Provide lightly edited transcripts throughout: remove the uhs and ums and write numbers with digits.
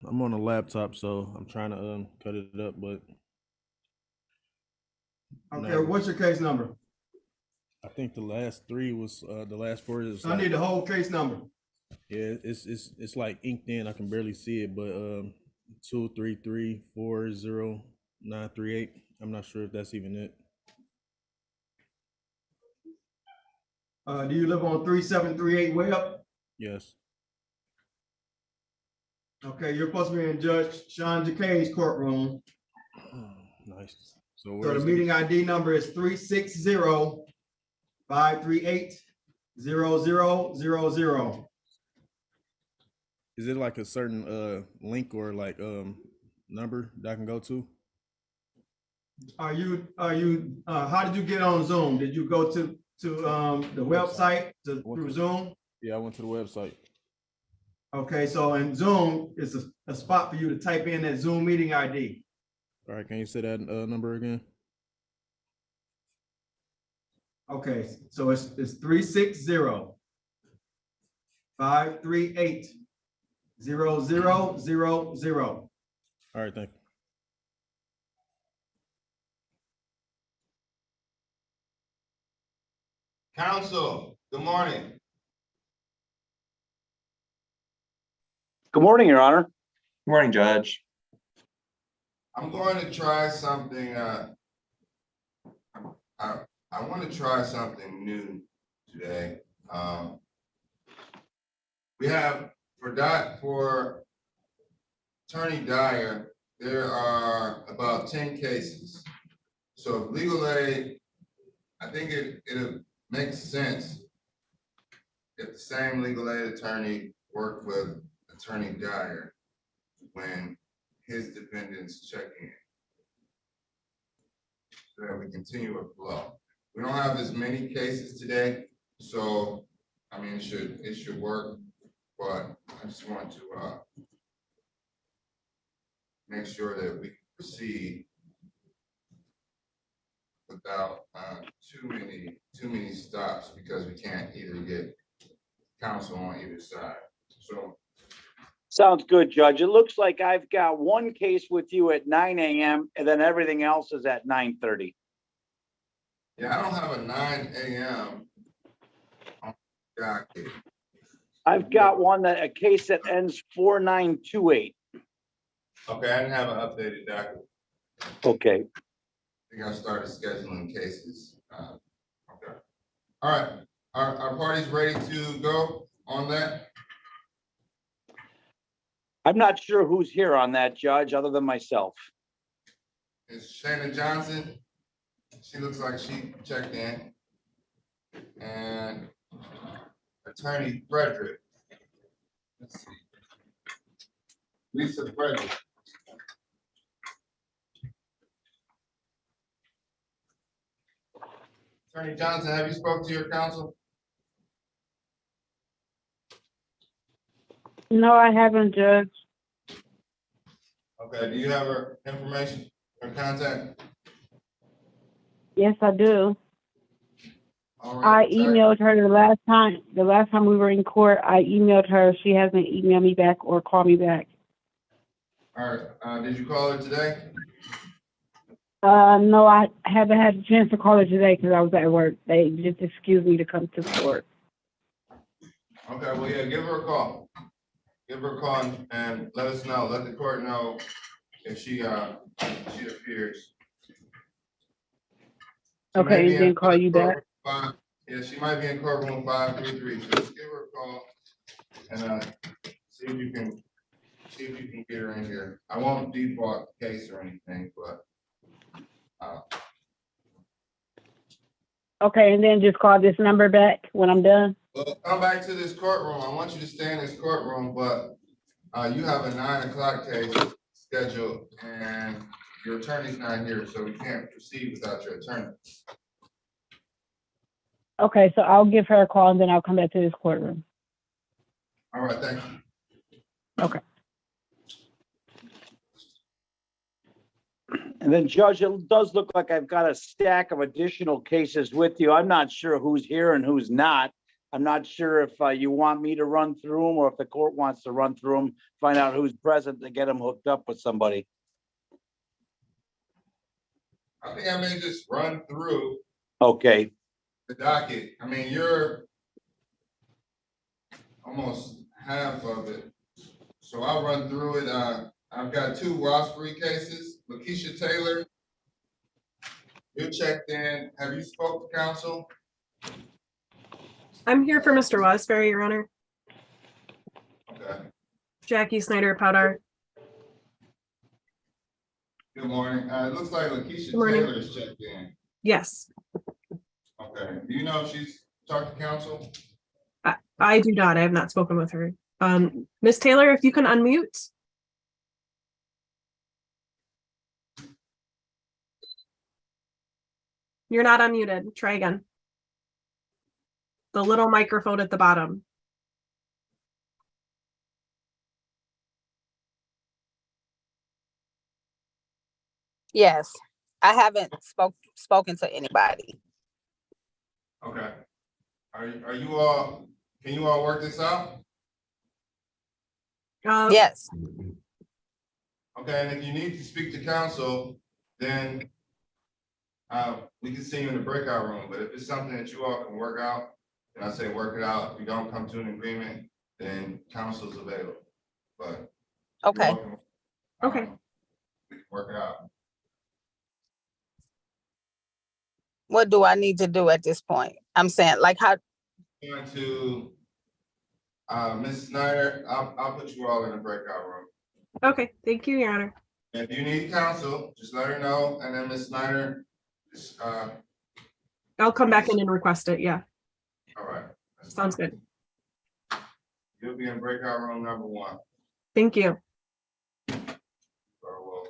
I'm on a laptop, so I'm trying to cut it up, but Okay, no. what's your case number? I think the last three was the last four is I like, need the whole case number. yeah, it's like inked in. I can barely see it, but 233400938. I'm not sure if that's even it. Do you live on 3738 Webb? Yes. Okay, you're supposed to be in Judge Sean Jacquet's courtroom. Nice. So So where the is meeting it? ID number is 360-538-0000. Is it like a certain link or like number that I can go to? How did you get on Zoom? Did you go to the website through Zoom? Yeah, I went to the website. Okay, so in Zoom, it's a spot for you to type in that Zoom meeting ID. All right, can you say that number again? Okay, so it's 360-538-0000. All right, thank you. Counsel, good morning. Good morning, Your Honor. Good morning, Judge. I'm going to try something. I want to try something new today. We have for Attorney Dyer, there are about 10 cases. So legal aid, I think it makes sense if the same legal aid attorney worked with Attorney Dyer when his defendants check in, so that we continue a flow. We don't have as many cases today, so I mean it should work, but I just want to make sure that we proceed without too many stops, because we can't either get counsel on either side. So Sounds good, Judge. It looks like I've got one case with you at 9 a.m. and then everything else is at 9:30. yeah, I don't have a 9 a.m. on the docket. I've got a case that ends 4928. Okay, I didn't have an updated docket. Okay. I think I started scheduling cases. Okay. All right. Our party's ready to go on that? I'm not sure who's here on that, Judge, other than myself. It's Shannon Johnson. She looks like she checked in. And Attorney Frederick. Let's see. Lisa Frederick. Attorney Johnson, have you spoke to your counsel? No, I haven't, Judge. Okay, do you have her information, her contact? Yes, I do. All right. I emailed her the last time we were in court. I emailed her. She hasn't emailed me back or called me back. All right, did you call her today? No, I haven't had a chance to call her today because I was at work. They just excused me to come to court. Okay, well, yeah, give her a call. Give her a call and let us know, let the court know if she appears. Okay, and then call you back. Yeah, she might be in courtroom 533, so just give her a call and see if you can get her in here. I won't default the case or anything, but Okay, and then just call this number back when I'm done. well, come back to this courtroom. I want you to stay in this courtroom, but you have a 9 o'clock case scheduled and your attorney's not here, so we can't proceed without your attorney. Okay, so I'll give her a call and then I'll come back to this courtroom. All right, thank you. Okay. And then, Judge, it does look like I've got a stack of additional cases with you. I'm not sure who's here and who's not. I'm not sure if you want me to run through them or if the court wants to run through them, find out who's present to get them hooked up with somebody. I think I may just run through Okay, the docket. I mean, you're almost half of it. So I'll run through it. I've got 2 Sabree cases. Lakeisha Taylor, you checked in. Have you spoke to counsel? I'm here for Mr. Wasbury, Your Honor. Okay. Jackie Snyder Powder. Good morning. It looks like Lakeisha Good morning. Taylor is checked in. Yes, Okay. Do you know if she's talked to counsel? I do not. I have not spoken with her. Ms. Taylor, if you can unmute. You're not unmuted. Try again. The little microphone at the bottom. Yes, I haven't spoken to anybody. Okay. Are you all, can you all work this out? Yes, Okay, and if you need to speak to counsel, then we can see you in the breakout room, but if it's something that you all can work out, and I say work it out, if you don't come to an agreement, then counsel's available, but. you okay. all can, Okay. We can work it out. What do I need to do at this point? I'm saying, like, how, Going to, Ms. Snyder, I'll put you all in the breakout room. Okay, thank you, Your Honor. If you need counsel, just let her know, and then Ms. Snyder, just, I'll come back in and request it. Yeah, all right. sounds good. You'll be in breakout room number 1. Thank you. Very well.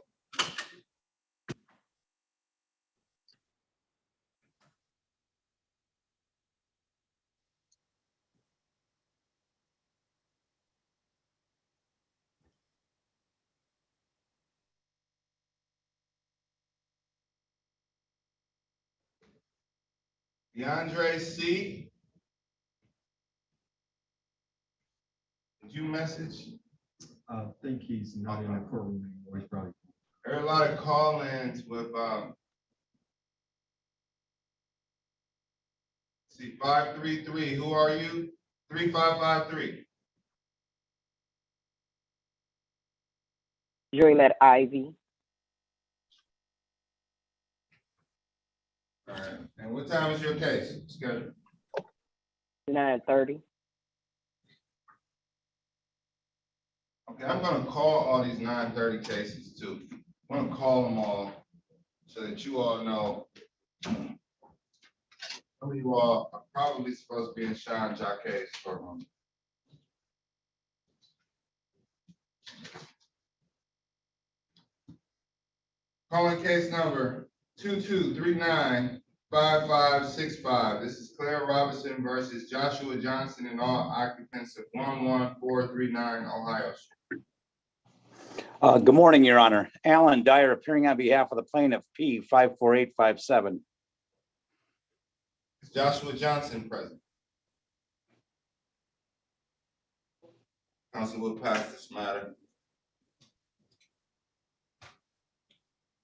DeAndre C. Did you message? I think he's not in the courtroom anymore. He's probably. There are a lot of call-ins with, see, 533, who are you? 3553. Dream at Ivy. All right, and what time is your case scheduled? 9:30. Okay, I'm gonna call all these 9:30 cases too. I'm gonna call them all so that you all know. Some of you all are probably supposed to be in Sean Jacquet's courtroom. Calling case number 22395565. This is Claire Robinson versus Joshua Johnson and all occupants of 11439 Ohio Street. good morning, Your Honor. Alan Dyer appearing on behalf of the plaintiff P 54857. Is Joshua Johnson present? Council will pass this matter.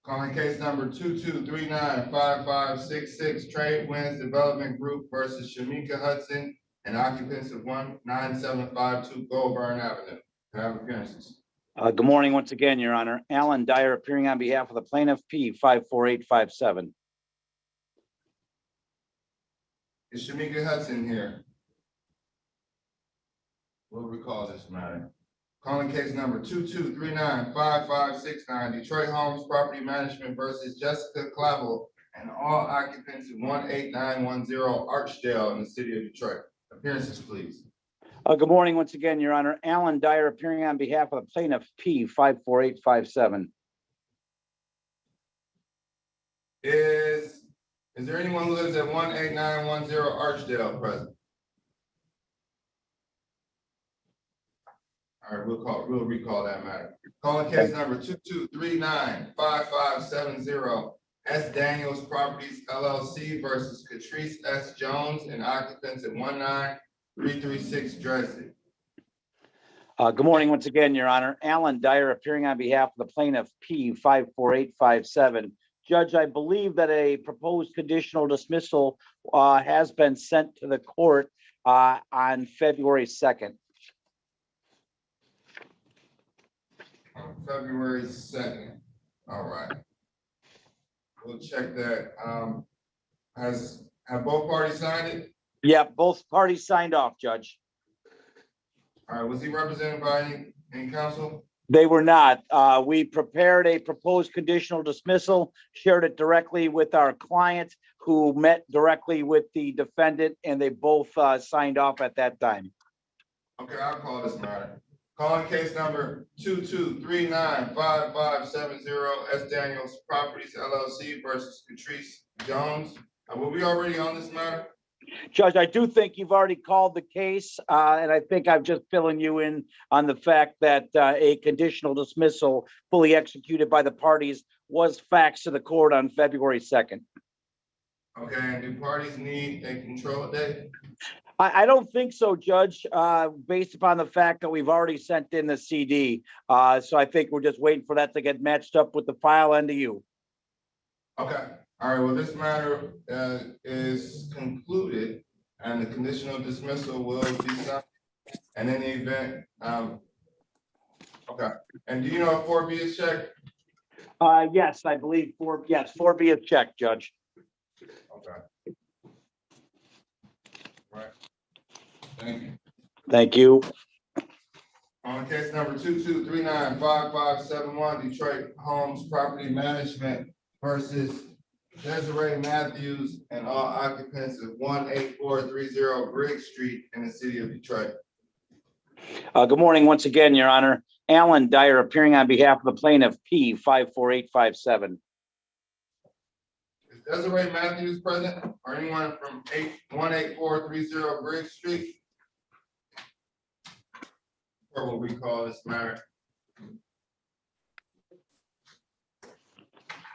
Calling case number 22395566, Trade Winds Development Group versus Shamika Hudson and occupants of 19752 Goldburn Avenue. Can I have appearances? Good morning once again, Your Honor. Alan Dyer appearing on behalf of the plaintiff P 54857. Is Shamika Hudson here? We'll recall this matter. Calling case number 22395569, Detroit Homes Property Management versus Jessica Clavel and all occupants of 18910 Archdale in the city of Detroit. Appearances, please. Good morning once again, Your Honor. Alan Dyer appearing on behalf of the plaintiff P 54857. Is there anyone who lives at 18910 Archdale present? All right, we'll recall that matter. Calling case number 22395570, S. Daniels Properties LLC versus Catrice S. Jones and occupants at CR436 Dresden. Good morning once again, Your Honor. Alan Dyer appearing on behalf of the plaintiff P 54857. Judge, I believe that a proposed conditional dismissal has been sent to the court on February 2nd. On February 2nd. All right. We'll check that. Have both parties signed it? Yeah, both parties signed off, Judge. All right, was he represented by any counsel? They were not. We prepared a proposed conditional dismissal, shared it directly with our client who met directly with the defendant, and they both signed off at that time. Okay, I'll call this matter. Calling case number 22395570 S. Daniels Properties LLC versus Catrice Jones. Were we already on this matter? Judge, I do think you've already called the case, and I think I'm just filling you in on the fact that a conditional dismissal fully executed by the parties was faxed to the court on February 2nd. Okay, and do parties need a control date? I don't think so, Judge, based upon the fact that we've already sent in the CD. So I think we're just waiting for that to get matched up with the file and to you. Okay, all right, well, this matter is concluded and the conditional dismissal will be signed. And in the event, okay, and do you know if 4B is checked? Yes, I believe 4B is checked, Judge. Okay. Right. Thank you. Thank you. On case number 22395571, Detroit Homes Property Management versus Desiree Matthews and all occupants of 18430 Briggs Street in the city of Detroit. Good morning once again, Your Honor. Alan Dyer appearing on behalf of the plaintiff P 54857. Is Desiree Matthews present or anyone from 18430 Briggs Street? Or will we call this matter?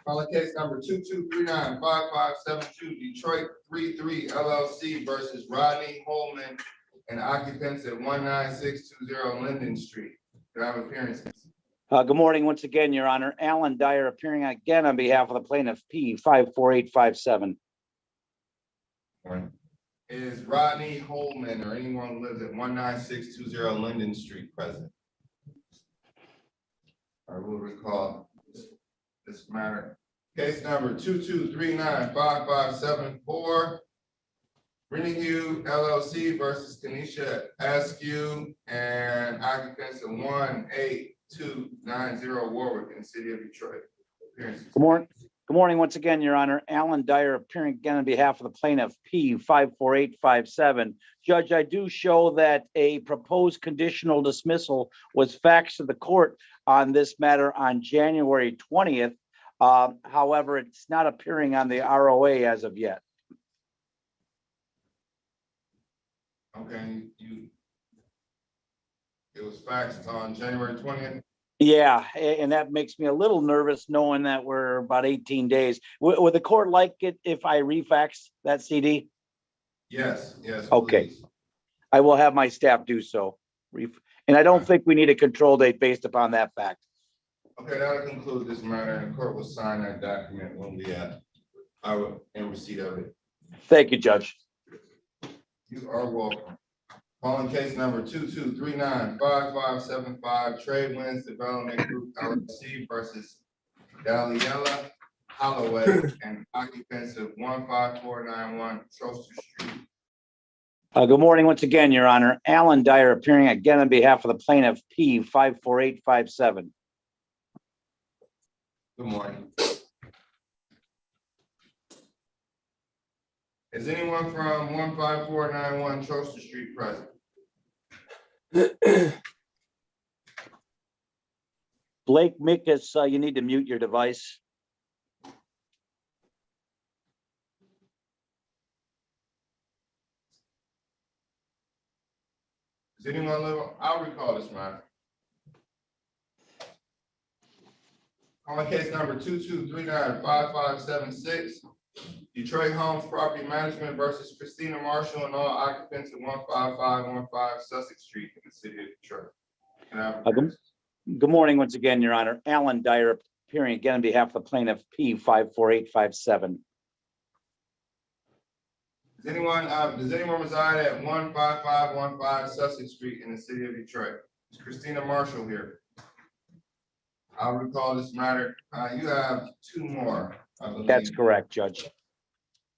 Calling case number 22395572 Detroit 33 LLC versus Rodney Holman and occupants at 19620 Linden Street. Do I have appearances? Good morning once again, Your Honor. Alan Dyer appearing again on behalf of the plaintiff P 54857. Is Rodney Holman or anyone who lives at 19620 Linden Street present? I will recall this matter. Case number 22395574. Renehue LLC versus Kenesha Askew and occupants of 18290 Warwick in the city of Detroit. Appearances. Good morning. Good morning once again, Your Honor. Alan Dyer appearing again on behalf of the plaintiff P 54857. Judge, I do show that a proposed conditional dismissal was faxed to the court on this matter on January 20th. However, it's not appearing on the ROA as of yet. Okay, it was faxed on January 20th. Yeah, and that makes me a little nervous knowing that we're about 18 days. Would the court like it if I refax that CD? Yes, Okay. please. I will have my staff do so. And I don't think we need a control date based upon that fact. Okay, that'll conclude this matter, and the court will sign that document when we are in receipt of it. Thank you, Judge. You are welcome. Calling case number 22395575 Trade Winds Development Group LLC versus Daliela Holloway and occupants of 15491 Troster Street. Good morning once again, Your Honor. Alan Dyer appearing again on behalf of the plaintiff P 54857. Good morning. Is anyone from 15491 Troster Street present? Blake Mikus, you need to mute your device. Is anyone live? I'll recall this matter. On case number 22395576, Detroit Homes Property Management versus Christina Marshall and all occupants at 15515 Sussex Street in the city of Detroit. Can I have Good appearances? good morning once again, Your Honor. Alan Dyer appearing again on behalf of the plaintiff P54857. Does anyone reside at 15515 Sussex Street in the city of Detroit? Is Christina Marshall here? I'll recall this matter. You have two more, I believe. That's correct, Judge.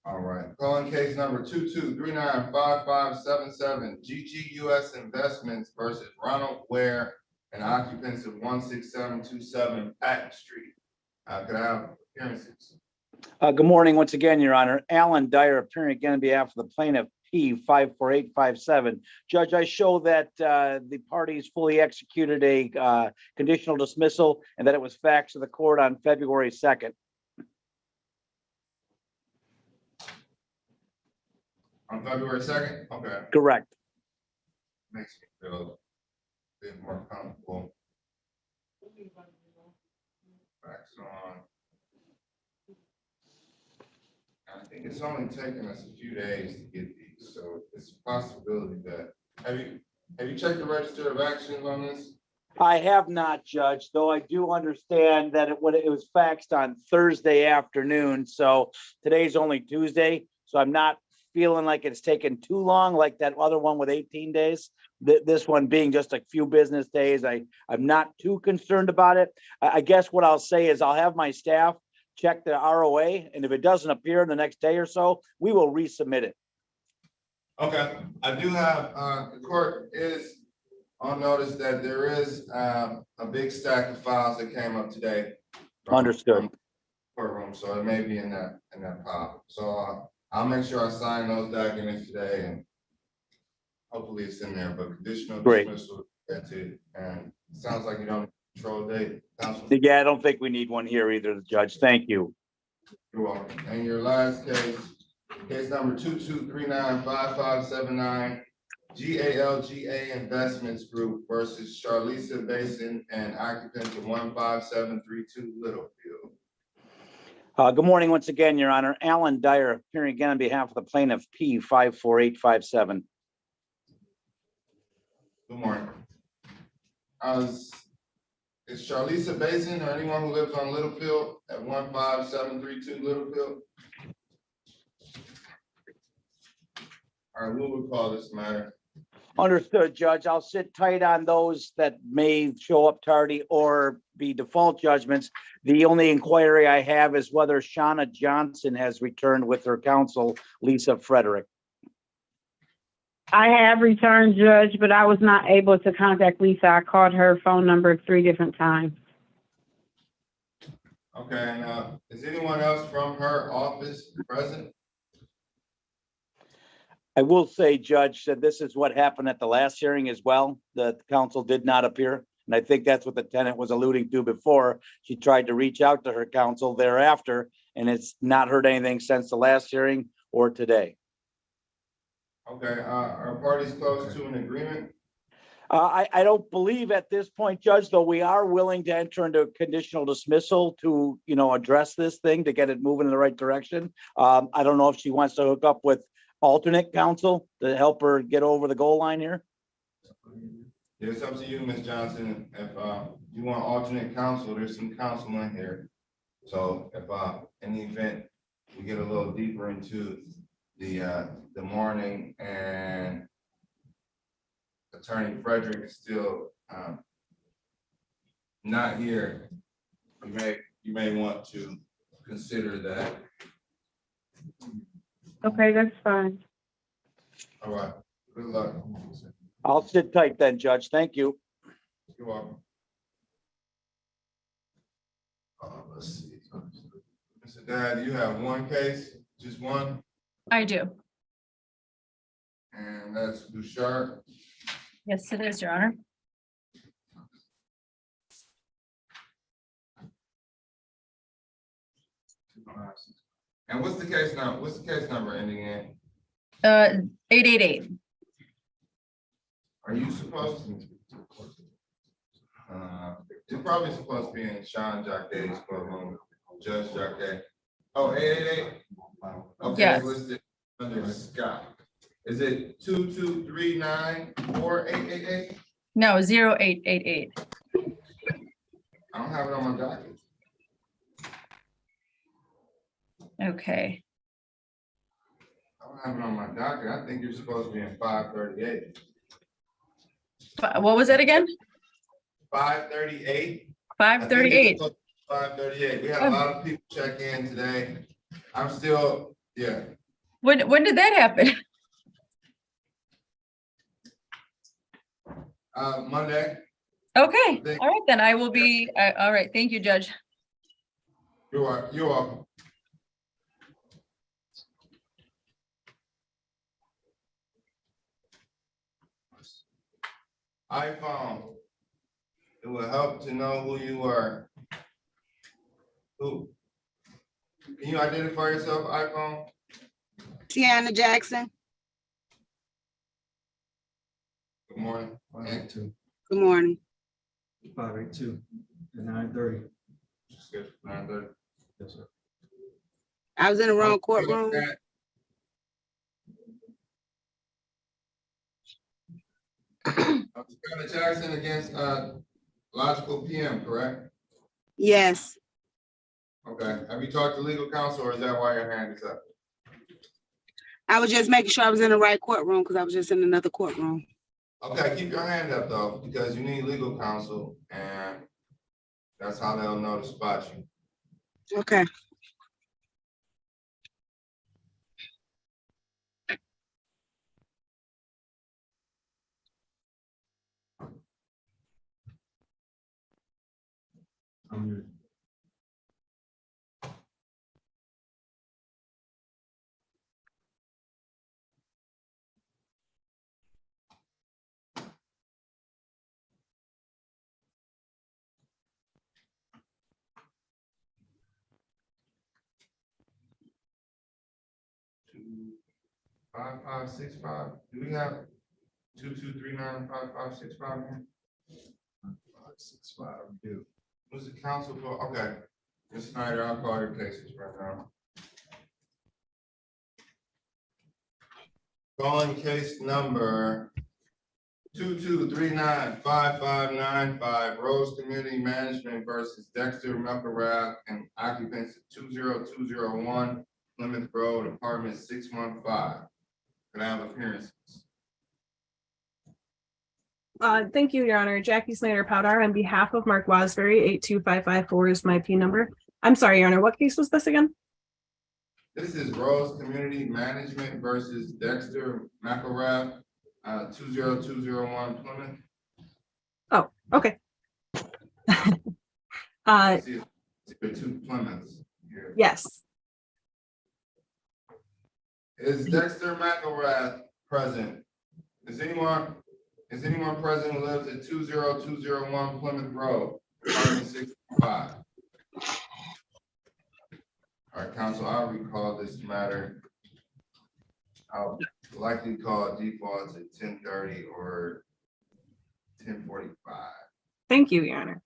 All right, calling case number 22395577 GGUS Investments versus Ronald Ware and occupants of 16727 Patton Street. Could I have appearances? Good morning once again, Your Honor. Alan Dyer appearing again on behalf of the plaintiff P54857. Judge, I show that the parties fully executed a conditional dismissal and that it was faxed to the court on February 2nd. On February 2nd? Okay. Correct. Makes me feel a bit more comfortable. Facts on. I think it's only taken us a few days to get these, so it's a possibility that, have you checked the register of actions on this? I have not, Judge, though I do understand that it was faxed on Thursday afternoon. So today's only Tuesday. So I'm not feeling like it's taken too long, like that other one with 18 days. This one being just a few business days. I'm not too concerned about it. I guess what I'll say is I'll have my staff check the ROA, and if it doesn't appear in the next day or so, we will resubmit it. Okay, I do have, the court is on notice that there is a big stack of files that came up today. Understood. Courtroom, so it may be in that pile. So I'll make sure I sign those documents today and hopefully it's in there, but conditional dismissal, that's it. And it sounds like you don't control date. Yeah, I don't think we need one here either, Judge. Thank you. You're welcome. And your last case, case number 22395579, GALGA Investments Group versus Charlisa Basin and occupants of 15732 Littlefield. Good morning once again, Your Honor. Alan Dyer appearing again on behalf of the plaintiff P54857. Good morning. Is Charlisa Basin or anyone who lives on Littlefield at 15732 Littlefield? All right, we'll recall this matter. Understood, Judge. I'll sit tight on those that may show up tardy or be default judgments. The only inquiry I have is whether Shauna Johnson has returned with her counsel, Lisa Frederick. I have returned, Judge, but I was not able to contact Lisa. I called her phone number 3 different times. Okay, and is anyone else from her office present? I will say, Judge, that this is what happened at the last hearing as well. The counsel did not appear. And I think that's what the tenant was alluding to before. She tried to reach out to her counsel thereafter, and it's not heard anything since the last hearing or today. Okay, are parties close to an agreement? I don't believe at this point, Judge, though we are willing to enter into a conditional dismissal to, address this thing, to get it moving in the right direction. I don't know if she wants to hook up with alternate counsel to help her get over the goal line here. Yeah, it's up to you, Ms. Johnson. If you want alternate counsel, there's some counsel in here. So if in the event we get a little deeper into the morning and Attorney Frederick is still not here, you may want to consider that. Okay, that's fine. All right, good luck. I'll sit tight then, Judge. Thank you. You're welcome. Let's see. Mr. Dad, you have one case, just one, I do. and that's Bouchard. Yes, it is, Your Honor. And what's the case number? What's the case number ending in? 888. Are you supposed to? You're probably supposed to be in Sean Jacquet's courtroom, Judge Jacquet. Oh, 888? Okay, Yes. it's listed under Scott. Is it 22394888? No, 0888. I don't have it on my docket. Okay. I don't have it on my docket. I think you're supposed to be in 538. What was that again? 538? 538. 538. We had a lot of people check in today. I'm still, yeah. When did that happen? Monday. Okay, all right, then I will be, all right, thank you, Judge. You're welcome. iPhone. It will help to know who you are. Who? Can you identify yourself, iPhone? Tiana Jackson. Good morning. 582, Good morning. 582, and 930. Scheduled for 9:30. Yes, sir. I was in the wrong courtroom. Scott Jackson against Logical PM, correct? Yes, Okay. Have you talked to legal counsel, or is that why your hand is up? I was just making sure I was in the right courtroom because I was just in another courtroom. Okay, keep your hand up though, because you need legal counsel, and that's how they'll know to spot you. Okay. I'm muted. Two, 5565. Do we have 22395565 here? 565, do. Who's the counsel for? Okay, Ms. Snyder, I'll call your cases right now. Calling case number 22395595, Rose Community Management versus Dexter McElrath, and occupants 20201 Plymouth Road, apartment 615. Can I have appearances? Thank you, Your Honor. Jackie Snyder Powder on behalf of Mark Wasbury, 82554 is my P number. I'm sorry, Your Honor, what case was this again? This is Rose Community Management versus Dexter McElrath, 20201 Plymouth. Oh, okay. I see two Plymouths here. Yes. Is Dexter McElrath present? Is anyone present who lives at 20201 Plymouth Road, apartment 65? All right, counsel, I'll recall this matter. I'll likely call defaults at 10:30 or 10:45. Thank you, Your Honor.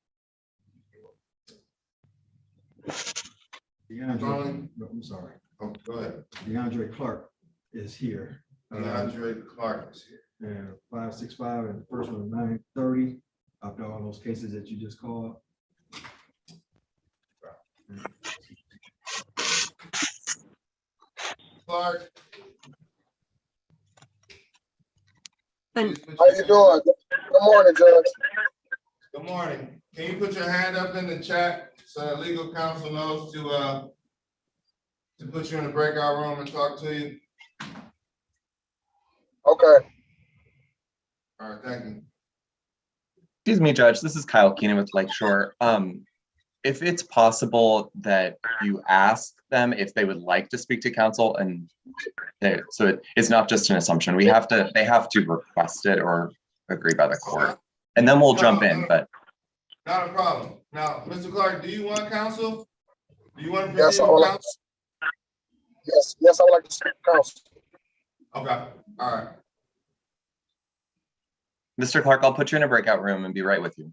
DeAndre, no, I'm sorry. Oh, go ahead. DeAndre Clark is here. DeAndre Clark is here. And 565, and the first one 930, after all those cases that you just called. Clark. Then How you doing? Good morning, Judge. Good morning. Can you put your hand up in the chat so that legal counsel knows to put you in the breakout room and talk to you? Okay. All right, thank you. Excuse me, Judge. This is Kyle Keenan with Lakeshore. If it's possible that you ask them if they would like to speak to counsel, and so it's not just an assumption. They have to request it or agree by the court, and then we'll jump in. But Not a problem. Now, Mr. Clark, do you want counsel? Do you want to Yes, proceed I would with like counsel? yes, I would like to speak to counsel. Okay, all right. Mr. Clark, I'll put you in a breakout room and be right with you.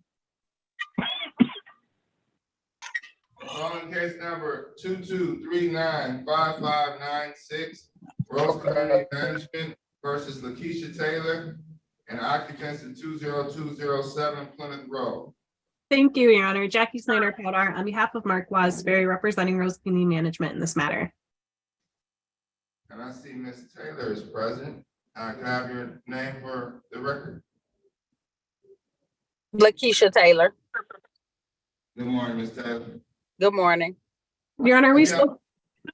Calling case number 22395596, Rose Community Management versus Lakeisha Taylor and occupants of 20207 Plymouth Road. Thank you, Your Honor. Jackie Snyder Powder on behalf of Mark Wasbury, representing Rose Community Management in this matter. And I see Ms. Taylor is present. Can I have your name for the record? Lakeisha Taylor. Good morning, Ms. Taylor. Good morning. Your Honor, we spoke.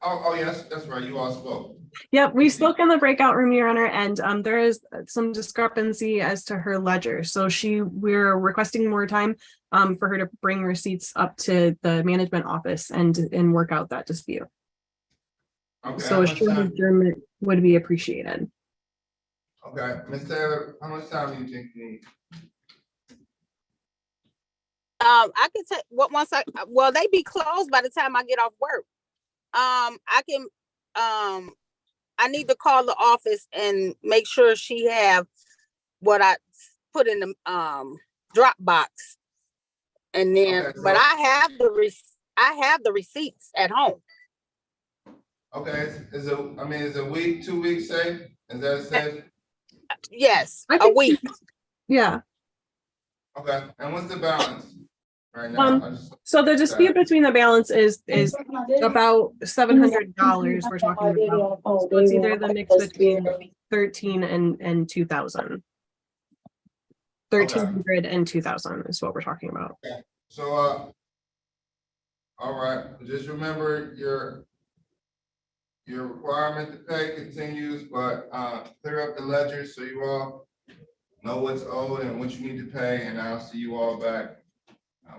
Oh, yes, that's right. You all spoke. Yep, we spoke in the breakout room, Your Honor, and there is some discrepancy as to her ledger. So we're requesting more time for her to bring receipts up to the management office and work out that dispute. Okay. So a short adjournment would be appreciated. Okay, Ms. Taylor, how much time do you think you need? I can take well, they be closed by the time I get off work. I need to call the office and make sure she have what I put in the Dropbox. And then, Okay, so, but I have the receipts at home. Okay, is a week, 2 weeks safe? Is that safe? Yes, a week. Yeah. Okay, and what's the balance right now? So the dispute between the balance is about $700 we're talking about. So it's either the mix between 13 and 2,000. 1,300 and 2,000 is what we're talking about. Okay. So, all right, just remember your requirement to pay continues, but clear up the ledger so you all know what's owed and what you need to pay, and I'll see you all back.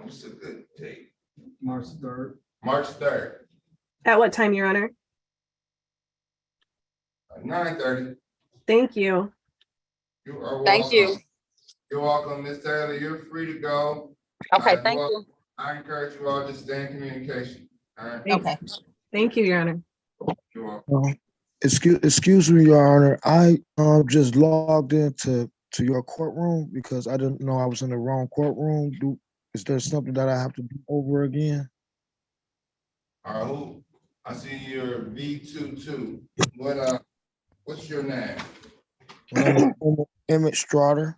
What's a good date? March 3rd. March 3rd. At what time, Your Honor? 9:30. Thank you. You are welcome. Thank you. You're welcome, Ms. Taylor. You're free to go. Okay, thank you. I encourage you all to stay in communication. All right. Okay. Thank you, Your Honor. You're welcome. Excuse me, Your Honor. I just logged into your courtroom because I didn't know I was in the wrong courtroom. Is there something that I have to do over again? All right, I see your V22. What's your name? Emmett Strader.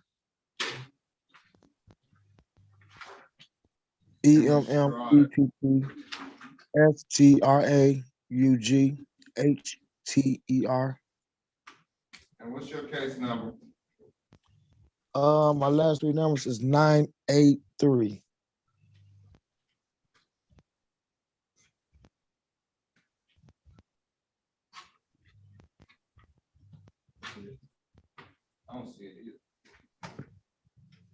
EMMETTSTRAUGHTER. And what's your case number? My last three numbers is 983. I don't see it either.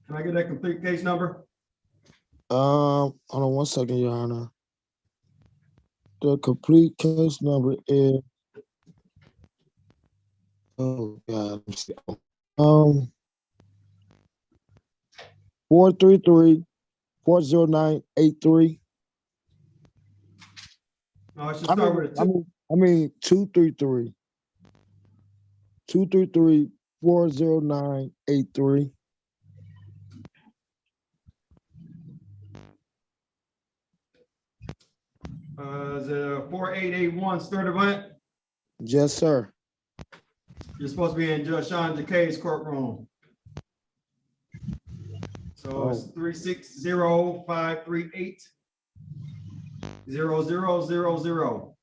Can I get that complete case number? Hold on one second, Your Honor. The complete case number is 433-409-83. No, it should start with a two. 233. 233-409-83. Is it a 4881 Sturdivant? Yes, sir. You're supposed to be in Judge Sean Decay's courtroom. So it's 360-538-0000.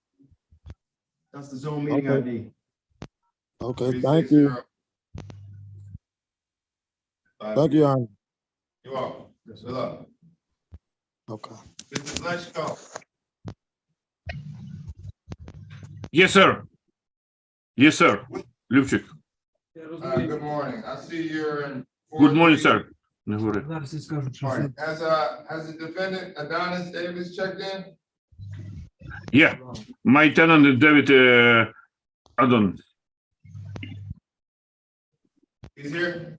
That's the Zoom meeting ID. Okay, thank you. Thank you, Your Honor. You're welcome. Good luck. Okay. Mr. Fletchko. Yes, sir. Yes, sir. Любчик. Good morning. I see you're in. Good morning, sir. Has the defendant Adonis Davis checked in? Yeah, my tenant is David Adon. He's here?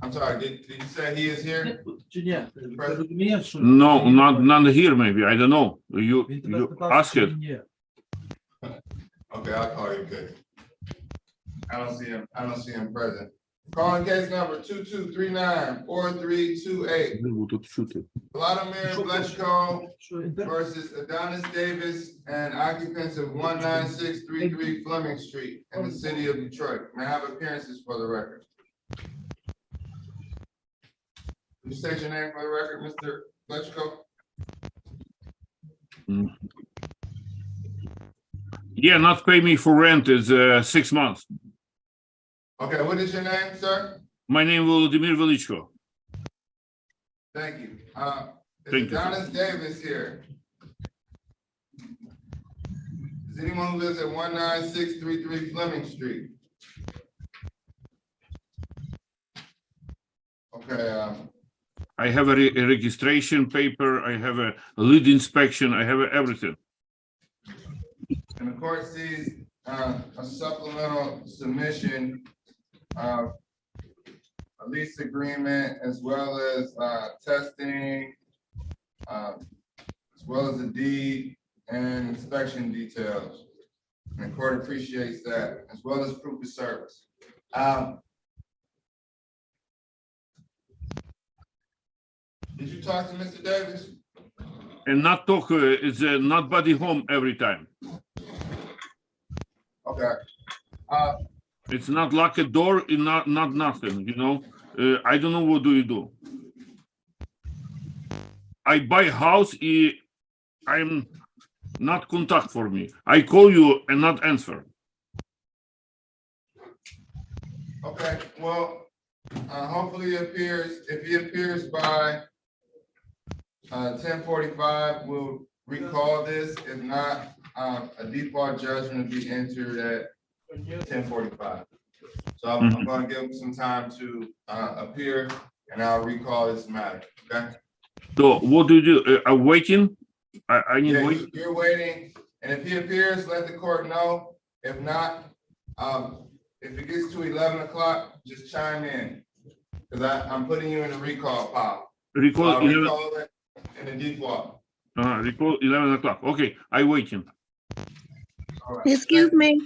I'm sorry, did you say he is here? No, not here. Maybe I don't know. You ask it. Okay, I'll call you good. I don't see him present. Calling case number 2239-4328. Vladimir Blechko versus Adonis Davis and occupants of 19633 Fleming Street in the city of Detroit. May I have appearances for the record? Can you state your name for the record, Mr. Blechko? Yeah, not pay me for rent is 6 months. Okay, what is your name, sir? My name is Vladimir Velichko. Thank you. Thank Is you, sir. Adonis Davis here? Is anyone who lives at 19633 Fleming Street? Okay, I have a registration paper. I have a lead inspection. I have everything. and the court sees a supplemental submission of a lease agreement as well as testing, as well as a deed and inspection details. And the court appreciates that, as well as proof of service. Did you talk to Mr. Davis? And not talk, it's not body home every time. Okay. It's not lock a door, it's not nothing, you know. I don't know what do you do. I buy house, I'm not contact for me. I call you and not answer. Okay, well, hopefully it appears, if he appears by 10:45, we'll recall this. If not, a default judgment will be entered at 10:45. So I'm gonna give him some time to appear and I'll recall this matter, okay? So what do you do? I'm waiting. I need Yeah, wait. you're waiting, and if he appears, let the court know. If not, if it gets to 11 o'clock, just chime in. Cause I'm putting you in the recall pile. Recall So I'll 11. recall it in the default. Recall 11 o'clock. Okay, I waiting. All right. Excuse me.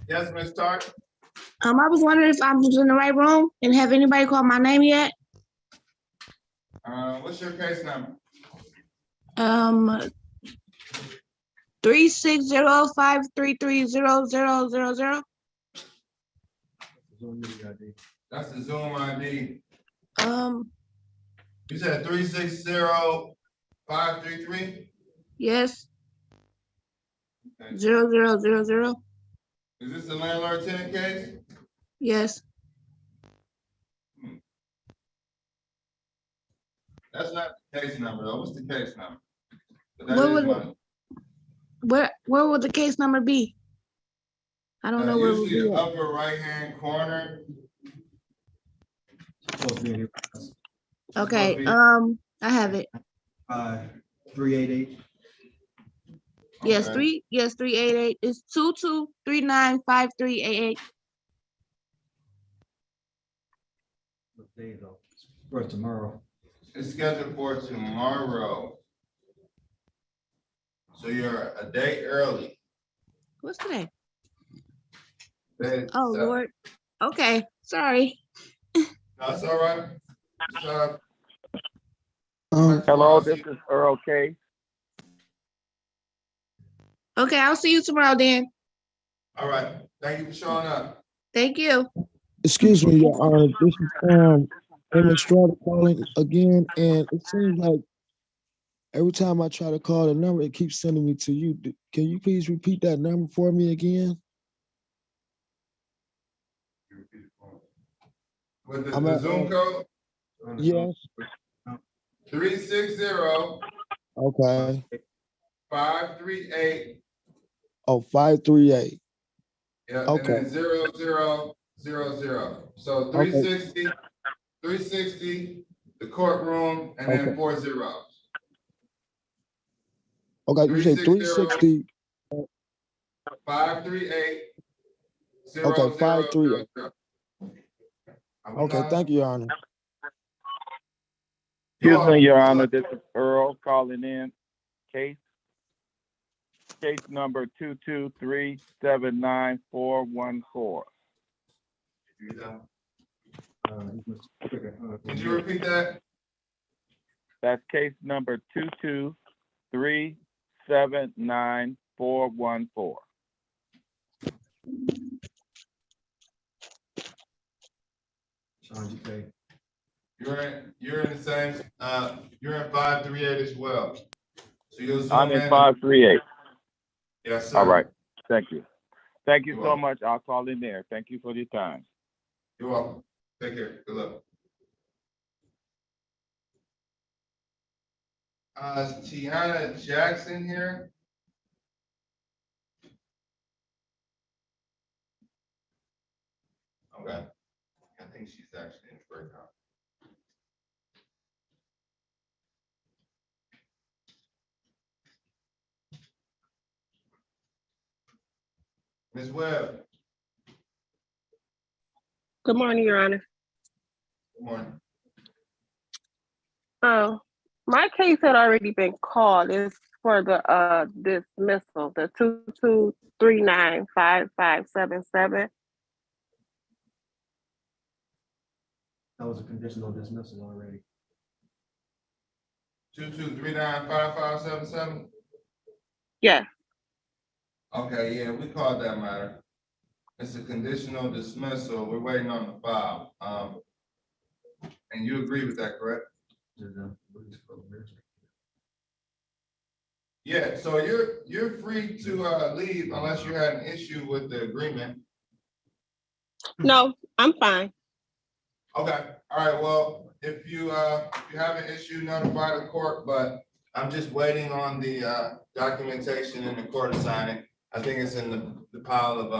Yes, Ms. Tart? I was wondering if I was in the right room and have anybody called my name yet? What's your case number? 360-533-0000. That's the Zoom ID. Um, You said 360-533? yes. Okay. 0000. Is this the landlord tenant case? Yes. That's not the case number though. What's the case number? But that What is would money. where would the case number be? I don't know where it would Usually be the at. upper right-hand corner. Okay, I have it. 388. Yes, Okay. 388. It's 22395388. For tomorrow. It's scheduled for tomorrow. So you're a day early. What's today? That's, Oh, Lord. Okay, sorry. That's all right. Hello, this is Earl K. Okay, I'll see you tomorrow then. All right. Thank you for showing up. Thank you. Excuse me, Your Honor. This is Emmett Strada calling again, and it seems like every time I try to call the number, it keeps sending me to you. Can you please repeat that number for me again? With I'm the at, Zoom code? Yes. 360. Okay. 538. Oh, 538. Yeah, Okay. and then 0000. So 360, the courtroom, and then 4 zeros. Okay, you say 360. 538. Okay, 538. Okay, thank you, Your Honor. Excuse me, Your Honor, this is Earl calling in case. case number 22379-414. Could you repeat that? That's case number 22379-414. Sean, you pay. You're in the same, you're in 538 as well. So you'll zoom I'm in 538. Yes, sir. All right. Thank you. Thank you You're so welcome. much. I'll call in there. Thank you for your time. You're welcome. Take care. Good luck. Is Tiana Jackson here? Okay. I think she's actually in breakout. Ms. Webb, Good morning, Your Honor. good morning. Oh, my case had already been called. It's for the dismissal, the 22395577. That was a conditional dismissal already. 22395577. Yes, Okay, yeah, we called that matter. It's a conditional dismissal. We're waiting on the file. And you agree with that, correct? Yeah, so you're free to leave unless you had an issue with the agreement. no, I'm fine. Okay, all right, well, if you have an issue, notify the court, but I'm just waiting on the documentation in the court assigning. I think it's in the pile of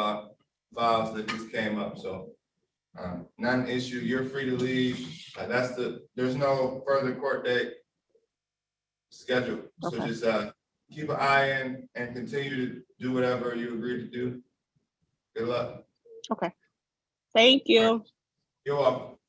files that just came up, so not an issue. You're free to leave. There's no further court date scheduled. So Okay. just keep an eye in and continue to do whatever you agreed to do. Good luck. Okay. Thank you. All right. You're welcome.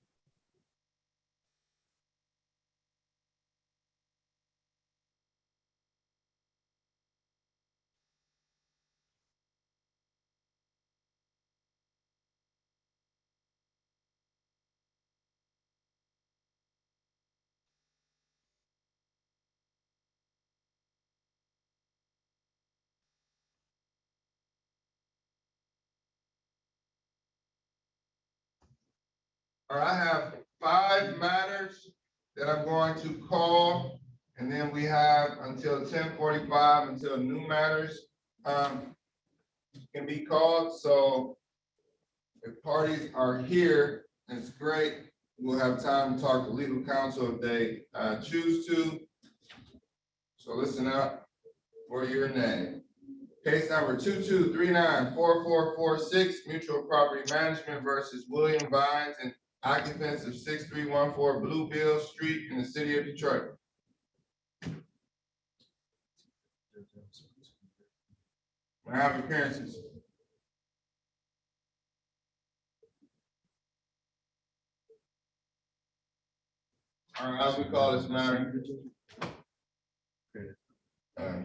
All right, I have 5 matters that I'm going to call, and then we have until 10:45 until new matters can be called. So if parties are here, it's great. We'll have time to talk to legal counsel if they choose to. So listen up for your name. Case number 22394446, Mutual Property Management versus William Vines and occupants of 6314 Bluebill Street in the city of Detroit. May I have appearances? All right, as we call this matter.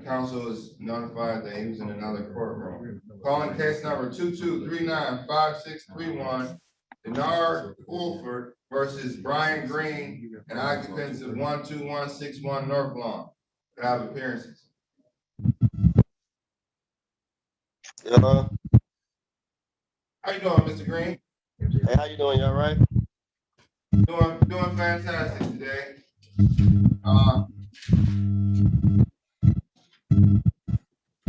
Counsel is notified that he was in another courtroom. Calling case number 22395631, Denard Fulford versus Brian Green and occupants of 12161 North Lawn. Could I have appearances? Hello. How you doing, Mr. Green? Hey, how you doing? You all right? Doing fantastic today.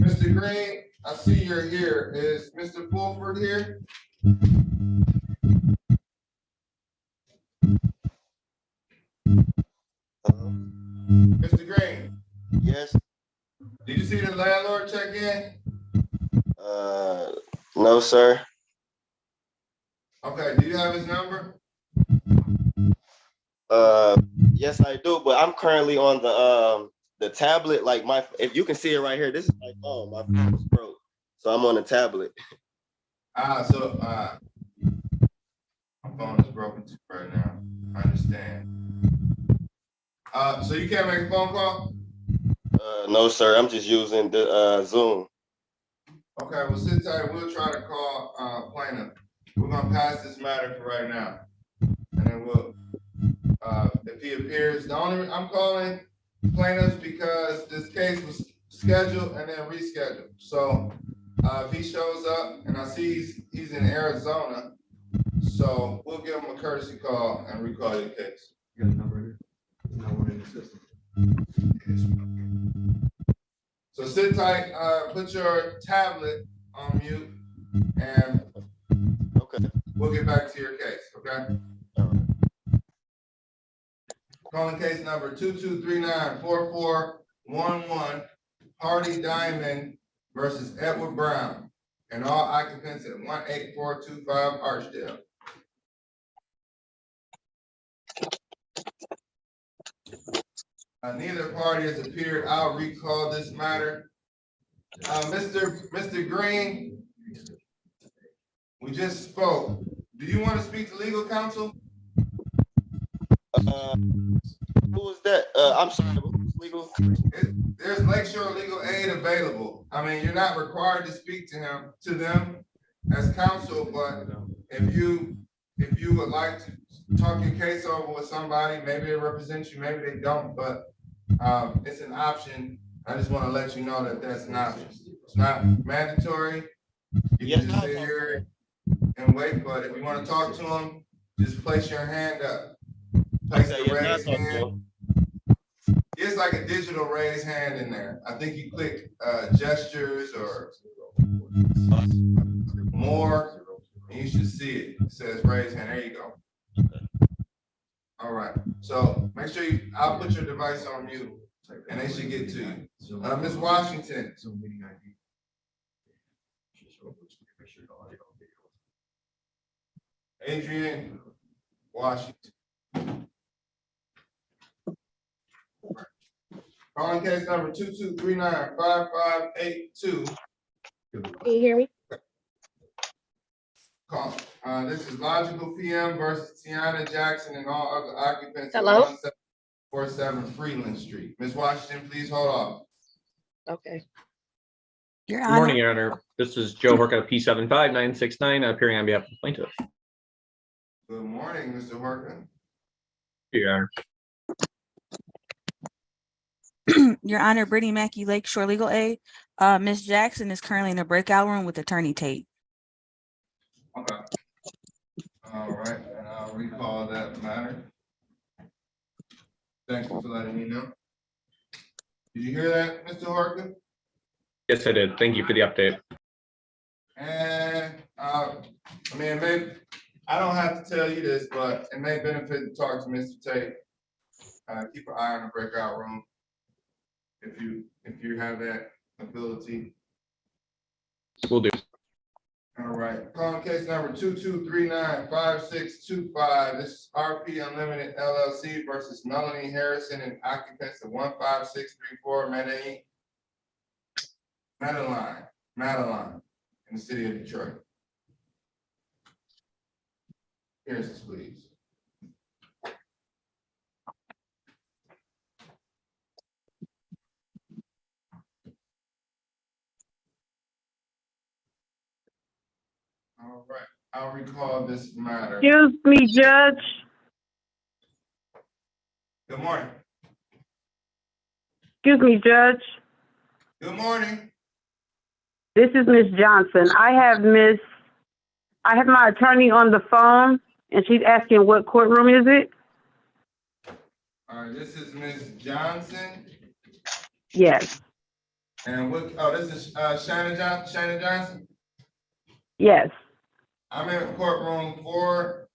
Mr. Green, I see you're here. Is Mr. Fulford here? Hello? Mr. Green? Yes. Did you see the landlord check in? No, sir. Okay, do you have his number? Yes, I do, but I'm currently on the tablet. Like if you can see it right here, this is my phone. My phone is broke, so I'm on the tablet. My phone is broken too right now. I understand. So you can't make a phone call? No, sir. I'm just using the Zoom. Okay, well, sit tight. We'll try to call plaintiff. We're gonna pass this matter for right now. And then we'll, if he appears, I'm calling plaintiffs because this case was scheduled and then rescheduled. So if he shows up and I see he's in Arizona, so we'll give him a courtesy call and recall your case. You got a number here? No one in the system. So sit tight, put your tablet on mute and Okay. we'll get back to your case, okay? All right. Calling case number 2239-4411, Hardy Diamond versus Edward Brown, and all occupants at 18425 Archdale. Neither party has appeared. I'll recall this matter. Mr. Green, we just spoke. Do you want to speak to legal counsel? Who was that? I'm sorry, who's legal? There's Lakeshore Legal Aid available. I mean, you're not required to speak to them as counsel, but if you would like to talk your case over with somebody, maybe they represent you, maybe they don't, but it's an option. I just want to let you know that that's an option. It's not mandatory. You can just sit here and wait, but if you want to talk to them, just place your hand up. Place the raised hand. It's like a digital raised hand in there. I think you click gestures or more, and you should see it. It says raise hand. There you go. All right. So make sure I'll put your device on mute, and they should get to you. Ms. Washington. Adrian Washington. Calling case number 2239-5582. Can you hear me? Call. This is Logical PM versus Tiana Jackson and all other occupants at Hello? 1747 Freeland Street. Ms. Washington, please hold off. Okay. Good morning, Your Honor. This is Joe Horka, P75969, appearing on behalf of the plaintiff. Good morning, Mr. Horka. Your Honor. Your Honor, Brittany Mackey, Lakeshore Legal Aid. Ms. Jackson is currently in a breakout room with Attorney Tate. Okay. All right, and I'll recall that matter. Thank you for letting me know. Did you hear that, Mr. Horka? Yes, I did. Thank you for the update. And I mean, maybe I don't have to tell you this, but it may benefit to talk to Mr. Tate. Keep an eye on the breakout room if you have that ability. Will do. All right. Calling case number 2239-5625. This is RP Unlimited LLC versus Melanie Harrison and occupants of 15634 Madeline in the city of Detroit. Here's please. All right, I'll recall this matter. Excuse me, Judge. Good morning. Excuse me, Judge. Good morning. This is Miss Johnson. I have my attorney on the phone, and she's asking what courtroom is it? All right, this is Miss Johnson. Yes. And what? Oh, this is Shannon Johnson. Yes. I'm in courtroom 4.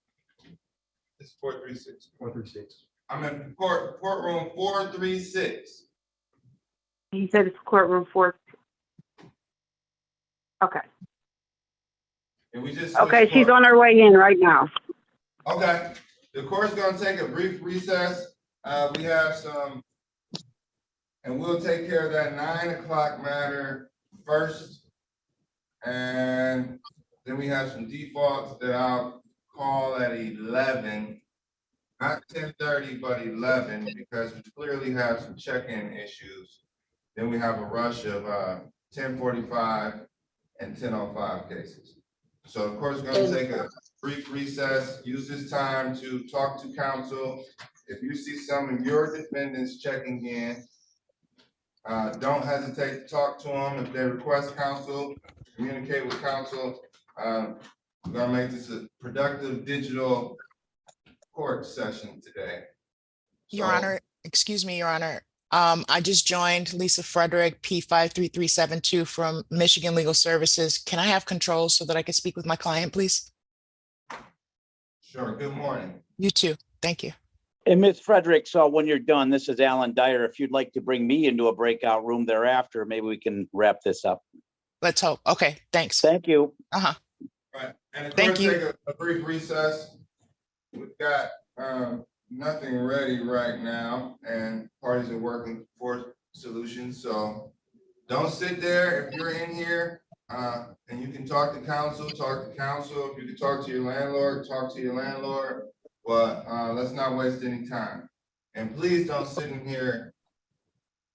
This is 436. 436. I'm in courtroom 436. He said it's courtroom 4. Okay. And we just Okay, she's on her way in right now. Okay. The court's gonna take a brief recess. We have some, and we'll take care of that 9 o'clock matter first. And then we have some defaults that I'll call at 11, not 10:30, but 11, because we clearly have some check-in issues. Then we have a rush of 10:45 and 1005 cases. So of course, we're gonna take a brief recess, use this time to talk to counsel. If you see some of your defendants checking in, don't hesitate to talk to them. If they request counsel, communicate with counsel. We're gonna make this a productive digital court session today. Your Honor, excuse me, Your Honor. I just joined Lisa Frederick, P53372 from Michigan Legal Services. Can I have control so that I can speak with my client, please? Sure, good morning. You too, thank you. And Ms. Frederick, so when you're done, this is Alan Dyer. If you'd like to bring me into a breakout room thereafter, maybe we can wrap this up. Let's hope. Okay, thanks. Thank you. Uh-huh. Right, and of Thank course, you. take a brief recess. We've got nothing ready right now, and parties are working for solutions. So don't sit there. If you're in here and you can talk to counsel, talk to counsel. If you can talk to your landlord, talk to your landlord. But let's not waste any time. And please don't sit in here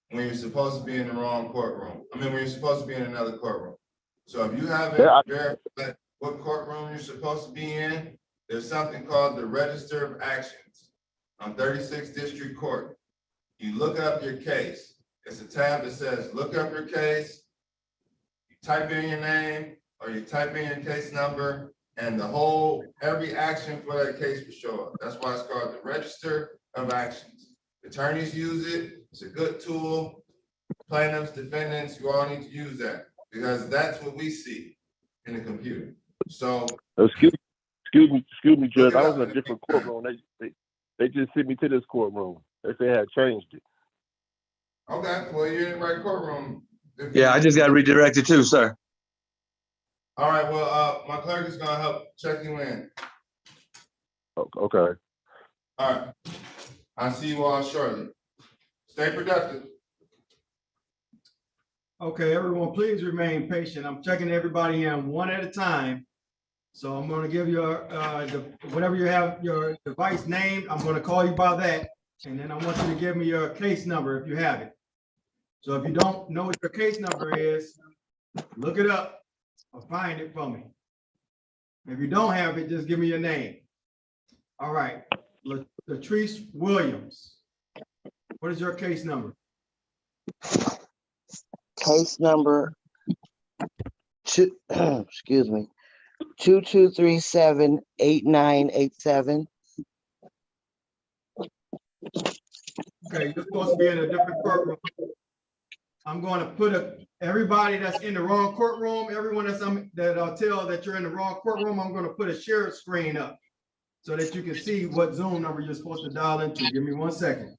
when you're supposed to be in the wrong courtroom. I mean, when you're supposed to be in another courtroom. So if you haven't verified what courtroom you're supposed to be in, there's something called the Register of Actions on 36th District Court. You look up your case. It's a tab that says, look up your case. You type in your name or you type in your case number, and every action for that case will show up. That's why it's called the Register of Actions. Attorneys use it. It's a good tool. Plaintiffs, defendants, you all need to use that because that's what we see in the computer. So excuse me, Judge. I was in a different courtroom. They just sent me to this courtroom. They say I had changed it. okay, well, you're in the right courtroom. Yeah, I just got redirected too, sir. All right, well, my clerk is gonna help check you in. Okay. All right, I'll see you all shortly. Stay productive. Okay, everyone, please remain patient. I'm checking everybody in one at a time. So I'm going to give you whenever you have your device named, I'm going to call you by that. And then I want you to give me your case number if you have it. So if you don't know what your case number is, look it up or find it for me. If you don't have it, just give me your name. All right, Latrice Williams. What is your case number? Case number excuse me, 2237-8987. Okay, you're supposed to be in a different courtroom. I'm going to put everybody that's in the wrong courtroom, everyone that I'll tell that you're in the wrong courtroom, I'm going to put a share screen up so that you can see what Zoom number you're supposed to dial into. Give me 1 second.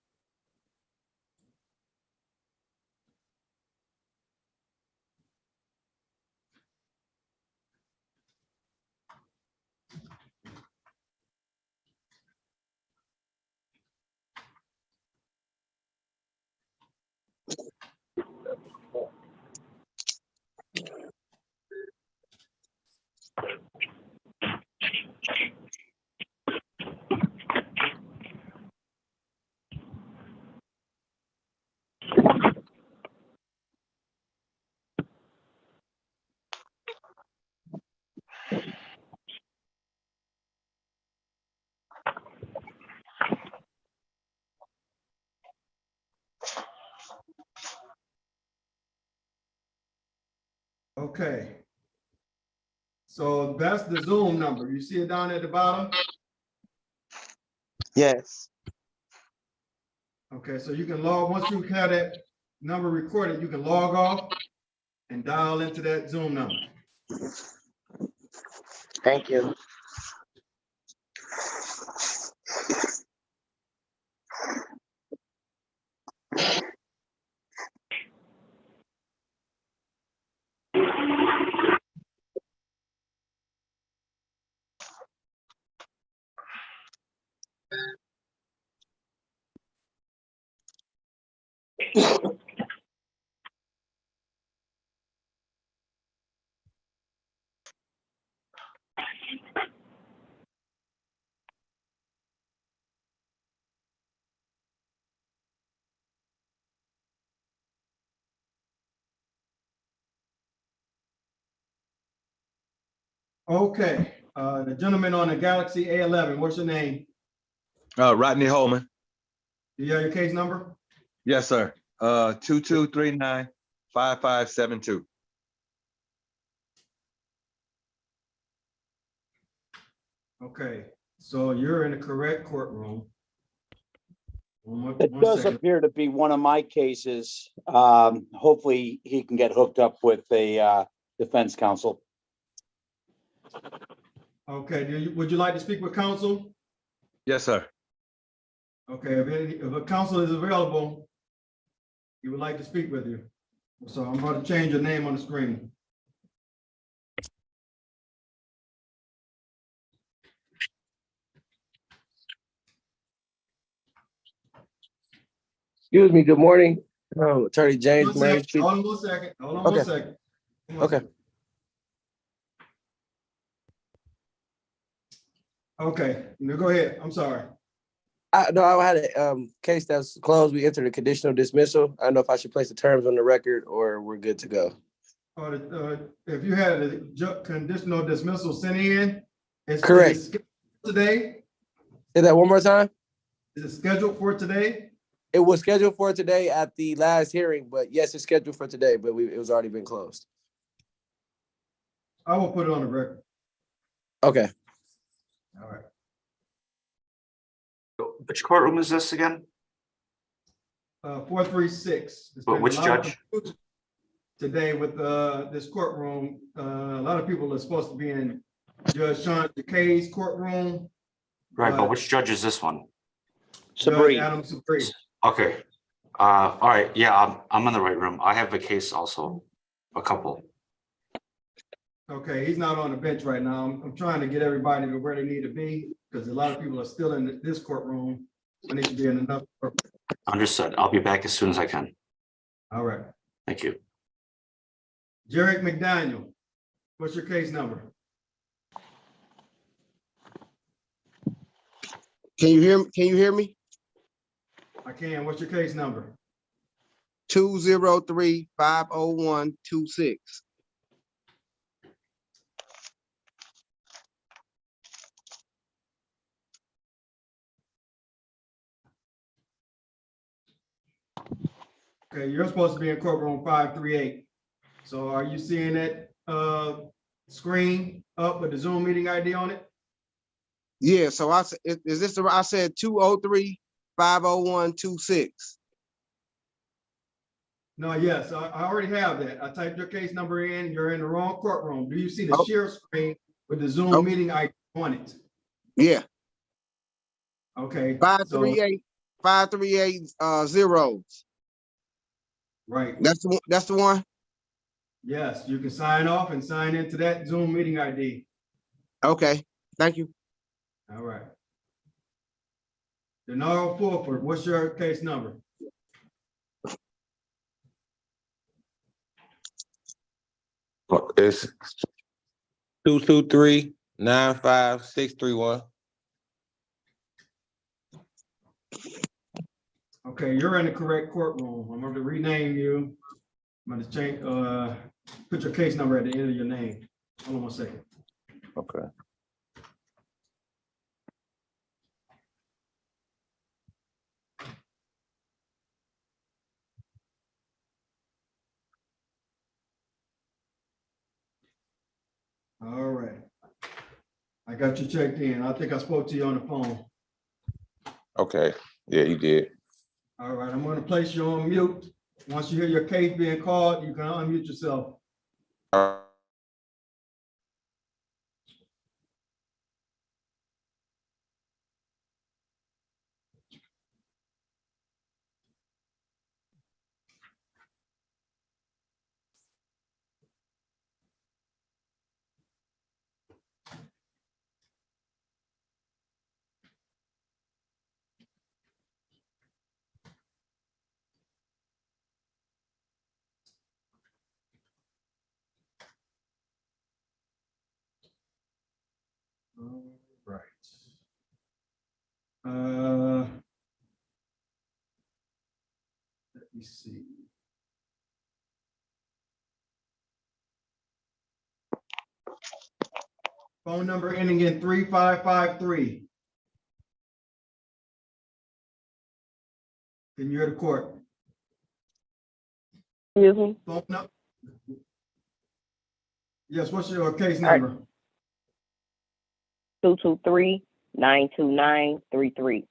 Okay. So that's the Zoom number. You see it down at the bottom? Yes. Okay, so you can log, once you have that number recorded, you can log off and dial into that Zoom number. Thank you. Okay, the gentleman on the Galaxy A11, what's your name? Rodney Holman. Do you have your case number? Yes, sir. 2239-5572. Okay, so you're in the correct courtroom. It One does second. appear to be one of my cases. Hopefully he can get hooked up with a defense counsel. Okay, would you like to speak with counsel? Yes, sir. Okay, if a counsel is available, he would like to speak with you. So I'm going to change your name on the screen. Excuse me, good morning. Attorney James. Hold on 1 second. Hold on 1 second. Okay. Okay, now go ahead. I'm sorry. I had a case that's closed. We entered a conditional dismissal. I don't know if I should place the terms on the record or we're good to go. If you had a conditional dismissal sent in, Correct. is it scheduled today? Say that one more time. Is it scheduled for today? It was scheduled for today at the last hearing, but yes, it's scheduled for today, but it was already been closed. I will put it on the record. Okay. All right. Which courtroom is this again? 436. But which judge? Today with this courtroom, a lot of people are supposed to be in Judge Sean DeKay's courtroom. Right, but which judge is this one? Sabree. Adam Sabree. Okay. All right. Yeah, I'm in the right room. I have a case also, a couple. Okay, he's not on the bench right now. I'm trying to get everybody to where they need to be because a lot of people are still in this courtroom. I need to be in another courtroom. Understood. I'll be back as soon as I can. All right. Thank you. Jarek McDaniel, what's your case number? Can you hear me? Can you hear me? I can. What's your case number? 203-50126. Okay, you're supposed to be in courtroom 538. So are you seeing that screen up with the Zoom meeting ID on it? Yeah, so I said, is this the, I said 203-50126. No, yes, I already have that. I typed your case number in, you're in the wrong courtroom. Do you see the share screen with the Zoom meeting ID on it? Yeah. Okay. 538 zeros. Right. That's the one? Yes, you can sign off and sign into that Zoom meeting ID. Okay, thank you. All right. Denaro Fulford, what's your case number? It's 223-95631. Okay, you're in the correct courtroom. I'm going to rename you. I'm going to change, put your case number at the end of your name. Hold on 1 second. Okay. All right. I got you checked in. I think I spoke to you on the phone. Okay. Yeah, you did. All right, I'm going to place you on mute. Once you hear your case being called, you can unmute yourself. All right. Let me see. Phone number ending in 3553. Can you hear the court? Excuse me. Phone number. Yes, what's your case All right. number? 223-929-33.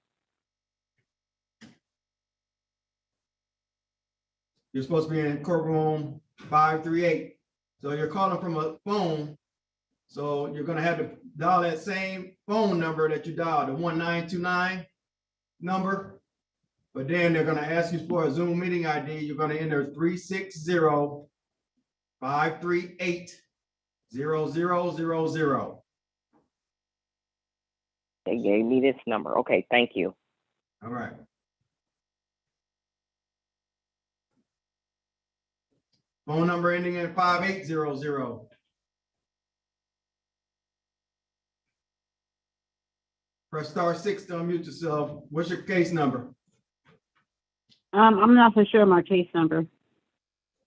You're supposed to be in courtroom 538. So you're calling from a phone. So you're gonna have to dial that same phone number that you dialed, the 1929 number. But then they're gonna ask you for a Zoom meeting ID. You're gonna enter 360-538-0000. They gave me this number. Okay, thank you. All right. Phone number ending in 5800. Press *6 to unmute yourself. What's your case number? I'm not for sure my case number.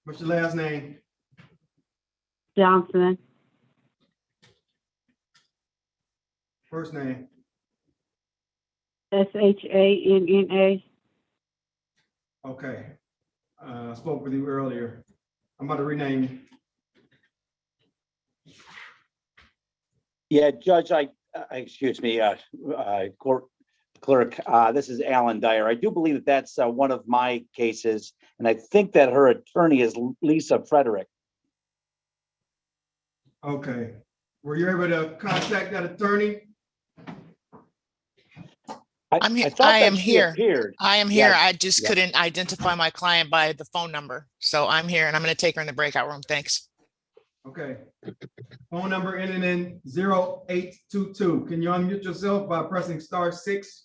What's your last name? Johnson. First name? SHANNA. Okay. I spoke with you earlier. I'm about to rename you. Yeah, Judge, excuse me, court clerk, this is Alan Dyer. I do believe that that's one of my cases, and I think that her attorney is Lisa Frederick. Okay. Were you able to contact that attorney? I am here. I am here. I just couldn't identify my client by the phone number. So I'm here and I'm going to take her in the breakout room. Thanks. Okay. Phone number ending in 0822. Can you unmute yourself by pressing *6?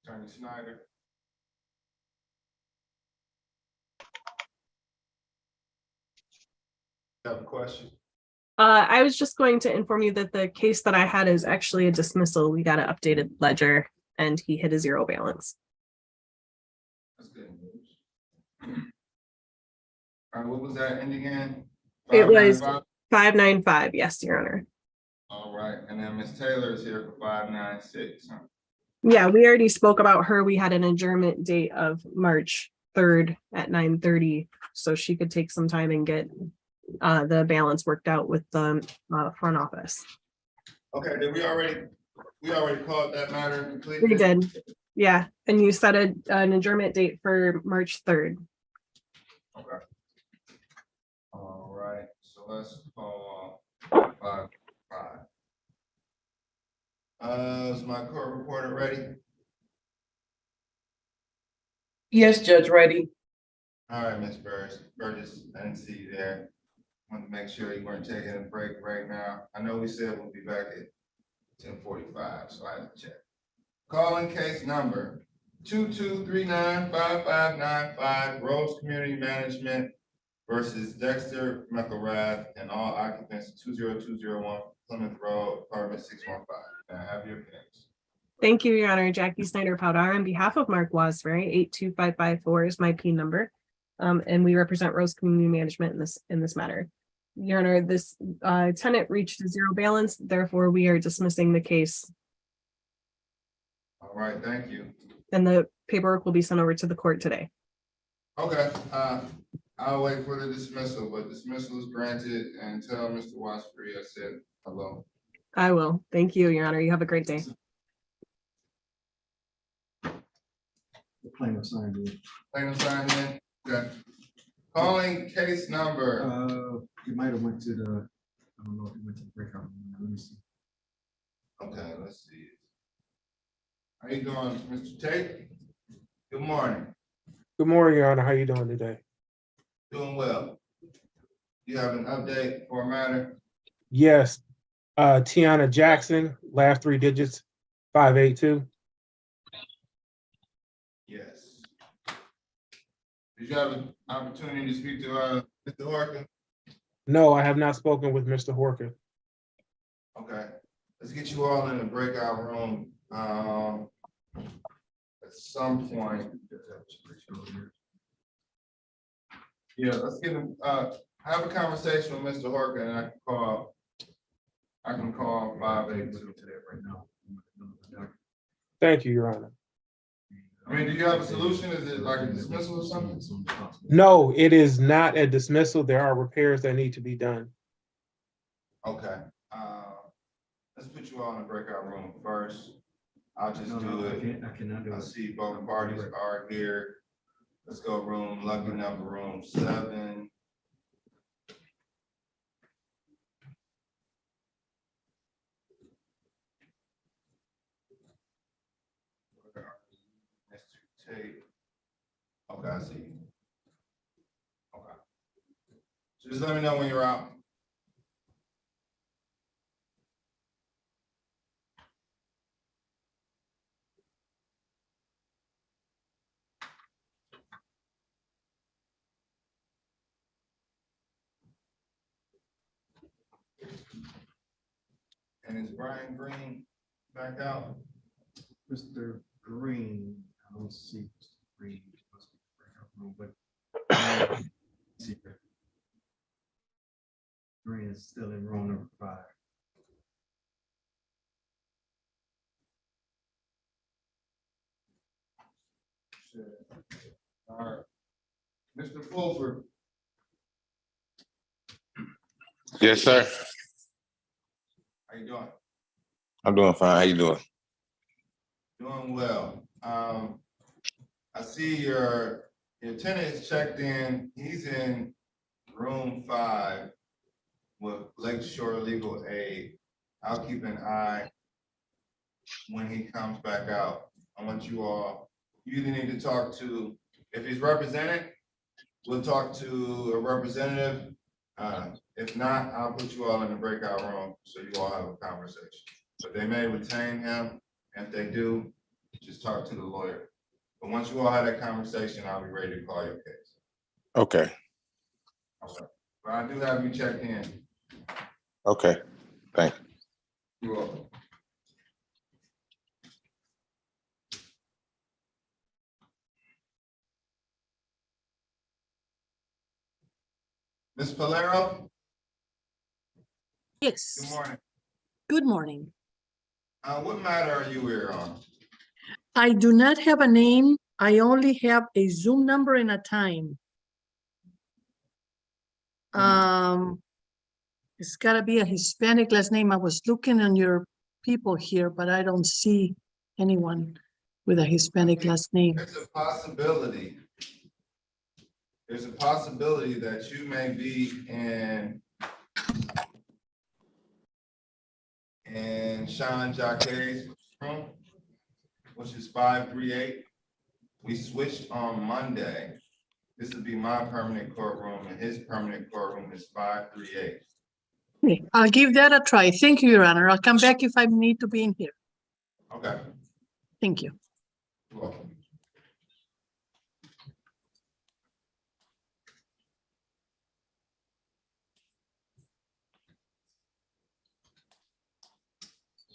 Attorney Snyder. You have a question? I was just going to inform you that the case that I had is actually a dismissal. We got an updated ledger and he hit a 0 balance. That's good news. All right, what was that ending in? It was 595? 595. Yes, Your Honor. All right, and then Ms. Taylor is here for 596. Huh? Yeah, we already spoke about her. We had an adjournment date of March 3rd at 9:30, so she could take some time and get the balance worked out with the front office. Okay, did we already called that matter completely? We did, yeah, and you set an adjournment date for March 3rd. Okay. All right, so let's call 5. Is my court reporter ready? Yes, Judge, ready. All right, Ms. Burgess, I didn't see you there. Wanted to make sure you weren't taking a break right now. I know we said we'll be back at 10:45, so I had to check. Calling case number 22395595, Rose Community Management versus Dexter McElrath and all occupants 20201 Plymouth Road, apartment 615. Can I have your case? Thank you, Your Honor. Jackie Snyder Powdar on behalf of Mark Wasbury, 82554 is my P number. And we represent Rose Community Management in this matter. Your Honor, this tenant reached a 0 balance, therefore we are dismissing the case. All right, thank you. And the paperwork will be sent over to the court today. Okay, I'll wait for the dismissal, but dismissal is granted, and tell Mr. Wasbury I said hello. I will. Thank you, Your Honor. You have a great day. The plaintiff signed in. Plaintiff signed in. Okay. Calling case number. You might have went to the, I don't know if you went to the breakout room. Let me see. Okay, let's see. How you doing, Mr. Tate? Good morning. Good morning, Your Honor. How you doing today? Doing well. You have an update for a matter? Yes. Tiana Jackson, last 3 digits, 582. Yes. Did you have an opportunity to speak to Mr. Horkin? No, I have not spoken with Mr. Horkin. Okay. let's get you all in the breakout room, at some point. Yeah, let's get him, have a conversation with Mr. Horka, and I can call 582 today right now. Thank you, Your Honor. I mean, do you have a solution? Is it like a dismissal or something? No, it is not a dismissal. There are repairs that need to be done. Okay, let's put you all in the breakout room first. I'll just do it. I cannot do I it. see both parties are here. Let's go room, lucky number room 7. Tape. Okay, I see. Okay. So just let me know when you're out. And is Brian Green back out? Mr. Green, I don't see Mr. Green. Must be breakout room, but Green is still in room number 5. All right. Mr. Fulford. Yes, sir. How you doing? I'm doing fine. How you doing? Doing well. I see your tenant is checked in. He's in room 5 with Lakeshore Legal Aid. I'll keep an eye when he comes back out. I want you all, you either need to talk to, if he's represented, we'll talk to a representative. If not, I'll put you all in the breakout room so you all have a conversation. But they may retain him. If they do, just talk to the lawyer. But once you all have that conversation, I'll be ready to call your case. Okay. Okay. But I do have you checked in. Okay. Thank you. You're welcome. Ms. Valero? Yes. Good morning. Good morning. What matter are you here on? I do not have a name. I only have a Zoom number and a time. It's gotta be a Hispanic last name. I was looking on your people here, but I don't see anyone with a Hispanic last name. There's a possibility. There's a possibility that you may be in Sean Jacquet's room, which is 538. We switched on Monday. This would be my permanent courtroom, and his permanent courtroom is 538. Okay, I'll give that a try. Thank you, Your Honor. I'll come back if I need to be in here. Okay. Thank you. You're welcome.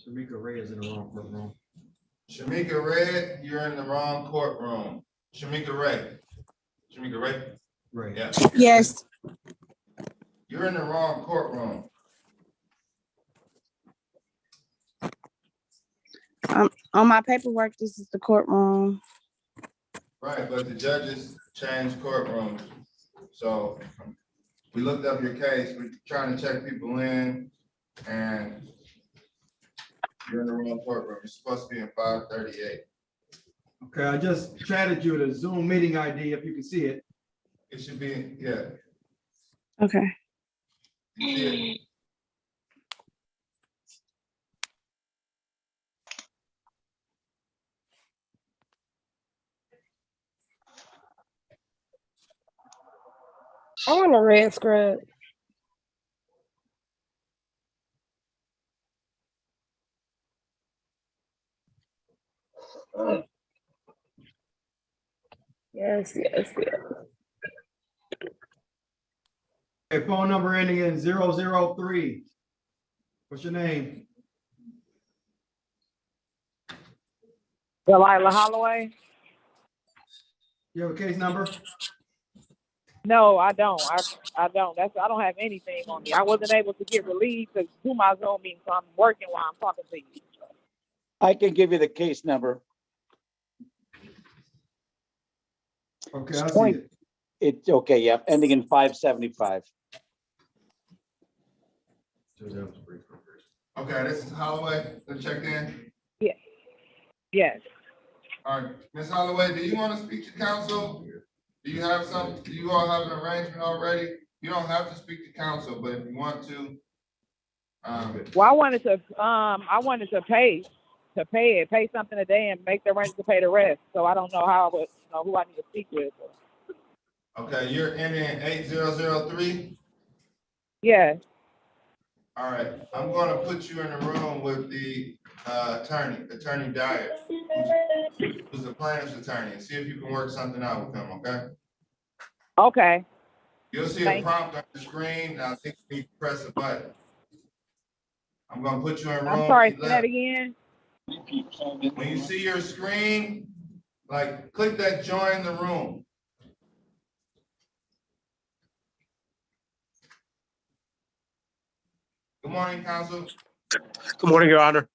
Shamika Ray is in the wrong courtroom. Shamika Ray, you're in the wrong courtroom. Shamika Ray. Shamika Ray? Right. Yeah. Yes. You're in the wrong courtroom. On my paperwork, this is the courtroom. Right, but the judges changed courtrooms. So we looked up your case. We're trying to check people in, and you're in the wrong courtroom. You're supposed to be in 538. Okay, I just chatted you the Zoom meeting ID if you can see it. It should be, yeah. Okay. You see it? I want a red scrub. Yes, yes, yes. Okay, phone number ending in 003. What's your name? Delilah Holloway? You have a case number? No, I don't. I don't. I don't have anything on me. I wasn't able to get relieved to do my Zoom meeting, so I'm working while I'm talking to you. I can give you the case number. Okay, I see it. It's okay, yeah, ending in 575. Okay, this is Holloway that checked in. Yes. Yes. All right, Ms. Holloway, do you want to speak to council? Do you have some, do you all have an arrangement already? You don't have to speak to council, but if you want to. Well, I wanted to pay something today and make the arrangement to pay the rest. So I don't know how I would know who I need to speak with. Okay, you're ending in 8003. Yes. All right, I'm going to put you in a room with the Attorney Dyer, who's the plaintiff's attorney, and see if you can work something out with him, okay? Okay. You'll see a prompt on the screen, and I think you need to press a button. I'm gonna put you in room. I'm sorry, say that again. When you see your screen, like click that join the room. Good morning, counsel. Good morning, Your Honor.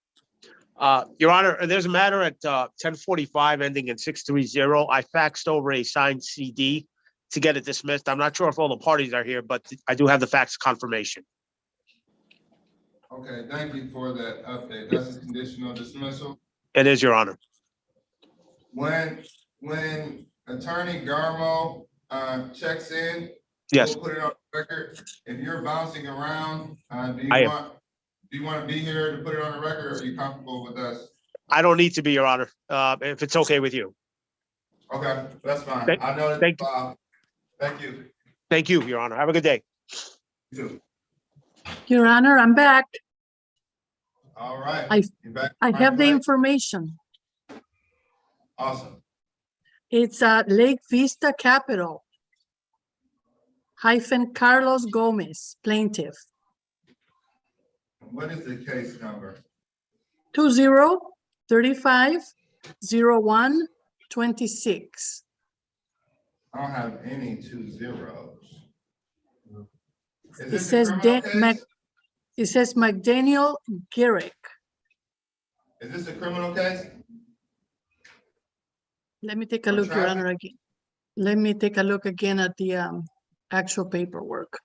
Your Honor, there's a matter at 10:45 ending in 630. I faxed over a signed CD to get it dismissed. I'm not sure if all the parties are here, but I do have the fax confirmation. Okay, thank you for that update. That's a conditional dismissal. It is, Your Honor. When Attorney Garmo checks in, yes, we'll put it on record. If you're bouncing around, do you want to be here to put it on the record, or are you comfortable with us? I don't need to be, Your Honor, if it's okay with you. Okay, that's fine. I know that. Thank you. Thank you, Your Honor. Have a good day. You too. Your Honor, I'm back. All right. I have the information. Awesome. It's Lake Vista Capital - Carlos Gomez, plaintiff. What is the case number? 20-35-01-26. I don't have any 2 zeros. It says it says McDaniel Garrick. Is this a criminal case? Let me take a look, Your Honor, again. Let me take a look again at the actual paperwork.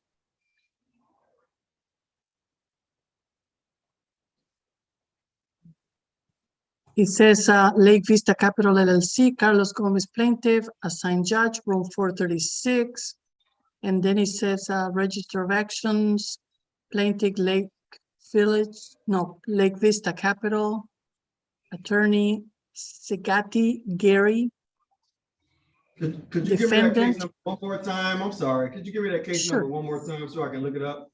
It says Lake Vista Capital LLC, Carlos Gomez plaintiff, assigned judge, room 436. And then it says register of actions, plaintiff Lake Vista Capital, attorney Segati Gary. Could you give me that case number one more time? I'm sorry. Could you give me that case number one more time so I can look it up?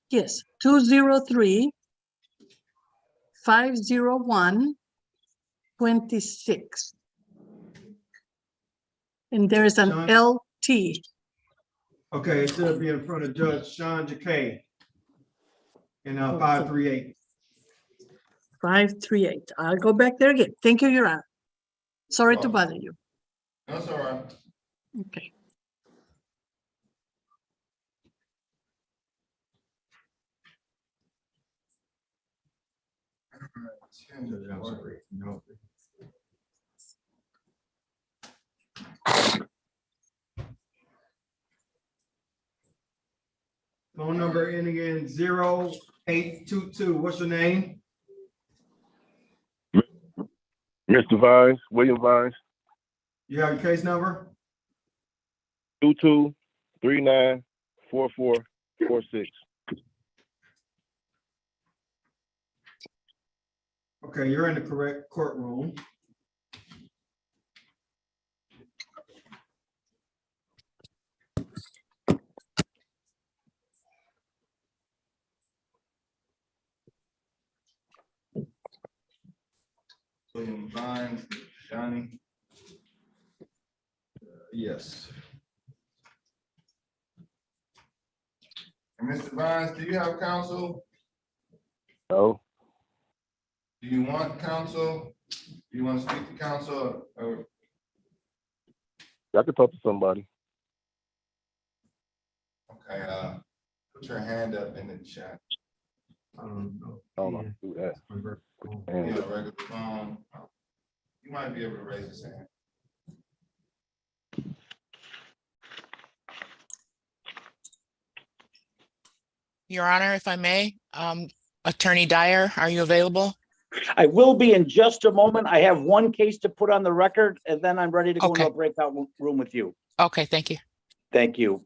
Yes, 203-501-26. And there is an LT. Okay, it should be in front of Judge Sean Jacquet in 538. 538. I'll go back there again. Thank you, Your Honor. Sorry to bother you. That's all right. Okay. Phone number ending in 0822. What's your name? Mr. Vines, William Vines. You have your case number? 22394446. Okay, you're in the correct courtroom. William Vines, Johnny. Yes. And Mr. Vines, do you have counsel? No. Do you want counsel? Do You want to speak to counsel or? I could talk to somebody. Okay, put your hand up in the chat. I don't know how to do that. Yeah, regular phone. You might be able to raise his hand. Your Honor, if I may, Attorney Dyer, are you available? I will be in just a moment. I have one case to put on the record, and then I'm ready to go into a breakout room with you. Okay, thank you. Thank you.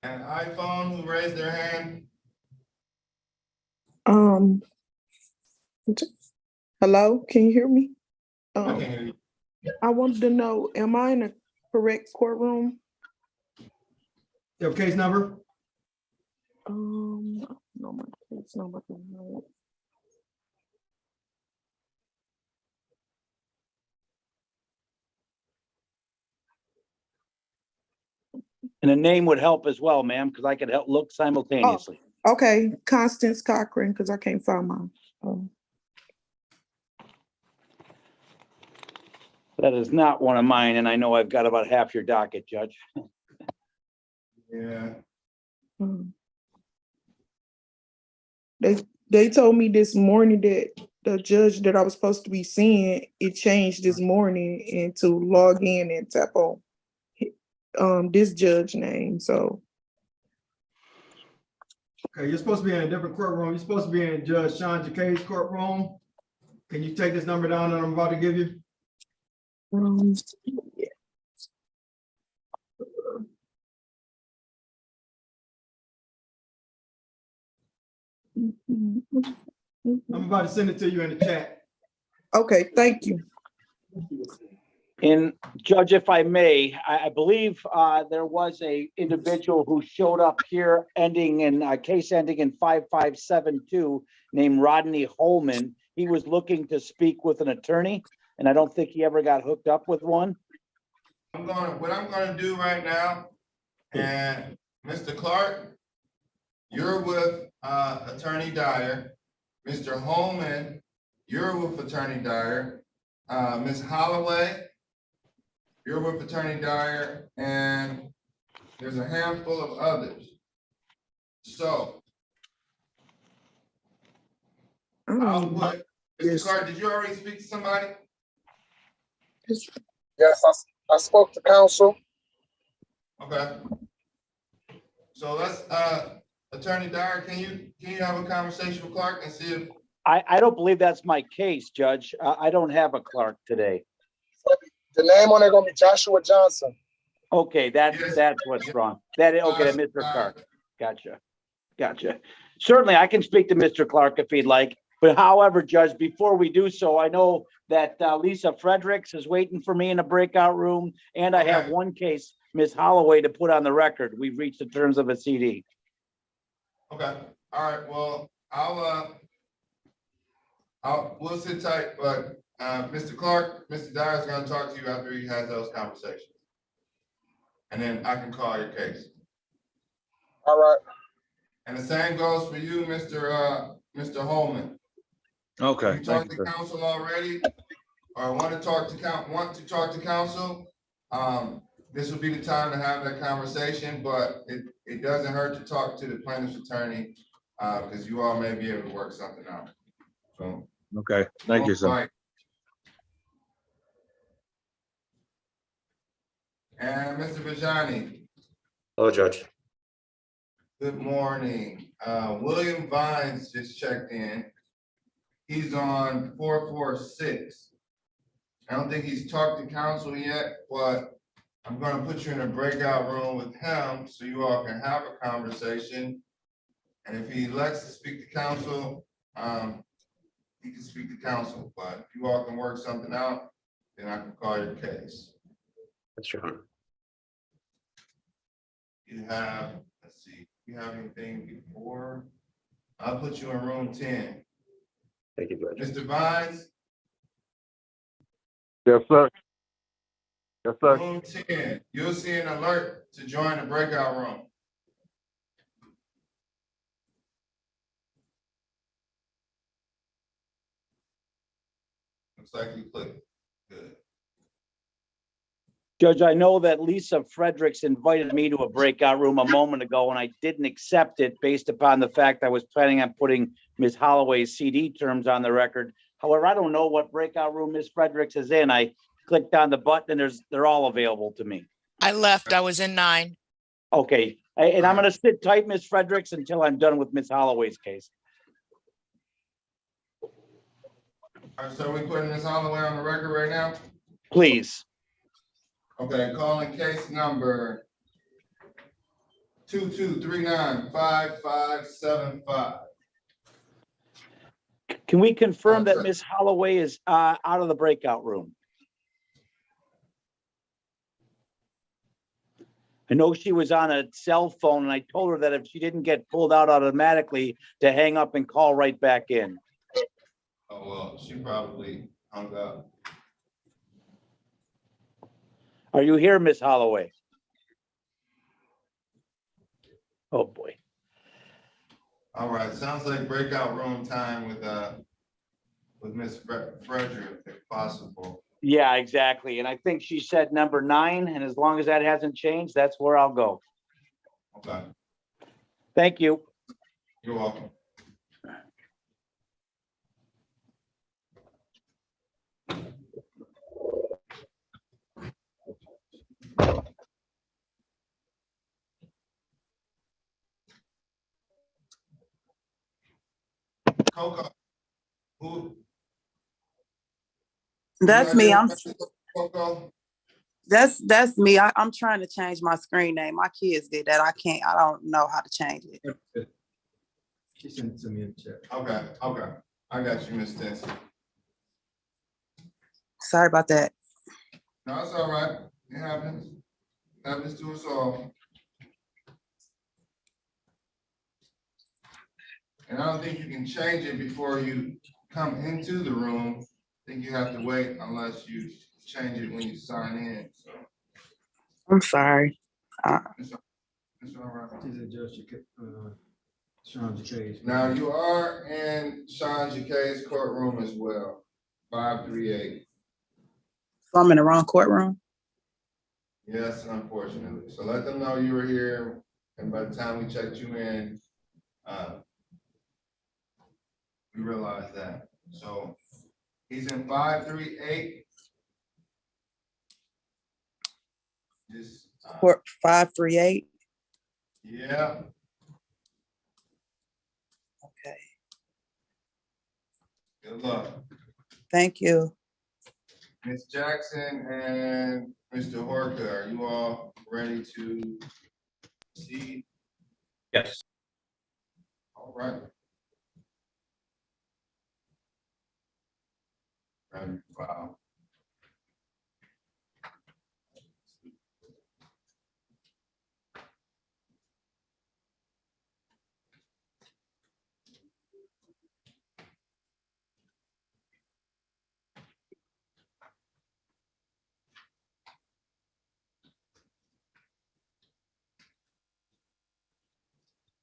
An iPhone who raised their hand? Hello, can you hear me? I can hear you. I wanted to know, am I in a correct courtroom? You have case number? No, my case number. And a name would help as well, ma'am, because I could help look simultaneously. Okay, Constance Cochran, because I can't find my. That is not one of mine, and I know I've got about half your docket, Judge. Yeah. They told me this morning that the judge that I was supposed to be seeing, it changed this morning and to log in and tap on this judge name. So Okay, you're supposed to be in a different courtroom. You're supposed to be in Judge Sean Jacquet's courtroom. Can you take this number down that I'm about to give you? yeah. I'm about to send it to you in the chat. Okay, thank you. And Judge, if I may, I believe there was a individual who showed up here ending in a case ending in 5572 named Rodney Holman. He was looking to speak with an attorney, and I don't think he ever got hooked up with one. What I'm gonna do right now, and Mr. Clark, you're with Attorney Dyer. Mr. Holman, you're with Attorney Dyer. Ms. Holloway, you're with Attorney Dyer, and there's a handful of others. So I'll put, Mr. Clark, did you already speak to somebody? Yes, I spoke to counsel. Okay. So let's, Attorney Dyer, can you have a conversation with Clark and see if? I don't believe that's my case, Judge. I don't have a clerk today. The name on it gonna be Joshua Johnson. Okay, that's what's wrong. Okay, Mr. Clark. Gotcha. Certainly, I can speak to Mr. Clark if he'd like. But however, Judge, before we do so, I know that Lisa Fredericks is waiting for me in a breakout room, and I have one case, Ms. Holloway, to put on the record. We've reached the terms of a CD. Okay, all right, well, we'll sit tight, but Mr. Clark, Mr. Dyer is gonna talk to you after he has those conversations. And then I can call your case. All right. And the same goes for you, Mr. Holman. Okay. You talked to counsel already, or want to talk to counsel? This will be the time to have that conversation, but it doesn't hurt to talk to the plaintiff's attorney, because you all may be able to work something out. So. Okay, thank you, sir. Right. And Mr. Vajani. Hello, Judge. Good morning. William Vines just checked in. He's on 446. I don't think he's talked to counsel yet, but I'm gonna put you in a breakout room with him so you all can have a conversation. And if he elects to speak to counsel, he can speak to counsel, but if you all can work something out, then I can call your case. That's your honor. You have, let's see, you have anything before? I'll put you in room 10. Thank you, Judge. Mr. Vines? Yes, sir. Yes, sir. Room 10, you'll see an alert to join the breakout room. Looks like you clicked. Good. Judge, I know that Lisa Fredericks invited me to a breakout room a moment ago, and I didn't accept it based upon the fact I was planning on putting Ms. Holloway's CD terms on the record. However, I don't know what breakout room Ms. Fredericks is in. I clicked on the button and they're all available to me. I left. I was in 9. Okay, and I'm gonna sit tight, Ms. Fredericks, until I'm done with Ms. Holloway's case. All right, so we putting Ms. Holloway on the record right now? Please. Okay, calling case number 22395575. Can we confirm that Ms. Holloway is out of the breakout room? I know she was on a cell phone and I told her that if she didn't get pulled out automatically to hang up and call right back in. Oh, well, she probably hung up. Are you here, Ms. Holloway? Oh, boy. All right, sounds like breakout room time with Ms. Frederick, if possible. Yeah, exactly. And I think she said number 9. And as long as that hasn't changed, that's where I'll go. Okay, Thank you. you're welcome. Coco, who? That's me. Coco? That's me. I'm trying to change my screen name. My kids did that. I don't know how to change it. She sent it to me in the chat. Okay, I got you, Ms. Stinson. Sorry about that. No, it's all right. It happens. Happens to us all. And I don't think you can change it before you come into the room. I think you have to wait unless you change it when you sign in. So I'm sorry. it's all right. She's in Judge Sean Jacquet's. Now you are in Sean Jacquet's courtroom as well, 538. So I'm in the wrong courtroom. Yes, unfortunately. So let them know you were here, and by the time we checked you in, we realized that. So he's in 538. Just Court 538. yeah. Okay. Good luck. Thank you. Ms. Jackson and Mr. Horka, are you all ready to proceed? Yes. All right. Wow.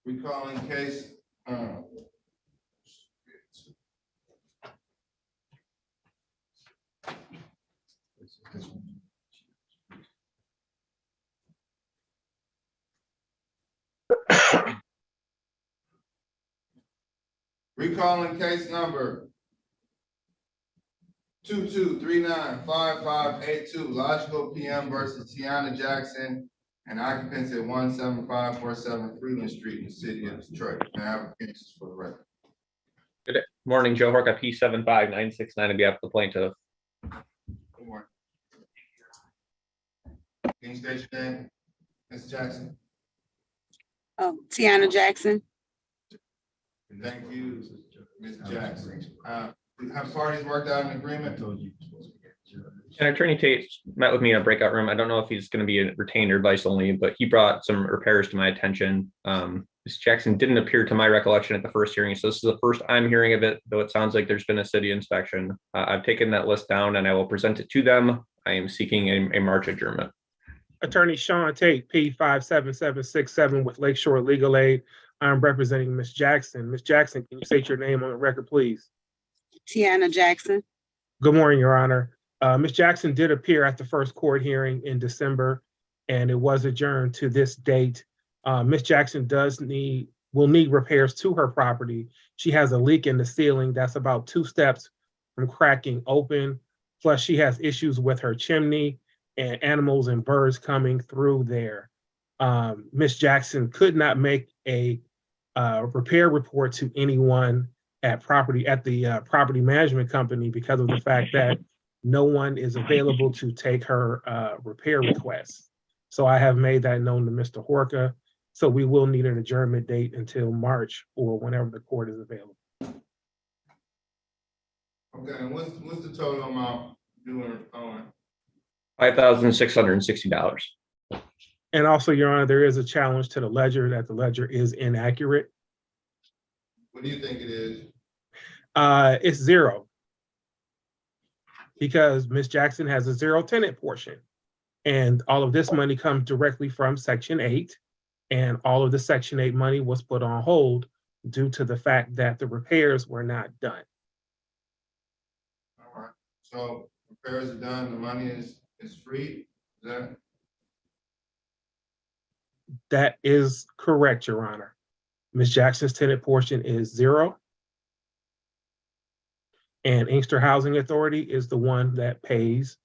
Recalling case recalling case number 22395582, Logical PM versus Tiana Jackson, and occupants at 17547 Freeland Street in the city of Detroit. May I have appearances for the record? Good morning, Joe Horka, P75969 on behalf of the plaintiff. Good morning. Can you state your name, Ms. Jackson? Tiana Jackson. Thank you, Ms. Jackson. Have parties worked out an agreement? And Attorney Tate met with me in a breakout room. I don't know if he's going to be retained or advice only, but he brought some repairs to my attention. Ms. Jackson didn't appear to my recollection at the first hearing, so this is the first I'm hearing of it, though it sounds like there's been a city inspection. I've taken that list down and I will present it to them. I am seeking a March adjournment. Attorney Sean Tate, P 57767 with Lakeshore Legal Aid. I'm representing Ms. Jackson. Ms. Jackson, can you state your name on the record, please? Tiana Jackson. Good morning, Your Honor. Ms. Jackson did appear at the first court hearing in December, and it was adjourned to this date. Ms. Jackson will need repairs to her property. She has a leak in the ceiling that's about 2 steps from cracking open. Plus, she has issues with her chimney and animals and birds coming through there. Ms. Jackson could not make a repair report to anyone at the property management company because of the fact that no one is available to take her repair requests. So I have made that known to Mr. Horka. So we will need an adjournment date until March or whenever the court is available. Okay, and what's the total amount due and owing? $5,660. And also, Your Honor, there is a challenge to the ledger that the ledger is inaccurate. What do you think it is? It's 0. Because Ms. Jackson has a 0 tenant portion. And all of this money comes directly from Section 8. And all of the Section 8 money was put on hold due to the fact that the repairs were not done. All right, so repairs are done, the money is free, is That is correct, Your Honor. Ms. Jackson's tenant portion is 0. And Inkster Housing Authority is the one that pays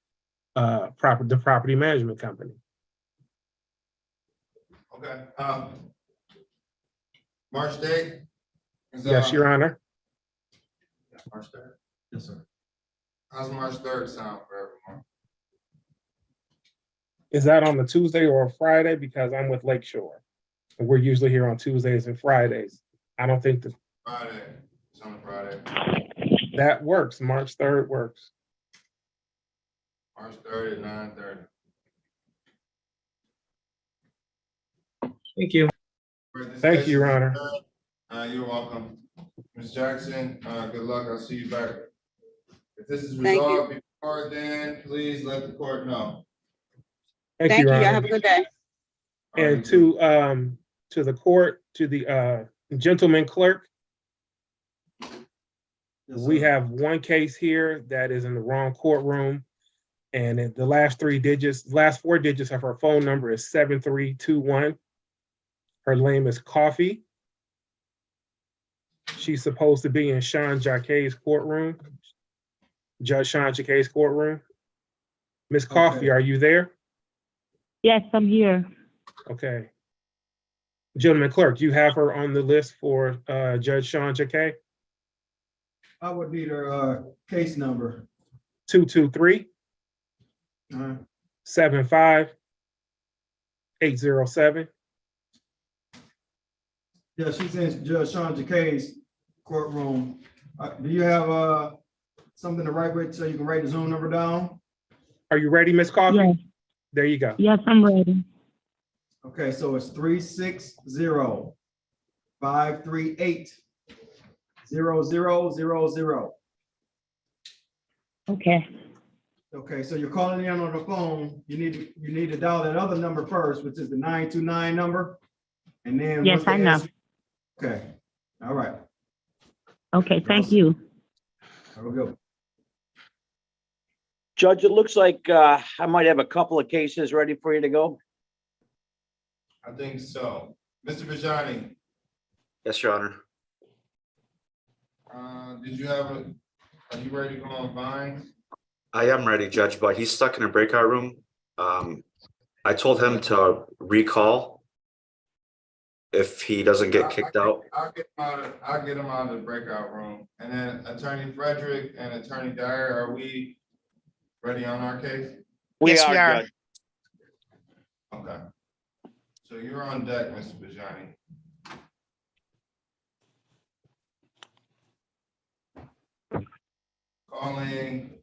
the property management company. Okay, March date? Yes, Your Honor. March 3rd. Yes, sir. How's March 3rd sound for everyone? Is that on a Tuesday or a Friday? Because I'm with Lakeshore. And we're usually here on Tuesdays and Fridays. I don't think that Friday, it's on a Friday. that works. March 3rd works. March 3rd at 9:30. Thank you. Thank you, Your Honor. You're welcome. Ms. Jackson, good luck. I'll see you back. If this is Thank you. resolved before then, please let the court know. Thank Thank you, you. Your Y'all Honor. have a good day. And to the court, to the gentleman clerk, we have one case here that is in the wrong courtroom. And the last 4 digits of her phone number is 7321. Her name is Coffee. She's supposed to be in Sean Jacquet's courtroom, Judge Sean Jacquet's courtroom. Miss Coffee, Okay. are you there? Yes, I'm here. Okay. Gentleman clerk, you have her on the list for Judge Sean Jacquet? I would need her case number. 223 Uh, 75 807. Yeah, she's in Judge Sean Jacquet's courtroom. Do you have something to write with so you can write the Zoom number down? Are you ready, Miss Coffee? Yes. There you go. Yes, I'm ready. Okay, so it's 360-538-0000. Okay. Okay, so you're calling in on the phone. You need to dial that other number first, which is the 929 number. And then Yes, once they I know. answer- Okay, all right. Okay, thank you. Have a good one. Judge, it looks like I might have a couple of cases ready for you to go. I think so. Mr. Vajani, Yes, Your Honor. are you ready to go on Vine? I am ready, Judge, but he's stuck in a breakout room. I told him to recall if he doesn't get kicked out. I'll get him out of the breakout room. And then Attorney Frederick and Attorney Dyer, are we ready on our case? Yes, we are. Judge. Okay. So you're on deck, Mr. Vajani. Calling.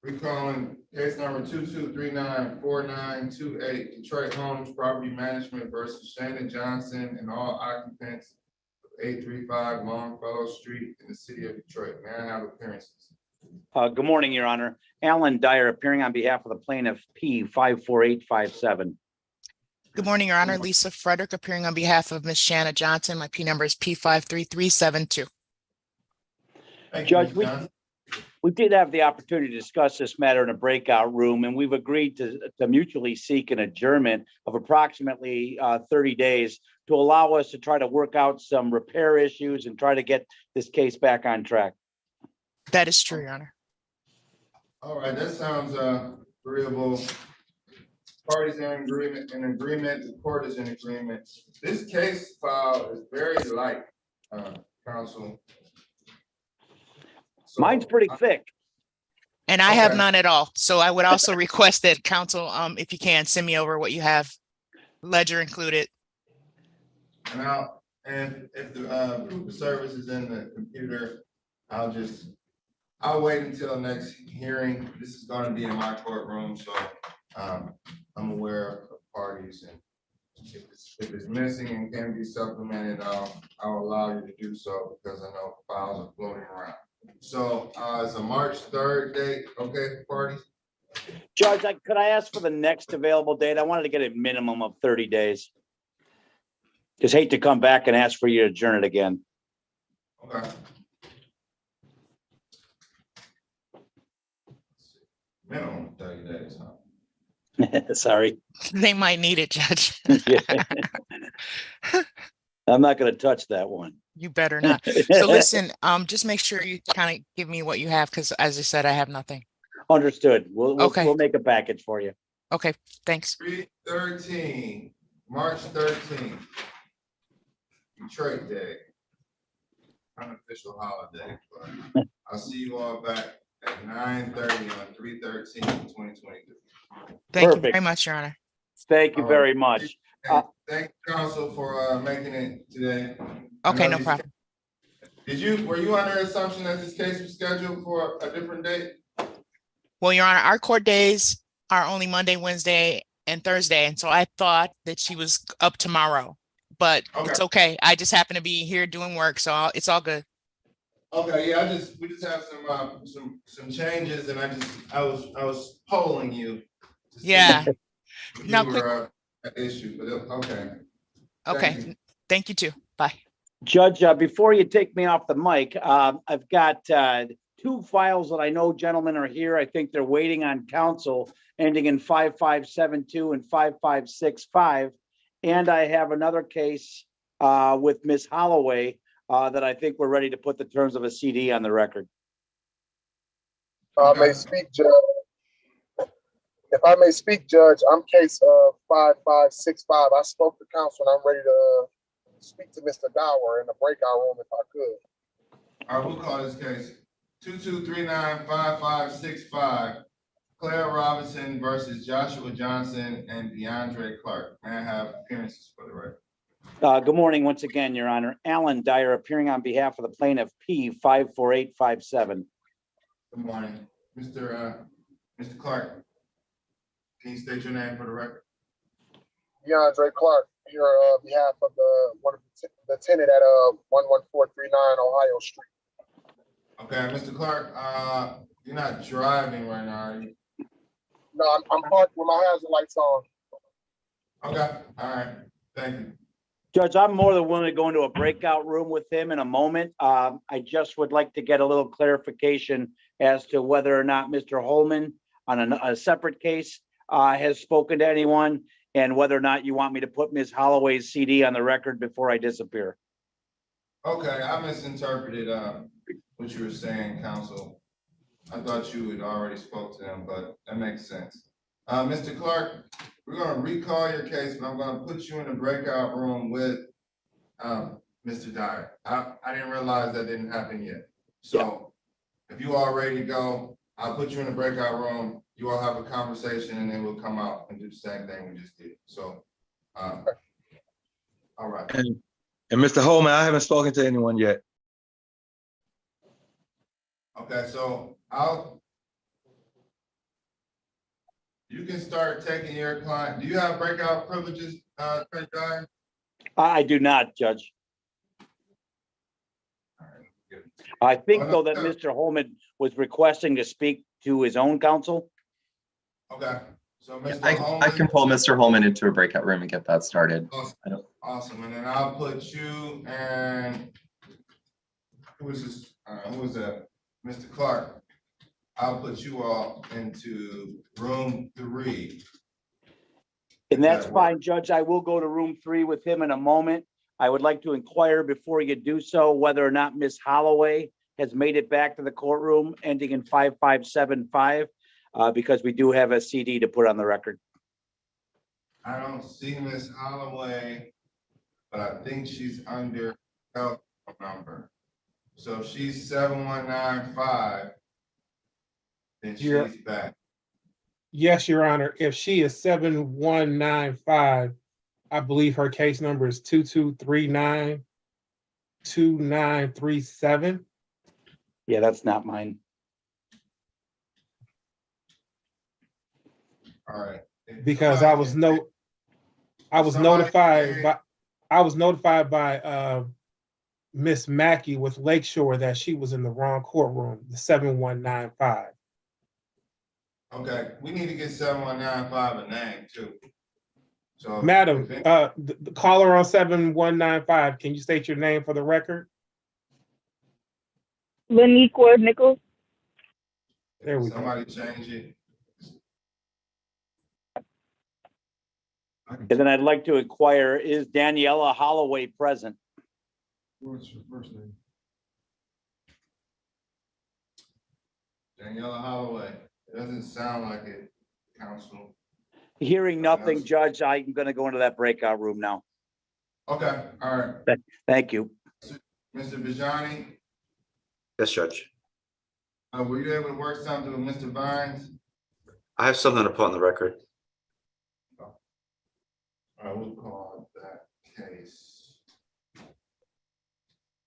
Recalling case number 22394928, Detroit Homes Property Management versus Shannon Johnson and all occupants of 835 Longfellow Street in the city of Detroit. May I have appearances? Good morning, Your Honor. Alan Dyer appearing on behalf of the plaintiff P 54857. Good morning, Your Honor. Lisa Frederick appearing on behalf of Ms. Shanna Johnson. My P number is P53372. Thank you, Judge, Ms. Johnson. we did have the opportunity to discuss this matter in a breakout room, and we've agreed to mutually seek an adjournment of approximately 30 days to allow us to try to work out some repair issues and try to get this case back on track. That is true, Your Honor. All right, that sounds agreeable. Parties are in agreement, the court is in agreement. This case file is very light, counsel. So, Mine's pretty thick. And I have Okay. none at all. So I would also request that counsel, if you can, send me over what you have, ledger included. And if the proof of service is in the computer, I'll wait until next hearing. This is gonna be in my courtroom, so I'm aware of parties, and if it's missing and can be supplemented, I'll allow you to do so, because I know files are floating around. So it's a March 3rd date, okay, for parties? Judge, could I ask for the next available date? I wanted to get a minimum of 30 days. Just hate to come back and ask for you to adjourn it again. Okay. Minimum 30 days, huh? Sorry. They might need it, Judge. I'm not going to touch that one. You better not. So listen, just make sure you kind of give me what you have, because as I said, I have nothing. Understood. Okay. We'll make a package for you. Okay, thanks. 3/13, March 13th. Detroit Day. Unofficial holiday, but I'll see you all back at 9:30 on 3/13/2023. Thank you Perfect. very much, Your Honor. Thank you All very right. much. Thank you, counsel, for making it today. Okay, no problem. Were you under assumption that this case was scheduled for a different date? Well, Your Honor, our court days are only Monday, Wednesday, and Thursday. And so I thought that she was up tomorrow, but it's okay. I just happen to be here doing work, so it's all good. Okay, yeah, we just have some changes, and I was polling you. To see Yeah. if No, you were an issue, but okay. Okay. Thank you too. Bye. Judge, before you take me off the mic, I've got two files that I know gentlemen are here. I think they're waiting on counsel, ending in 5572 and 5565. And I have another case with Ms. Holloway that I think we're ready to put the terms of a CD on the record. May speak, Judge. If I may speak, Judge, I'm case 5565. I spoke to counsel, and I'm ready to speak to Mr. Dower in the breakout room if I could. All right, we'll call this case 22395565, Claire Robinson versus Joshua Johnson and DeAndre Clark. May I have appearances for the record? Good morning once again, Your Honor. Alan Dyer appearing on behalf of the plaintiff P 54857. Good morning. Mr. Clark, can you state your name for the record? DeAndre Clark, here on behalf of the tenant at 11439 Ohio Street. Okay, Mr. Clark, you're not driving right now, are you? No, I'm parked with my hazard lights on. Okay, all right, thank you. Judge, I'm more than willing to go into a breakout room with him in a moment. I just would like to get a little clarification as to whether or not Mr. Holman on a separate case has spoken to anyone, and whether or not you want me to put Ms. Holloway's CD on the record before I disappear. Okay, I misinterpreted what you were saying, counsel. I thought you had already spoke to them, but that makes sense. Mr. Clark, we're gonna recall your case, but I'm gonna put you in a breakout room with Mr. Dyer. I didn't realize that didn't happen yet. So if you are ready to go, I'll put you in a breakout room. You all have a conversation, and then we'll come out and do the same thing we just did. So, all right. And Mr. Holman, I haven't spoken to anyone yet. Okay, so you can start taking your client. Do you have breakout privileges, Attorney Dyer? I do not, Judge. I think though that Mr. Holman was requesting to speak to his own counsel. Okay, so Mr. I Holman. can pull Mr. Holman into a breakout room and get that started. Awesome, and then I'll put you and who is this? Who is that? Mr. Clark. I'll put you all into room 3. And that's fine, Judge. I will go to room 3 with him in a moment. I would like to inquire before you do so, whether or not Ms. Holloway has made it back to the courtroom ending in 5575, because we do have a CD to put on the record. I don't see Ms. Holloway, but I think she's under telephone number. So if she's 7195, then she's back. Yes, Your Honor. If she is 7195, I believe her case number is 2239-2937. Yeah, that's not mine. All right. Because I was notified by Miss Mackey with Lakeshore that she was in the wrong courtroom, the 7195. Okay, we need to get 7195 a name too. So Madam, the caller on 7195, can you state your name for the record? Laniqua Nichols. There we go. Somebody change it. And then I'd like to inquire, is Daniela Holloway present? What's your first name? Daniela Holloway. It doesn't sound like it, counsel. Hearing nothing, Judge, I'm going to go into that breakout room now. Okay, all right. Thank you. Mr. Bijani, Yes, Judge. were you able to work something with Mr. Vines? I have something to put on the record. All right, we'll call that case.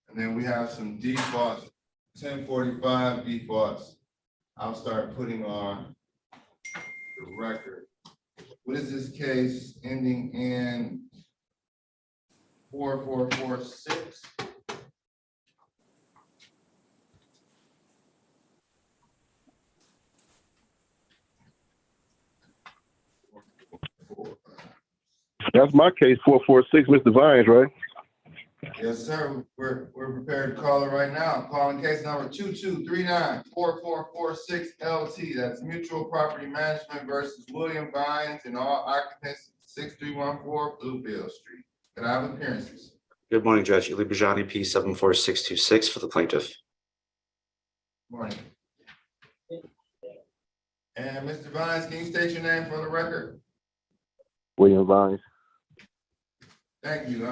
And then we have some defaults, 1045 defaults. I'll start putting on the record. What is this case ending in 4446? That's my case, 446, Mr. Vines, right? Yes, sir. We're prepared to call it right now. Calling case number 2239-4446 LT. That's Mutual Property Management versus William Vines and all occupants 6314 Bluefield Street. Can I have appearances? Good morning, Judge. Eli Bijani, P 74626 for the plaintiff. Morning. And Mr. Vines, can you state your name for the record? William Vines. Thank you.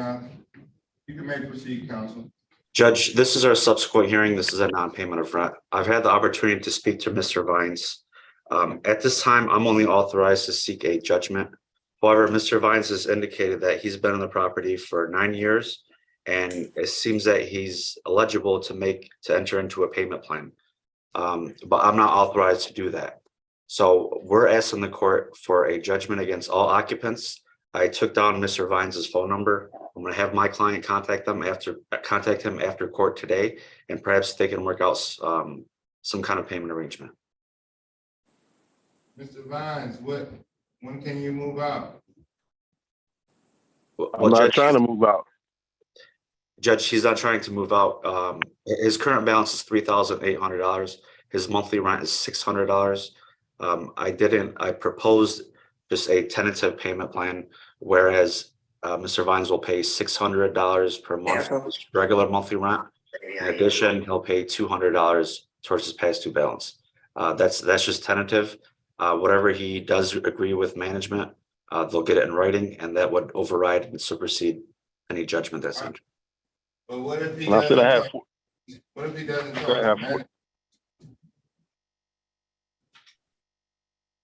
You can make proceed, counsel. Judge, this is our subsequent hearing. This is a non-payment of rent. I've had the opportunity to speak to Mr. Vines. At this time, I'm only authorized to seek a judgment. However, Mr. Vines has indicated that he's been on the property for 9 years, and it seems that he's eligible to enter into a payment plan. But I'm not authorized to do that. So we're asking the court for a judgment against all occupants. I took down Mr. Vines' phone number. I'm going to have my client contact him after court today, and perhaps they can work out some kind of payment arrangement. Mr. Vines, when can you move out? I'm not trying to move out. Judge, he's not trying to move out. His current balance is $3,800. His monthly rent is $600. I proposed just a tentative payment plan, whereas Mr. Vines will pay $600 per month for his regular monthly rent. In addition, he'll pay $200 towards his past due balance. That's just tentative. Whatever he does agree with management, they'll get it in writing, and that would override and supersede any judgment that's entered. But what if he And I should have doesn't? had. What if he doesn't talk Go to ahead. management?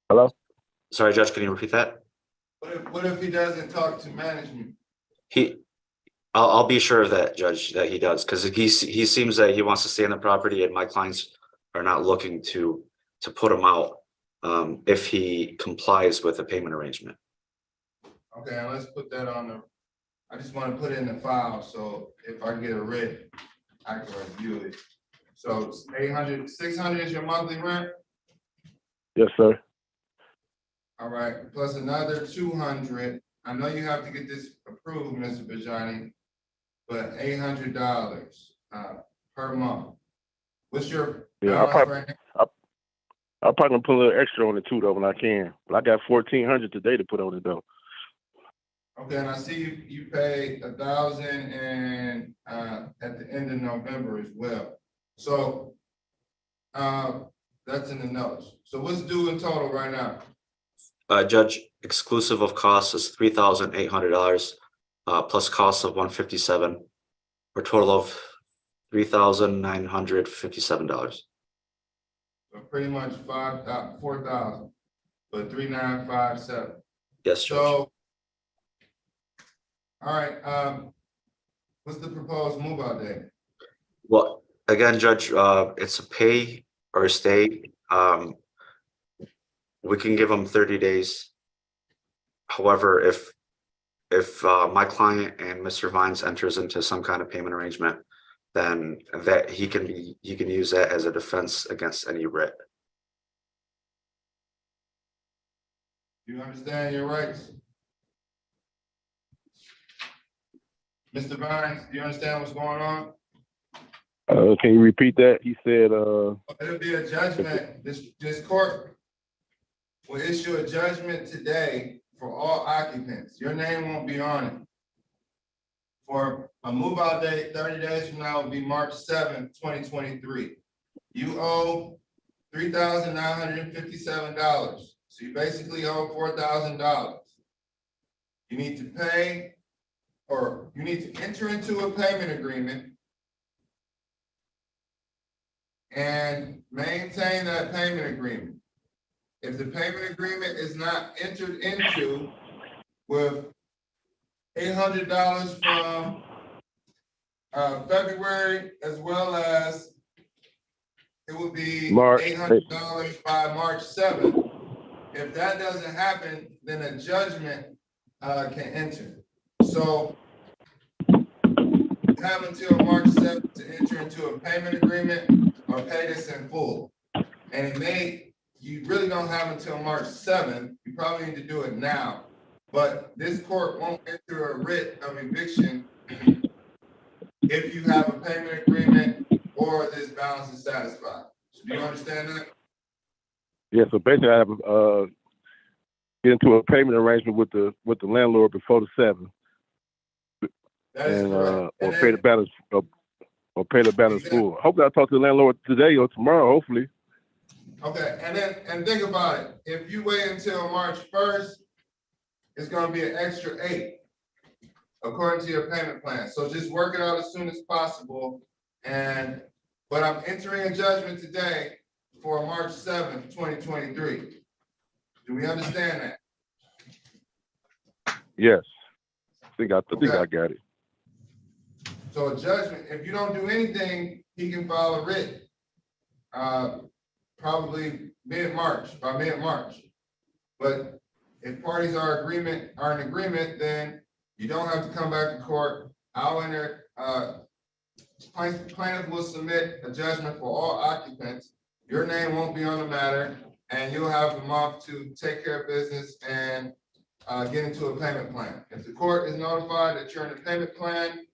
Hello? Sorry, Judge, can you repeat that? What if he doesn't talk to management? I'll be sure of that, Judge, that he does, because he seems that he wants to stay on the property, and my clients are not looking to put him out if he complies with the payment arrangement. Okay, and let's put that on I just want to put it in the file, so if I get a writ, I can review it. So it's 800, 600 is your monthly rent? Yes, sir. All right, plus another 200. I know you have to get this approved, Mr. Bajani, but $800 per month. What's your Yeah, I'll balance probably, right now? I'll probably put a little extra on it too, though, when I can. But I got 1,400 today to put on it, though. Okay, and I see you paid 1,000 and at the end of November as well. So that's in the notes. So what's due in total right now? Judge, exclusive of costs is $3,800, plus costs of $157, for a total of $3,957. So pretty much 4,000, but 3,957. Yes, Judge. So, all right, what's the proposed move out date? Well, again, Judge, it's a pay or stay. We can give them 30 days. However, if my client and Mr. Vines enters into some kind of payment arrangement, then that he can use that as a defense against any writ. Do you understand your rights? Mr. Vines, do you understand what's going on? Can you repeat that? He said, It'll be a judgment. This court will issue a judgment today for all occupants. Your name won't be on it. For a move out date, 30 days from now will be March 7th, 2023. You owe $3,957. So you basically owe $4,000. You need to pay, or you need to enter into a payment agreement and maintain that payment agreement. If the payment agreement is not entered into with $800 from February, as well as it would be $800 by March 7th. If that doesn't happen, then a judgment can enter. So you have until March 7th to enter into a payment agreement or pay this in full. And you really don't have until March 7th. You probably need to do it now. But this court won't enter a writ of eviction if you have a payment agreement or this balance is satisfied. So do you understand that? yeah, so basically I have get into a payment arrangement with the landlord before the 7th. That is correct. Or pay the balance full. Hopefully I'll talk to the landlord today or tomorrow, hopefully. Okay, and think about it. If you wait until March 1st, it's gonna be an extra 8, according to your payment plan. So just work it out as soon as possible. But I'm entering a judgment today for March 7th, 2023. Do we understand that? Yes. I think I got it. So a judgment, if you don't do anything, he can file a writ. Probably by mid-March. But if parties are in agreement, then you don't have to come back to court. Plaintiff will submit a judgment for all occupants. Your name won't be on the matter, and you'll have a month to take care of business and get into a payment plan. If the court is notified that you're in a payment plan,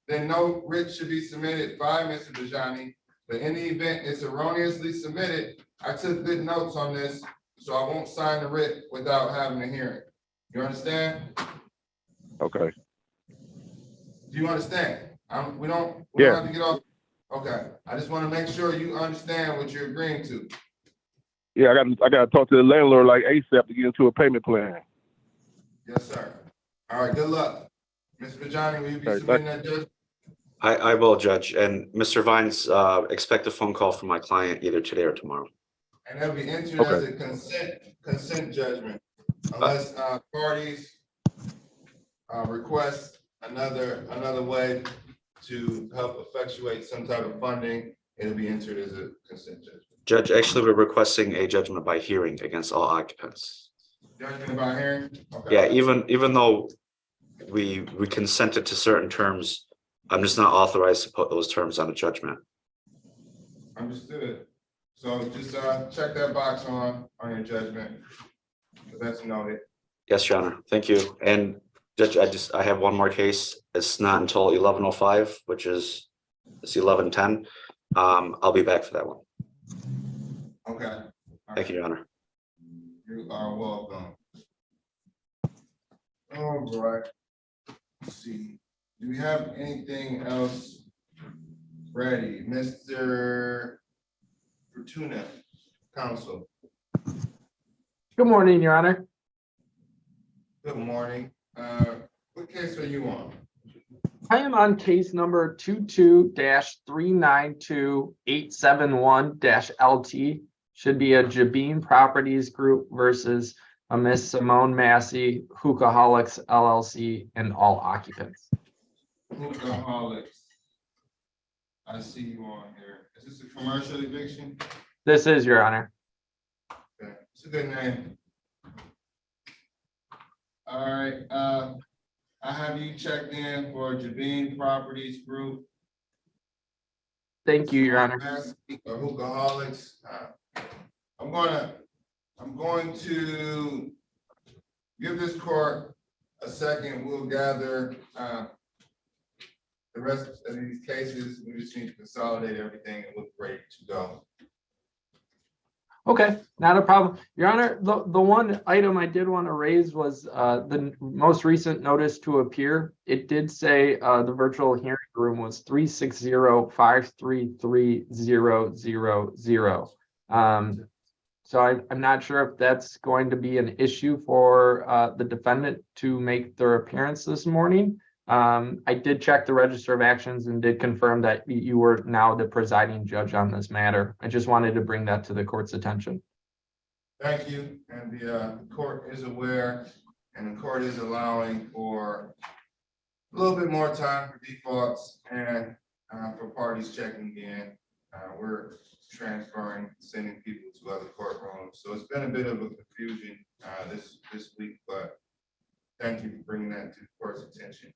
then no writ should be submitted by Mr. Bajani. But in the event it's erroneously submitted, I took good notes on this, so I won't sign the writ without having a hearing. You understand? Okay. Do you understand? We don't have to get off. Okay, I just want to make sure you understand what you're agreeing to. Yeah, I got to talk to the landlord like ASAP to get into a payment plan. Yes, sir. All right, good luck. Mr. Bajani, will you be submitting that judgment? I will, Judge. And Mr. Vines, expect a phone call from my client either today or tomorrow. And that'll be entered as a consent judgment, unless parties request another way to help effectuate some type of funding. It'll be entered as a consent judgment. Judge, actually, we're requesting a judgment by hearing against all occupants. Judgment by hearing? Okay. Yeah, even though we consented to certain terms, I'm just not authorized to put those terms on a judgment. Understood. So just check that box on your judgment. That's noted. Yes, Your Honor. Thank you. And Judge, I have one more case. It's not until 11:05, which is it's 11:10. I'll be back for that one. Okay. Thank you, Your Honor. You are welcome. All right. Let's see. Do we have anything else ready? Mr. Fortuna, counsel. Good morning, Your Honor. Good morning. What case are you on? I am on case number 22-392-871-LT. Should be a Jabeen Properties Group versus a Miss Simone Massey, Hookaholics LLC, and all occupants. Hookaholics. I see you on here. Is this a commercial eviction? This is, Your Honor. Okay. It's a good name. All right. I have you checked in for Jabeen Properties Group. Thank you, Your Honor. Or Hookaholics. I'm going to give this court a second. We'll gather the rest of these cases. We just need to consolidate everything and look ready to go. Okay, not a problem. Your Honor, the one item I did want to raise was the most recent notice to appear. It did say the virtual hearing room was 360-533-000. So I'm not sure if that's going to be an issue for the defendant to make their appearance this morning. I did check the register of actions and did confirm that you were now the presiding judge on this matter. I just wanted to bring that to the court's attention. Thank you. And the court is aware, and the court is allowing for a little bit more time for defaults and for parties checking in. We're transferring, sending people to other courtrooms. So it's been a bit of a confusion this week, but thank you for bringing that to the court's attention.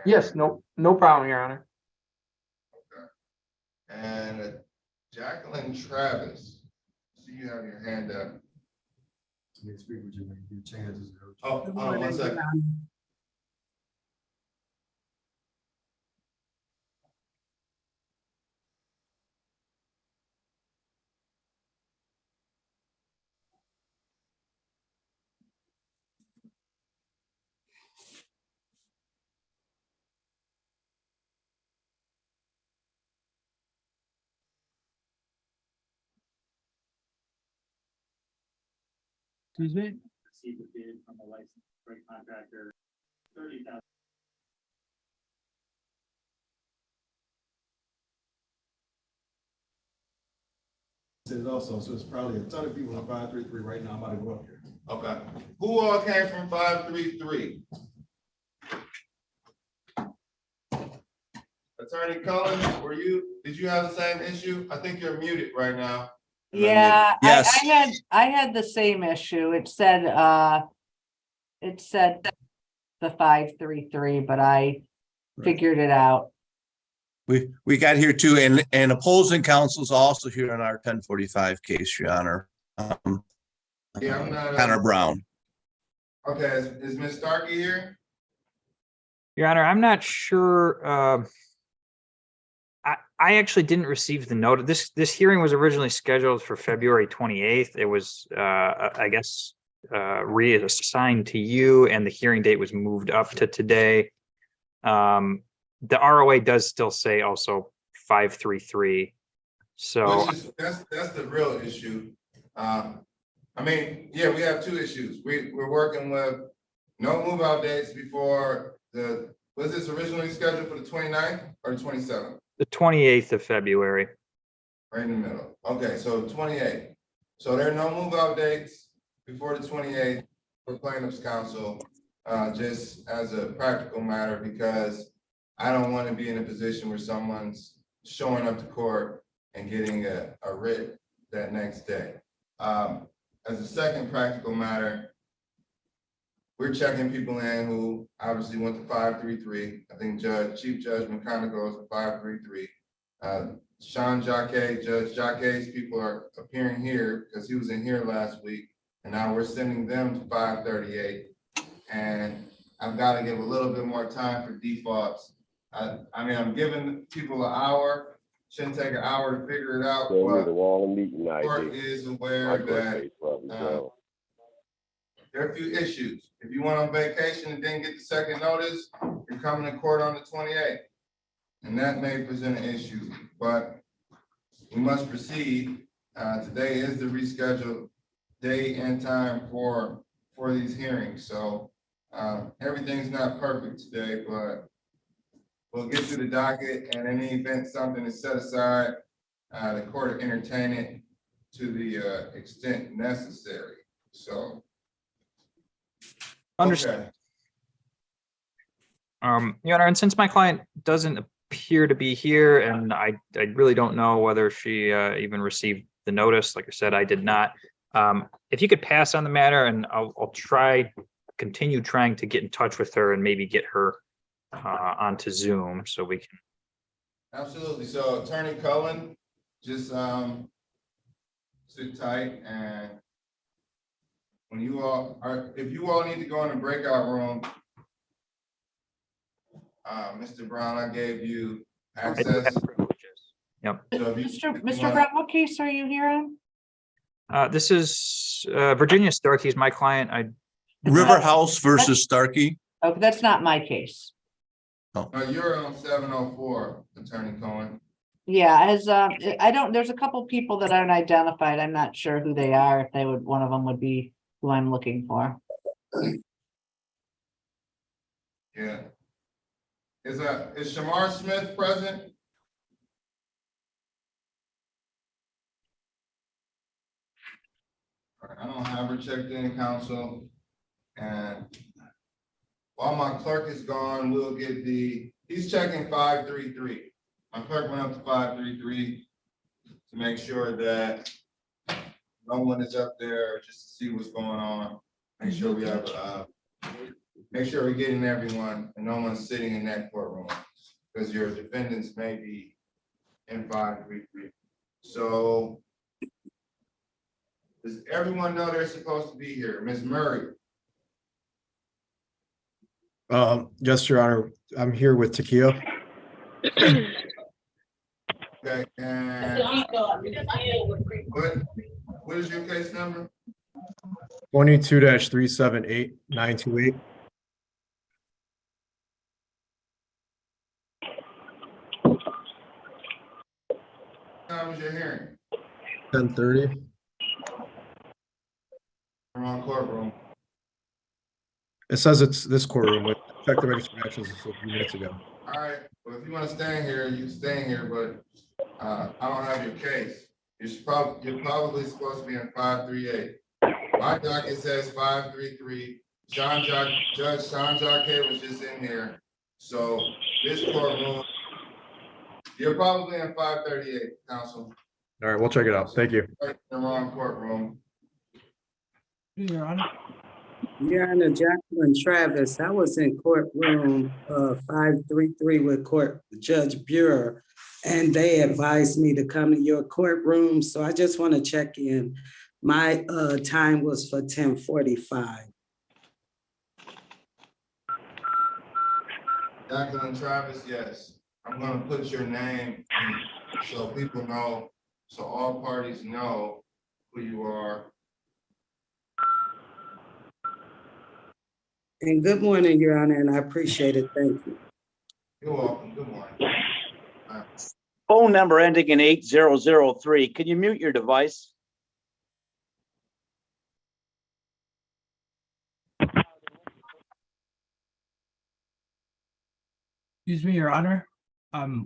Yes, no problem, Your Honor. Okay. And Jacqueline Travis, see you have your hand up. Oh, 1 second. Excuse me? Receive a bid from a licensed freight contractor, $30,000. Says also, so it's probably a ton of people on 533 right now. I'm about to go up here. Okay. Who all came from 533? Attorney Cullen, did you have the same issue? I think you're muted right now. Yeah, Yes. I had the same issue. It said the 533, but I figured it out. We got here too, and opposing counsel is also here on our 1045 case, Your Honor. Yeah, I'm not. Connor Brown. Okay, is Ms. Starkey here? Your Honor, I'm not sure. I actually didn't receive the note. This hearing was originally scheduled for February 28th. It was, I guess, reassigned to you, and the hearing date was moved up to today. The ROA does still say also 533. So that's the real issue. I mean, yeah, we have two issues. We're working with no move out dates before was this originally scheduled for the 29th or the 27th? the 28th of February. Right in the middle. Okay, so 28th. So there are no move out dates before the 28th for plaintiff's counsel, just as a practical matter, because I don't want to be in a position where someone's showing up to court and getting a writ that next day. As a second practical matter, we're checking people in who obviously went to 533. I think Chief Judge McConaughey goes to 533. Sean Jacquet, Judge Jacquet's people are appearing here because he was in here last week. And now we're sending them to 538. And I've got to give a little bit more time for defaults. I mean, I'm giving people an hour. Shouldn't take an hour to figure it out. But the wrong meeting court ID. is aware that there are a few issues. If you went on vacation and didn't get the second notice, you're coming to court on the 28th. And that may present an issue, but we must proceed. Today is the rescheduled day and time for these hearings. So everything's not perfect today, but we'll get through the docket, and in any event something is set aside, the court will entertain it to the extent necessary. So. Understood. Your Honor, and since my client doesn't appear to be here, and I really don't know whether she even received the notice. Like I said, I did not. If you could pass on the matter, and I'll continue trying to get in touch with her and maybe get her onto Zoom so we can. Absolutely. So Attorney Cullen, just sit tight, and when you all are, if you all need to go in the breakout room, Mr. Brown, I gave you access. Yep. So Mr. Brown, what case are you here on? This is Virginia Starkey's my client. River House versus Starkey. Oh, that's not my case. You're on 704, Attorney Cohen. Yeah, as I don't, there's a couple people that aren't identified. I'm not sure who they are. If they would, one of them would be who I'm looking for. Yeah. Is Shamar Smith present? All right, I don't have her checked in, counsel. And while my clerk is gone, we'll get he's checking 533. My clerk went up to 533 to make sure that no one is up there just to see what's going on. Make sure we have, make sure we're getting everyone and no one's sitting in that courtroom because your defendants may be in 533. So does everyone know they're supposed to be here? Ms. Murray? Yes, Your Honor, I'm here with Takia. Okay, and what is your case number? 22-378-928. How was your hearing? 10:30. Wrong courtroom. It says it's this courtroom, but check the register of actions a few minutes ago. All right, well, if you want to stay in here, you can stay in here, but I don't have your case. You're probably supposed to be in 538. My docket says 533. Judge Sean Jacquet was just in here. So this courtroom, you're probably in 538, counsel. All right, we'll check it out. Thank you. Right in the wrong courtroom. Your Honor. Your Honor, Jacqueline Travis, I was in courtroom 533 with Judge Buer, and they advised me to come to your courtroom. So I just want to check in. My time was for 10:45. Jacqueline Travis, yes. I'm going to put your name so people know, so all parties know who you are. And good morning, Your Honor, and I appreciate it. Thank you. You're welcome. Good morning. Phone number ending in 8003. Can you mute your device? Excuse me, Your Honor.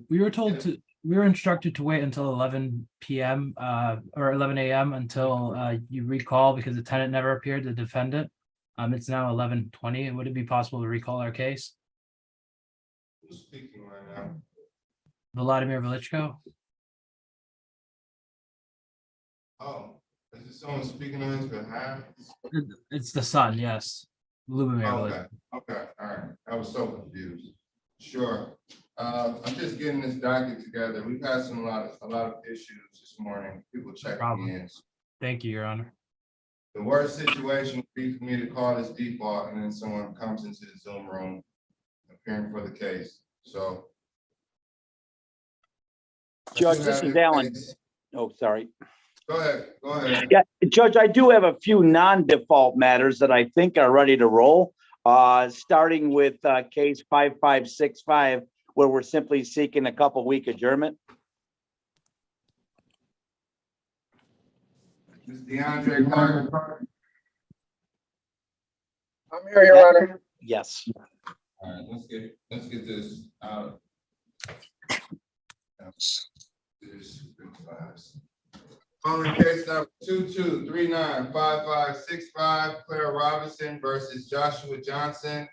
We were instructed to wait until 11 p.m. Or 11 a.m. until you recall because the tenant never appeared, the defendant. It's now 11:20. Would it be possible to recall our case? Who's speaking right now? Vladimir Velichko. Oh, is it someone speaking on his behalf? It's the son, yes. Lubomir Okay, Velichko. okay, all right. I was so confused. Sure. I'm just getting this docket together. We've had a lot of issues this morning, people checking Problem. in. Thank you, Your Honor. The worst situation would be for me to call this default and then someone comes into the Zoom room appearing for the case, so. Judge, this is Alan. Oh, sorry. Go ahead. Yeah, Judge, I do have a few non-default matters that I think are ready to roll. Starting with case 5565, where we're simply seeking a couple-week adjournment. Ms. DeAndre Clark. I'm here, Your Honor. Yes. All right, let's get this out. Calling case number 22395565, Claire Robinson versus Joshua Johnson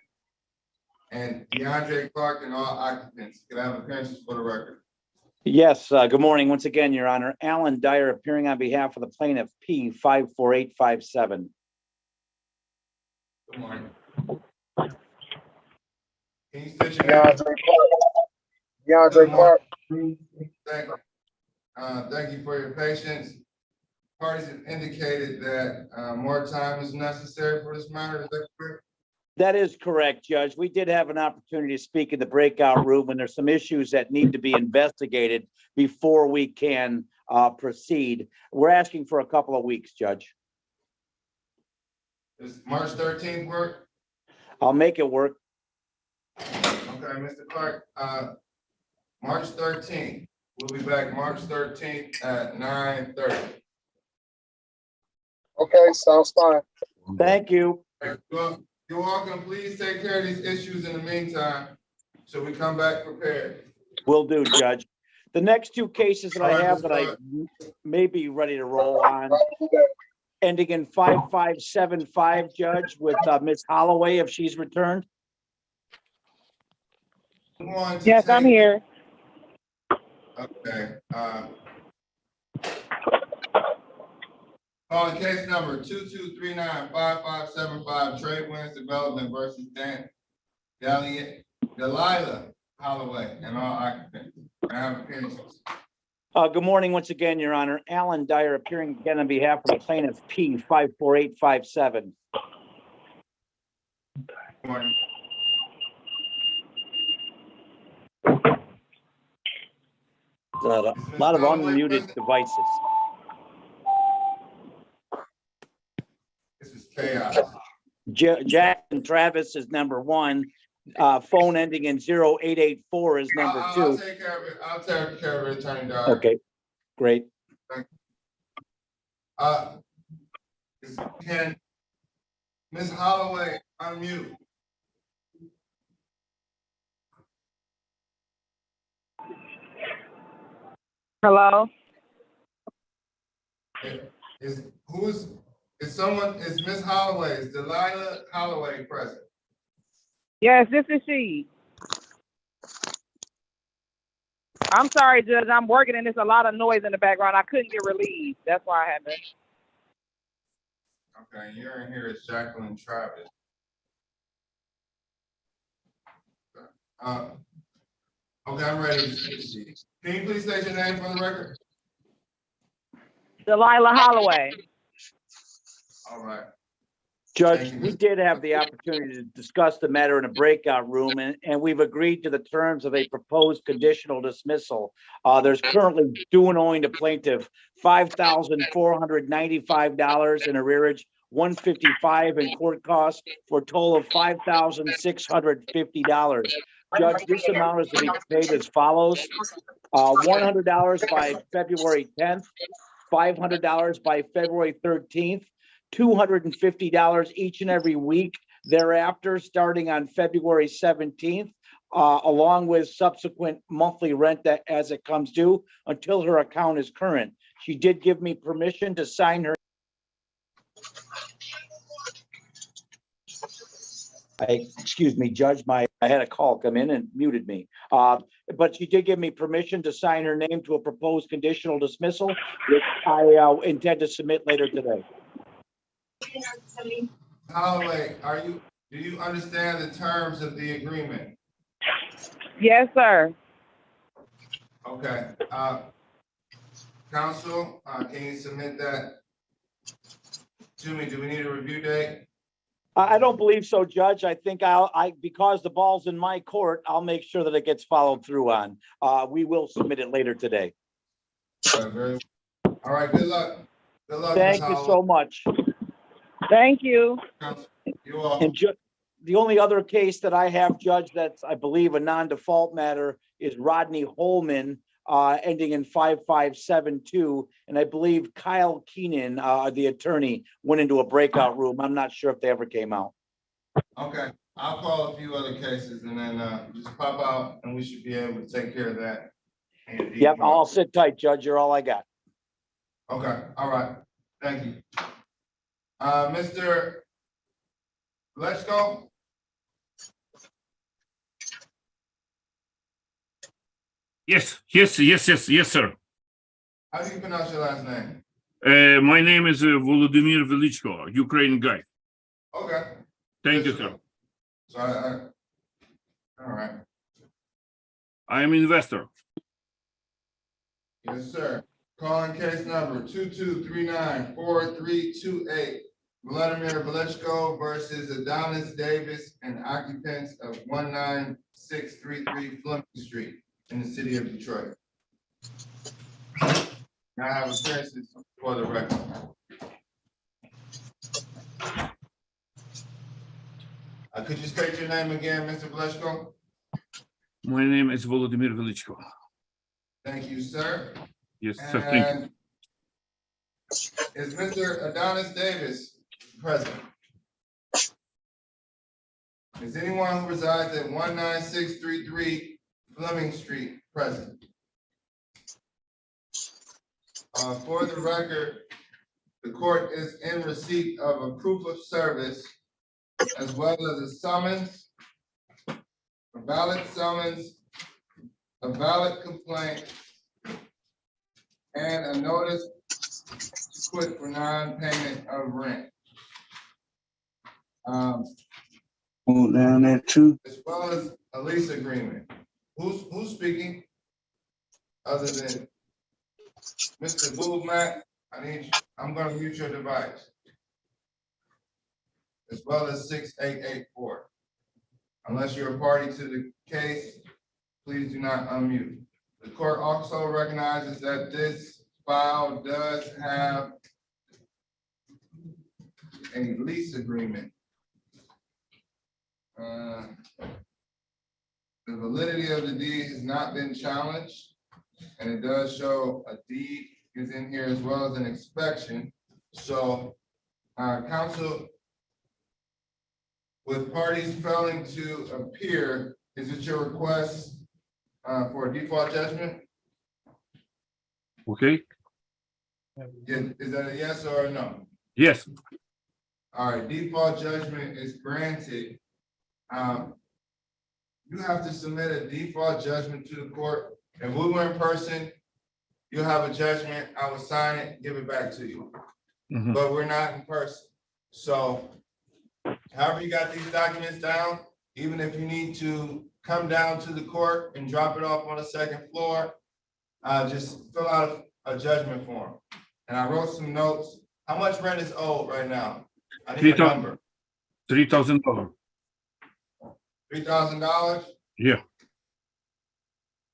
and DeAndre Clark and all occupants. Can I have appearances for the record? Yes, good morning. Once again, Your Honor, Alan Dyer appearing on behalf of the plaintiff P54857. Good morning. Can you state your name? DeAndre Clark. Thank you for your patience. Parties have indicated that more time is necessary for this matter. Is that correct? That is correct, Judge. We did have an opportunity to speak in the breakout room, and there's some issues that need to be investigated before we can proceed. We're asking for a couple of weeks, Judge. Does March 13th work? I'll make it work. Okay, Mr. Clark, March 13th. We'll be back March 13th at 9:30. Okay, sounds fine. Thank you. You're welcome. Please take care of these issues in the meantime, so we come back prepared. Will do, Judge. The next two cases that I have that I may be ready to roll on, ending in 5575, Judge, with Ms. Holloway, if she's returned. Yes, I'm here. Okay. Calling case number 22395575, Trade Winds Development versus Delilah Holloway and all occupants. I have appearances. Good morning once again, Your Honor. Alan Dyer appearing again on behalf of the plaintiff P54857. Good morning. A lot of unmuted devices. This is chaos. Jackson Travis is number one. Phone ending in 0884 is number two. I'll take care of it. I'll take care of it, Attorney Dyer. Okay, great. Thank you. Can Ms. Holloway unmute? Hello? Is Ms. Holloway, is Delilah Holloway present? Yes, this is she. I'm sorry, Judge. I'm working and there's a lot of noise in the background. I couldn't get relieved. That's why I had to. Okay, you're in here as Jacqueline Travis. Okay, I'm ready to proceed. Can you please state your name for the record? Delilah Holloway. All right. Judge, we did have the opportunity to discuss the matter in a breakout room, and we've agreed to the terms of a proposed conditional dismissal. There's currently due and owing to plaintiff $5,495 in arrearage, $155 in court costs, for a total of $5,650. Judge, this amount is to be paid as follows: $100 by February 10th, $500 by February 13th, $250 each and every week thereafter, starting on February 17th, along with subsequent monthly rent that as it comes due until her account is current. She did give me permission to sign her. Excuse me, Judge, I had a call come in and muted me. But she did give me permission to sign her name to a proposed conditional dismissal, which I intend to submit later today. Holloway, do you understand the terms of the agreement? Yes, sir. Okay, counsel, can you submit that to me? Do we need a review date? I don't believe so, Judge. I think because the ball's in my court, I'll make sure that it gets followed through on. We will submit it later today. All right, good luck. Good luck. Thank you so much. Thank you. You all. And the only other case that I have, Judge, that's, I believe, a non-default matter is Rodney Holman, ending in 5572. And I believe Kyle Keenan, the attorney, went into a breakout room. I'm not sure if they ever came out. Okay, I'll call a few other cases and then just pop out and we should be able to take care of that. Yep, I'll sit tight, Judge. You're all I got. Okay, all right. Thank you. Mr. Lesko? Yes, sir. How do you pronounce your last name? My name is Volodymyr Velichko, Ukrainian guy. Okay. Thank you, sir. So all right. I am investor. Yes, sir. Calling case number 22394328. Vladimir Velechko versus Adonis Davis and occupants of 19633 Fleming Street in the city of Detroit. Now I have appearances for the record. Could you state your name again, Mr. Velechko? My name is Volodymyr Velichko. Thank you, sir. Yes, sir. Thank you. Is Mr. Adonis Davis present? Is anyone who resides at 19633 Fleming Street present? For the record, the court is in receipt of a proof of service as well as a summons, a valid summons, a valid complaint, and a notice to quit for non-payment of rent. Down there too. As well as a lease agreement. Who's speaking? Other than Mr. Bullmack, I'm gonna mute your device. As well as 6884. Unless you're a party to the case, please do not unmute. The court also recognizes that this file does have a lease agreement. The validity of the deed has not been challenged, and it does show a deed is in here as well as an inspection. So, counsel, with parties failing to appear, is it your request for a default judgment? Okay. Is that a yes or a no? Yes. All right, default judgment is granted. You have to submit a default judgment to the court. If we were in person, you'll have a judgment, I will sign it, give it back to you. But we're not in person. So however you got these documents down, even if you need to come down to the court and drop it off on the second floor, just fill out a judgment form. And I wrote some notes. How much rent is owed right now? I need a number. $3,000. $3,000? Yeah.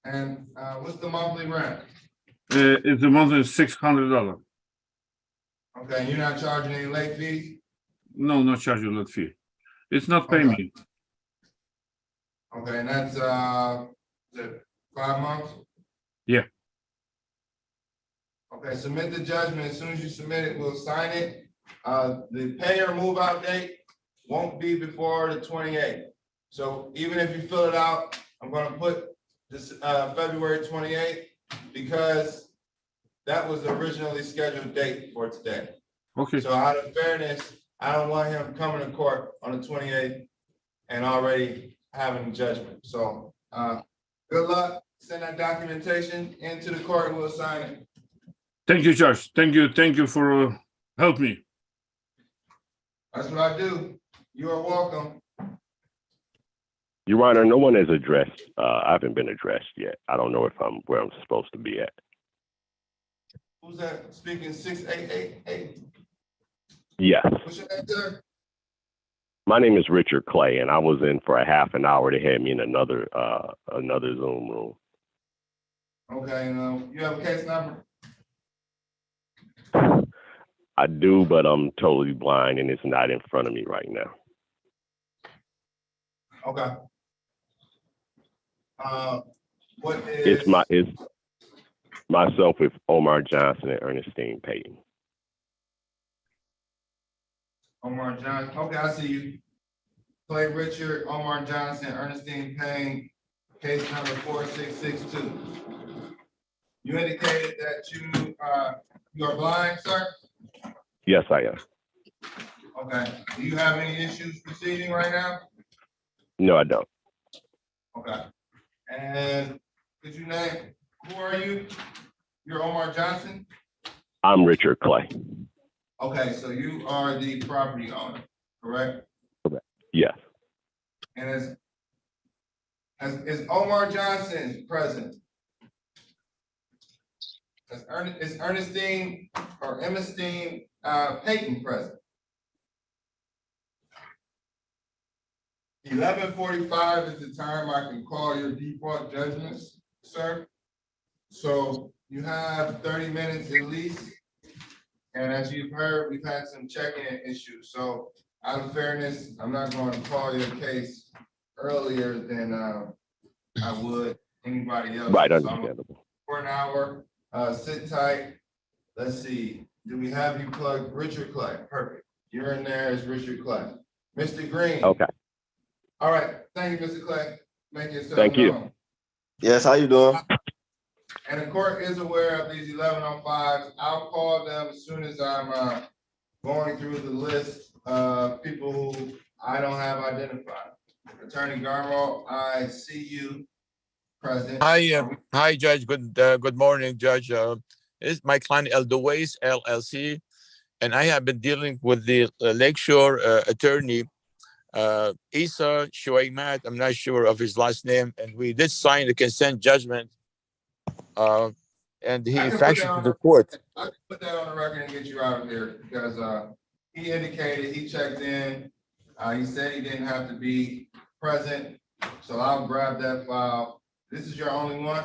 And what's the monthly rent? It's a month is $600. Okay, you're not charging any late fees? No, not charge you late fee. It's not pay me. Okay, and that's is it 5 months? Yeah. Okay, submit the judgment. As soon as you submit it, we'll sign it. The pay or move out date won't be before the 28th. So even if you fill it out, I'm gonna put this February 28th because that was the originally scheduled date for today. Okay. So out of fairness, I don't want him coming to court on the 28th and already having a judgment. So good luck. Send that documentation into the court and we'll sign it. Thank you, Judge. Thank you for help me. That's what I do. You are welcome. Your Honor, no one has addressed, I haven't been addressed yet. I don't know if I'm where I'm supposed to be at. Who's that speaking? 6888? Yes. What's your name, sir? My name is Richard Clay, and I was in for a half an hour. They had me in another Zoom room. Okay, you have a case number? I do, but I'm totally blind and it's not in front of me right now. Okay. What is? It's myself with Omar Johnson and Ernestine Payton. Omar Johnson. Okay, I see you. Clay Richard, Omar Johnson, Ernestine Payne, case number 4662. You indicated that you are blind, sir? Yes, I am. Okay. Do you have any issues proceeding right now? No, I don't. Okay. And could you name, who are you? You're Omar Johnson? I'm Richard Clay. Okay, so you are the property owner, correct? Correct. Yes. And is Omar Johnson present? Is Ernestine or Ernestine Payton present? 11:45 is the time I can call your default judgments, sir. So you have 30 minutes at least. And as you've heard, we've had some check-in issues. So out of fairness, I'm not going to call your case earlier than I would anybody else. Right, So understandable. for an hour, sit tight. Let's see. Do we have you plugged? Richard Clay. Perfect. You're in there as Richard Clay. Mr. Green. Okay. All right. Thank you, Mr. Clay. Make yourself Thank you. known. Yes, how you doing? And the court is aware of these 1105s. I'll call them as soon as I'm going through the list of people who I don't have identified. Attorney Garmo, I see you present. Hi, Judge. Good morning, Judge. It's my client Eldoways LLC, and I have been dealing with the Lakeshore attorney, Isa Shuaymat. I'm not sure of his last name, and we did sign the consent judgment. And he faxed it to the court. I can put that on the record and get you out of here because he indicated he checked in. He said he didn't have to be present. So I'll grab that file. This is your only one?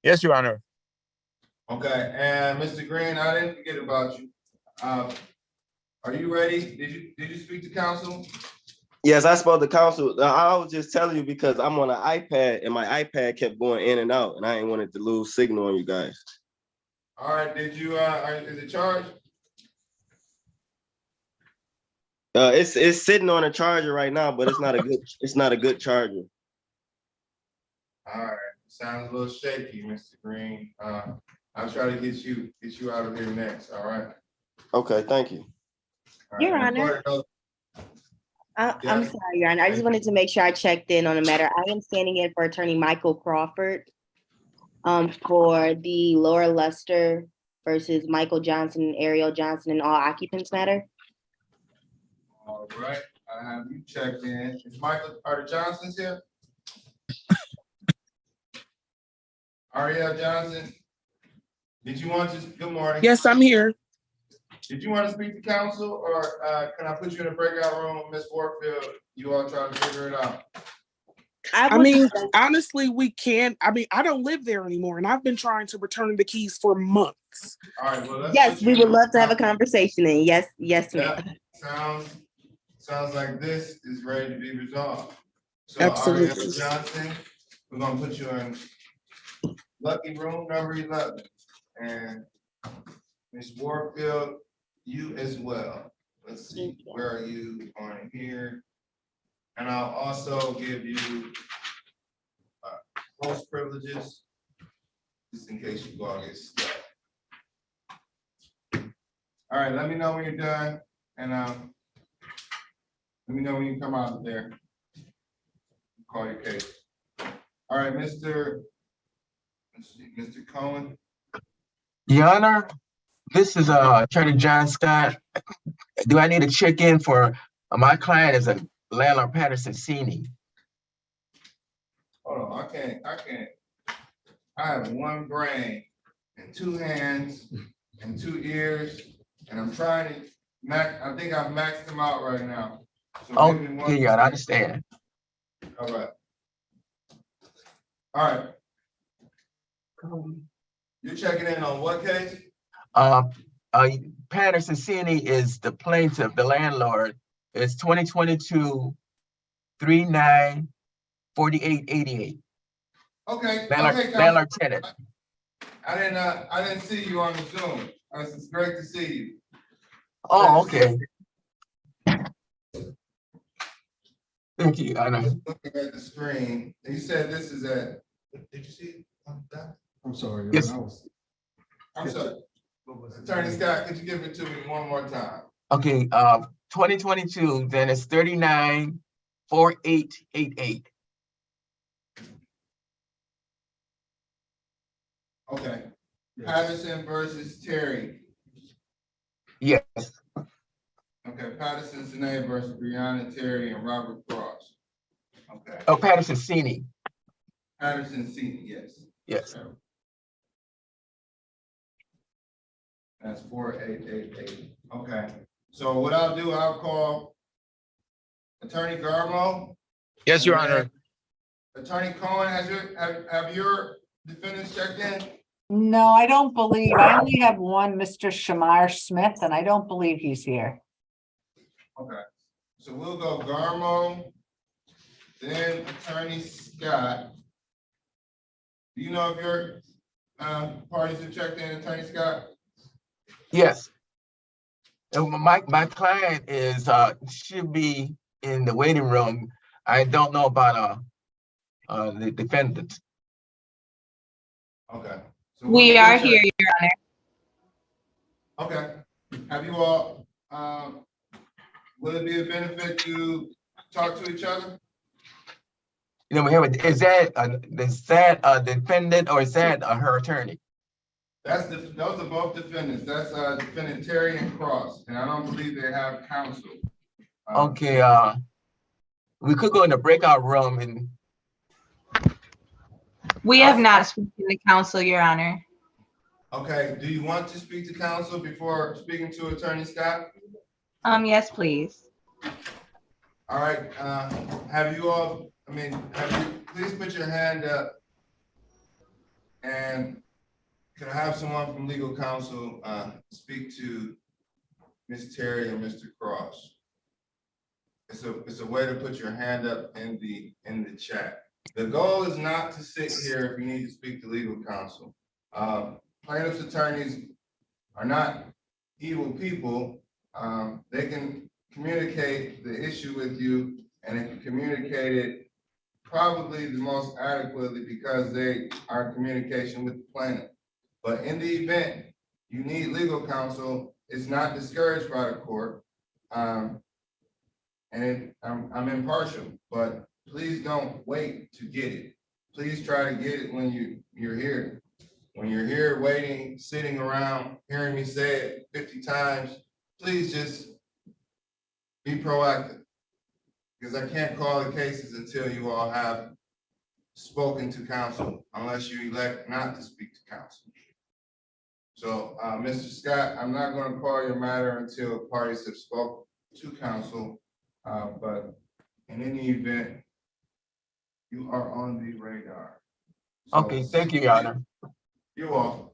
Yes, Your Honor. Okay, and Mr. Green, I didn't forget about you. Are you ready? Did you speak to counsel? Yes, I spoke to counsel. I was just telling you because I'm on an iPad and my iPad kept going in and out and I ain't wanted to lose signal on you guys. All right, did you, is it charged? It's sitting on a charger right now, but it's not a good charger. All right, sounds a little shaky, Mr. Green. I'll try to get you out of here next, all right? Okay, thank you. Your Honor. I'm sorry, Your Honor. I just wanted to make sure I checked in on the matter. I am standing in for Attorney Michael Crawford for the Laura Luster versus Michael Johnson and Ariel Johnson and all occupants matter. All right, I have you checked in. Is Michael, are the Johnsons here? Ariel Johnson, did you want to, good morning. Yes, I'm here. Did you want to speak to counsel or can I put you in a breakout room with Ms. Warfield? You all try to figure it out. I mean, honestly, we can't. I mean, I don't live there anymore and I've been trying to return the keys for months. All right, well, yes, we would love to have a conversation then. Yes, ma'am. Sounds like this is ready to be resolved. So absolutely. Ariel Johnson, we're gonna put you in lucky room number 11. And Ms. Warfield, you as well. Let's see, where are you on here? And I'll also give you host privileges, just in case you all get stuck. All right, let me know when you're done, and let me know when you come out of there. Call your case. All right, let's see, Mr. Cohen. Your Honor, this is Attorney John Scott. Do I need to check in for my client is a landlord Patterson Sini? no, I can't. I have one brain and two hands and two ears, and I'm trying to I think I've maxed them out right now. So give me one. Yeah, I understand. All right. All right. You're checking in on what case? Patterson City is the plaintiff, the landlord. It's 2022 394888. Okay. Landlord tenant. I didn't see you on the Zoom. It's great to see you. Oh, okay. Thank you, Honor. Looking at the screen, you said this is at, did you see that? I'm sorry. Yes. I'm sorry. Attorney Scott, could you give it to me one more time? Okay, 2022, then it's 394888. Okay. Patterson versus Terry. Yes. Okay, Patterson Sine versus Brianna Terry and Robert Cross. Okay. Oh, Patterson City. Patterson City, yes. Yes. Okay. That's 4888. Okay. So what I'll do, I'll call Attorney Garmo. Yes, Your Honor. Attorney Cohen, have your defendants checked in? No, I don't believe, I only have one, Mr. Shamar Smith, and I don't believe he's here. Okay. So we'll go Garmo, then Attorney Scott. Do you know if your parties have checked in, Attorney Scott? Yes. And my client is should be in the waiting room. I don't know about the defendant. Okay. So We are here, Your Honor. Okay. Have you all, will it be a benefit to talk to each other? You know, we have is that a defendant or is that her attorney? Those are both defendants. That's defendant Terry and Cross, and I don't believe they have counsel. Okay, we could go in the breakout room and. We have not spoken to counsel, Your Honor. Okay, do you want to speak to counsel before speaking to Attorney Scott? Yes, please. All right, have you all, please put your hand up. And can I have someone from legal counsel speak to Ms. Terry and Mr. Cross? It's a way to put your hand up in the chat. The goal is not to sit here if you need to speak to legal counsel. Plaintiff's attorneys are not evil people. They can communicate the issue with you, and they can communicate it probably the most adequately because they are in communication with the plaintiff. But in the event you need legal counsel, it's not discouraged by the court. I'm impartial, but please don't wait to get it. Please try to get it when you're here. When you're here waiting, sitting around, hearing me say it 50 times, please just be proactive. Because I can't call the cases until you all have spoken to counsel, unless you elect not to speak to counsel. So, Mr. Scott, I'm not going to call your matter until parties have spoken to counsel, but in any event, you are on the radar. So, Okay, thank you, Your Honor. You're welcome.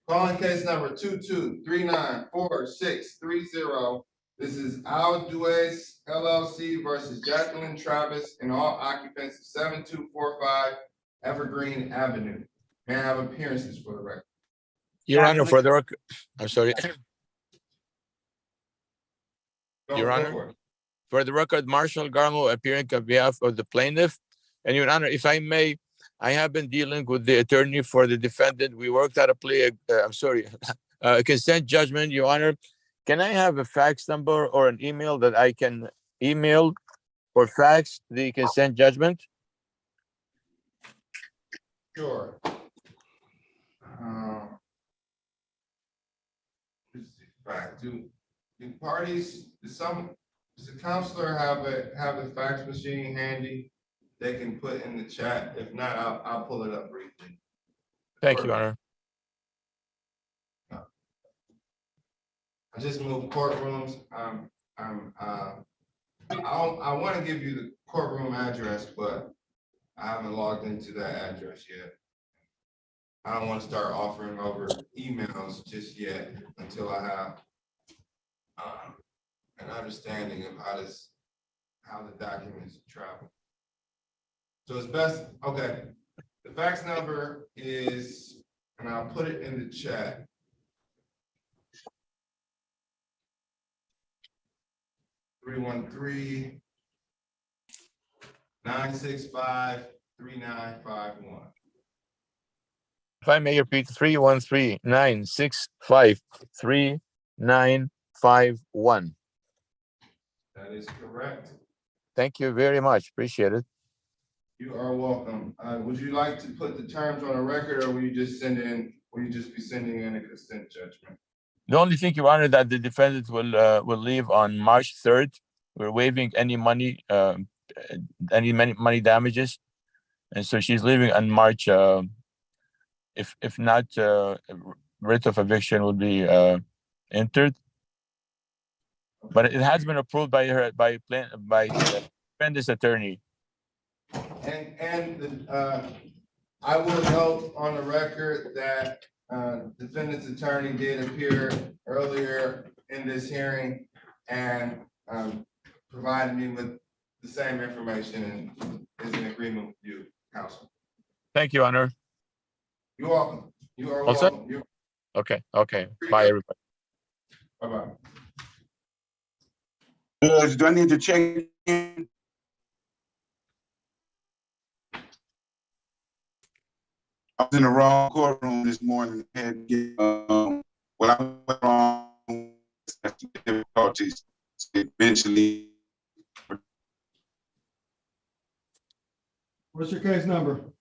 Calling case number 22394630. This is Al Duez LLC versus Jacqueline Travis and all occupants of 7245 Evergreen Avenue. May I have appearances for the record? Your Honor, for the record, I'm sorry. Your Honor, for the record, Marshall Garmo appearing on behalf of the plaintiff. And Your Honor, if I may, I have been dealing with the attorney for the defendant. We worked out a plea, a consent judgment, Your Honor. Can I have a fax number or an email that I can email or fax the consent judgment? Sure. Do parties, does the counselor have a fax machine handy? they can put in the chat. If not, I'll pull it up briefly. Thank you, Your Honor. I just moved courtrooms. I want to give you the courtroom address, but I haven't logged into that address yet. I don't want to start offering over emails just yet until I have an understanding of how the documents travel. So it's best, okay. The fax number is, and I'll put it in the chat. 313-965-3951. If I may repeat, 313-965-3951. That is correct. Thank you very much. Appreciate it. You are welcome. Would you like to put the terms on a record, or will you just be sending in a consent judgment? The only thing, Your Honor, that the defendant will leave on March 3rd. We're waiving any money damages, and so she's leaving on March. If not, writ of eviction will be entered. But it has been approved by the defendant's attorney. And I will note on the record that defendant's attorney did appear earlier in this hearing and provided me with the same information and is in agreement with you, counsel. Thank you, Honor. You're welcome. You are Also? welcome. Okay. Bye, everybody. Bye-bye. Judge, do I need to check in? I was in the wrong courtroom this morning. I had to get, when I went wrong, difficulties. Eventually. What's your case number?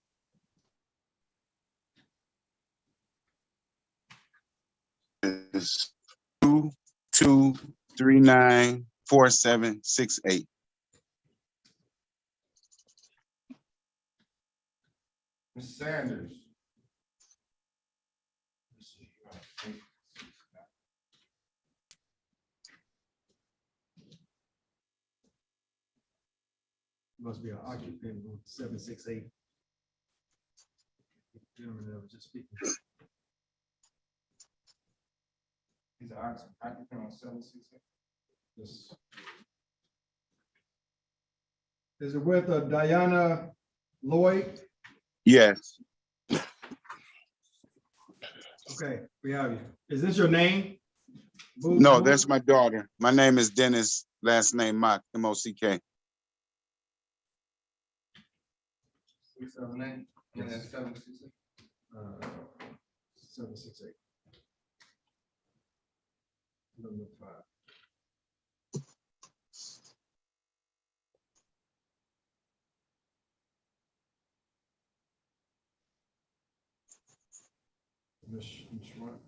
It's 22394768. Ms. Sanders. Must be an occupant with 768. Gentleman that was just speaking. He's an occupant on 768. Yes. Is it with Diana Lloyd? Yes. Okay, we have you. Is this your name? No, that's my daughter. My name is Dennis, last name Mock, M-O-C-K. 678, and then 768. 768. Number 5. Ms. Schwartz.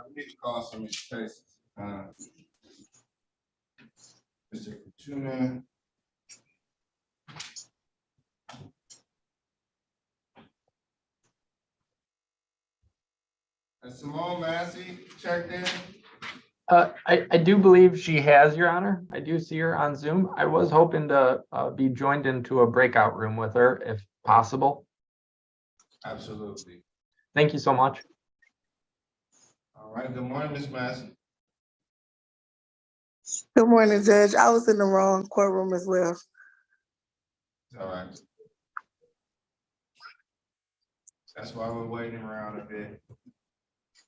We need to call some of these cases. Mr. Fortuna. Has Simone Massey checked in? I do believe she has, Your Honor. I do see her on Zoom. I was hoping to be joined into a breakout room with her if possible. Absolutely. Thank you so much. All right, good morning, Ms. Massey. Good morning, Judge. I was in the wrong courtroom as well. All right. That's why we're waiting around a bit.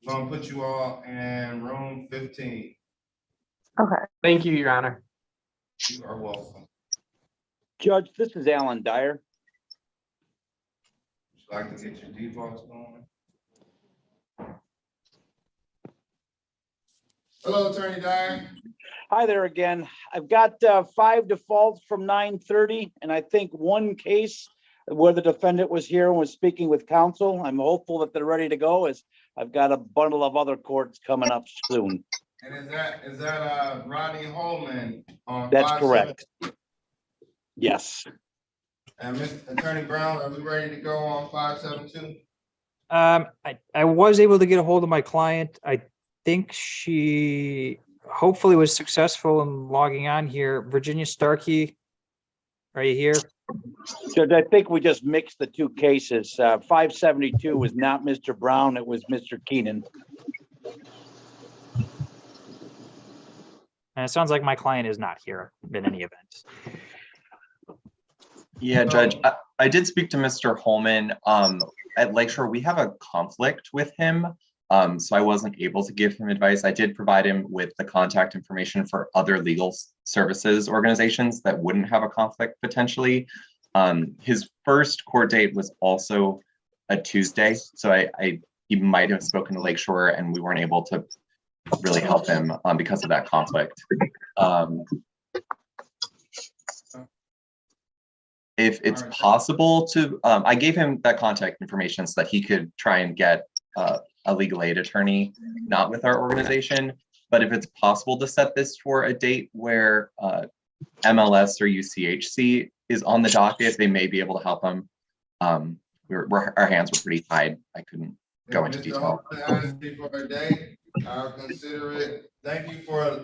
I'm gonna put you all in room 15. Okay. Thank you, Your Honor. You are welcome. Judge, this is Alan Dyer. Would you like to get your defaults going? Hello, Attorney Dyer. Hi there again. I've got 5 defaults from 9:30, and I think one case where the defendant was here and was speaking with counsel. I'm hopeful that they're ready to go, as I've got a bundle of other courts coming up soon. And is that Rodney Holman on? That's 5-7? correct. Yes. And Mr. Attorney Brown, are we ready to go on 572? I was able to get a hold of my client. I think she hopefully was successful in logging on here. Virginia Starkey, are you here? Judge, I think we just mixed the two cases. 572 was not Mr. Brown, it was Mr. Keenan. And it sounds like my client is not here in any event. Yeah, Judge, I did speak to Mr. Holman at Lakeshore. We have a conflict with him, so I wasn't able to give him advice. I did provide him with the contact information for other legal services organizations that wouldn't have a conflict potentially. His first court date was also a Tuesday, so he might have spoken to Lakeshore and we weren't able to really help him because of that conflict. If it's possible to, I gave him that contact information so that he could try and get a legal aid attorney, not with our organization. But if it's possible to set this for a date where MLS or UCHC is on the docket, they may be able to help him. Our hands were pretty tied. I couldn't go into detail. For a day, I'll consider it. Thank you for the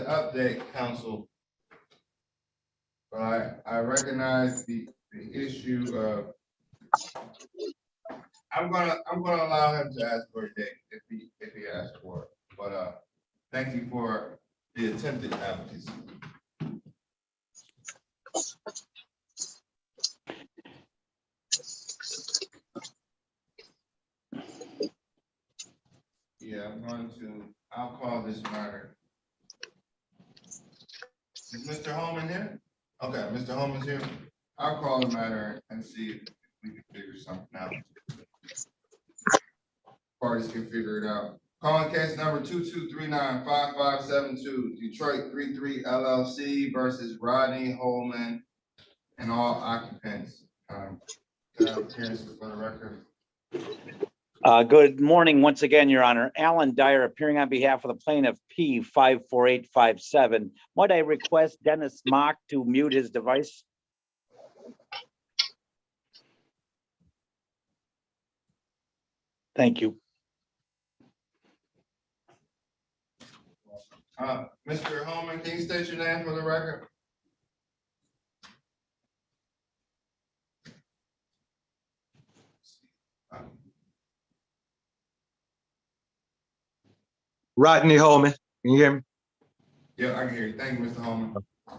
update, counsel. But I recognize the issue of, I'm gonna allow him to ask for a date if he asks for it. But thank you for the attempted advocacy. Yeah, I'll call this matter. Is Mr. Holman here? Okay, Mr. Holman's here. I'll call the matter and see if we can figure something out. Parties can figure it out. Calling case number 22395572, Detroit 33 LLC versus Rodney Holman and all occupants. Can I have appearance for the record? Good morning once again, Your Honor. Alan Dyer appearing on behalf of the plaintiff P54857. Might I request Dennis Mock to mute his device? Thank you. Mr. Holman, can you state your name for the record? Rodney Holman, can you hear me? Yeah, I can hear you. Thank you, Mr. Holman.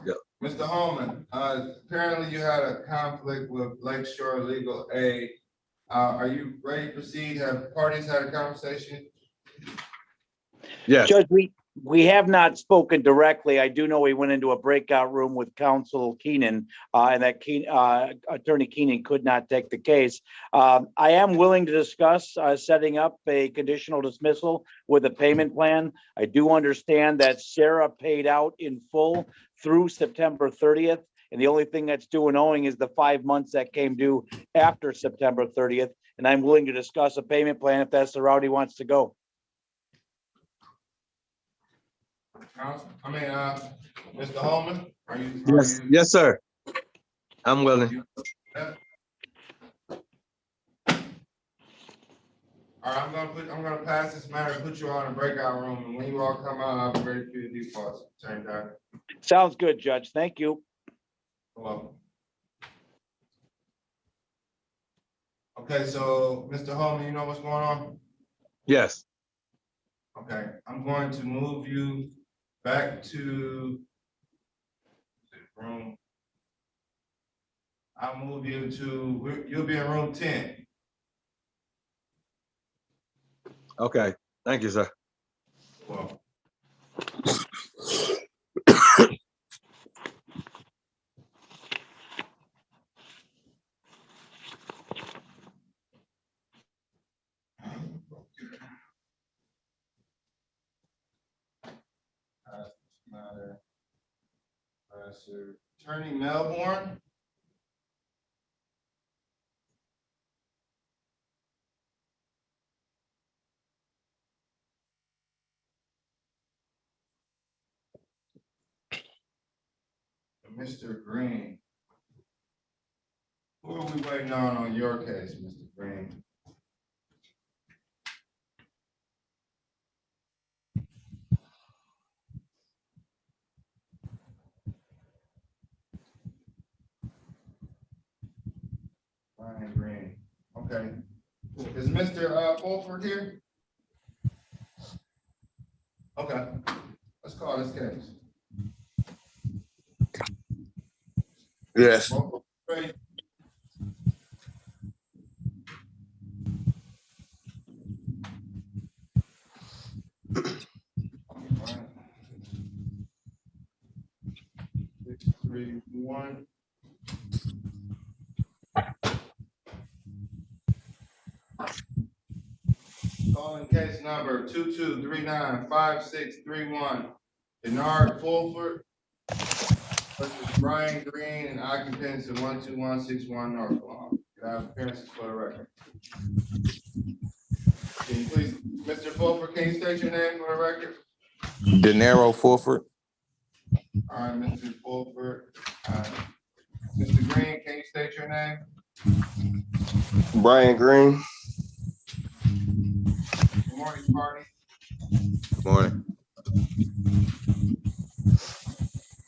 Yeah. Mr. Holman, apparently you had a conflict with Lakeshore Legal Aid. Are you ready to proceed? Have parties had a conversation? Yes. Judge, we have not spoken directly. I do know we went into a breakout room with counsel Keenan, and that Attorney Keenan could not take the case. I am willing to discuss setting up a conditional dismissal with a payment plan. I do understand that Sarah paid out in full through September 30th. And the only thing that's due and owing is the 5 months that came due after September 30th. And I'm willing to discuss a payment plan if that's the route he wants to go. Mr. Holman, are you? Yes, sir. I'm willing. All right, I'm gonna pass this matter and put you all in a breakout room, and when you all come out, I'll be ready for your defaults. Sounds good, Judge. Thank you. Welcome. Okay, so Mr. Holman, you know what's going on? Yes. Okay, I'm going to move you back to the room. I'll move you to, you'll be in room 10. Okay. Thank you, sir. Well. Attorney Melbourne. Mr. Green. Who are we waiting on your case, Mr. Green? Brian Green. Okay. Is Mr. Fulford here? Okay. Let's call this case. Yes. Ready? Alright. 6, 3, 1. Calling case number 22395631. Denard Fulford versus Brian Green and occupants of 12161 North Lawn. Can I have appearances for the record? Can you please, Mr. Fulford, can you state your name for the record? Denaro Fulford. All right, Mr. Fulford. Mr. Green, can you state your name? Brian Green. Good morning, party. Morning.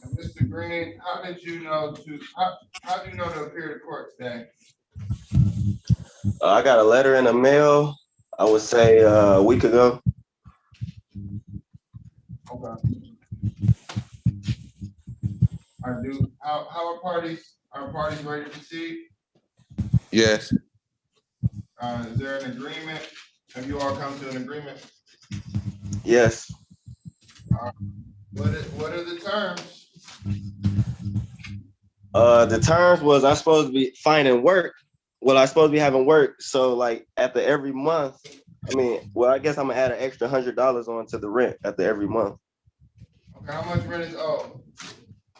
And Mr. Green, how did you know to appear to court today? I got a letter in the mail, I would say a week ago. Okay. How are parties ready to proceed? Yes. Is there an agreement? Have you all come to an agreement? Yes. What are the terms? The terms was I supposed to be finding work. Well, I supposed to be having work. So like after every month, I guess I'm gonna add an extra $100 onto the rent after every month. Okay, how much rent is owed?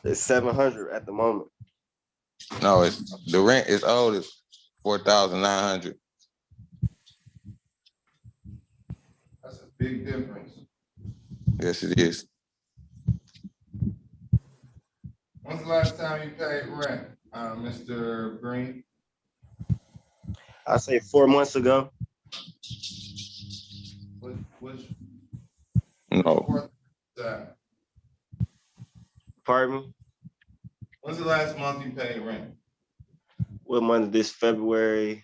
It's $700 at the moment. No, it's the rent is owed is $4,900. That's a big difference. Yes, it is. When's the last time you paid rent, Mr. Green? I say 4 months ago. Which No. fourth is that? Pardon me? When's the last month you paid rent? What month is this? February,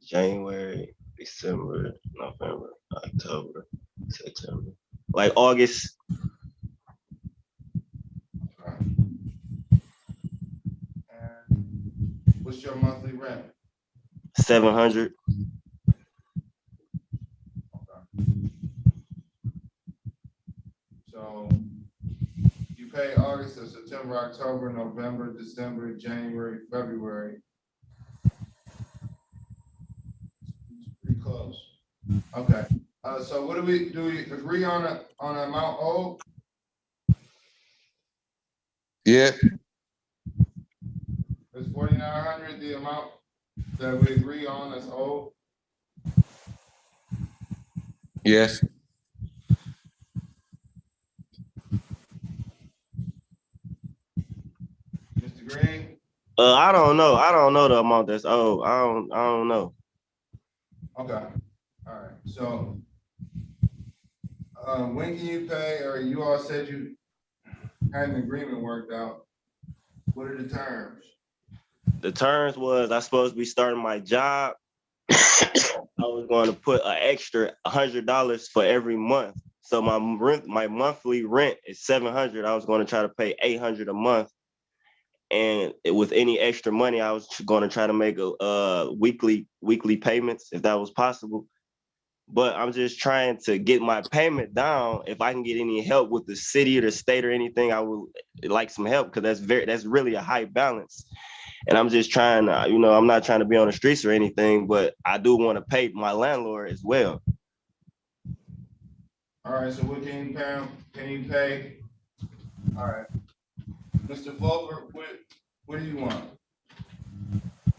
January, December, November, October, September. Like August. Okay. And what's your monthly rent? 700. So you pay August, September, October, November, December, January, February. Pretty close. Okay. So what do we agree on an amount owed? Yeah. Is 4,900 the amount that we agree on as owed? Yes. Mr. Green? I don't know. I don't know the amount that's owed. I don't know. Okay. All right. So when can you pay, or you all said you had an agreement worked out? What are the terms? The terms was I supposed to be starting my job. I was going to put an extra $100 for every month. So my monthly rent is $700. I was going to try to pay $800 a month. And with any extra money, I was going to try to make a weekly payments if that was possible. But I'm just trying to get my payment down. If I can get any help with the city or the state or anything, I would like some help, because that's really a high balance. And I'm just trying to, I'm not trying to be on the streets or anything, but I do want to pay my landlord as well. All right, so what can you pay him? Can you pay? All right. Mr. Fulford, what do you want?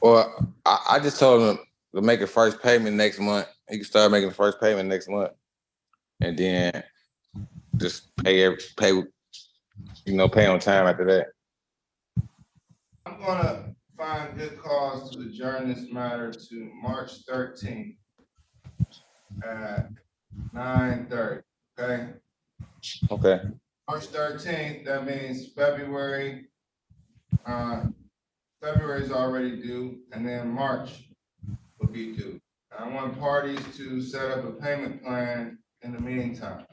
Well, I just told him to make a first payment next month. He can start making the first payment next month, and then just pay on time after that. I'm gonna find good cause to adjourn this matter to March 13th at 9:30, okay? Okay. March 13th, that means February. February is already due, and then March will be due. I want parties to set up a payment plan in the meantime.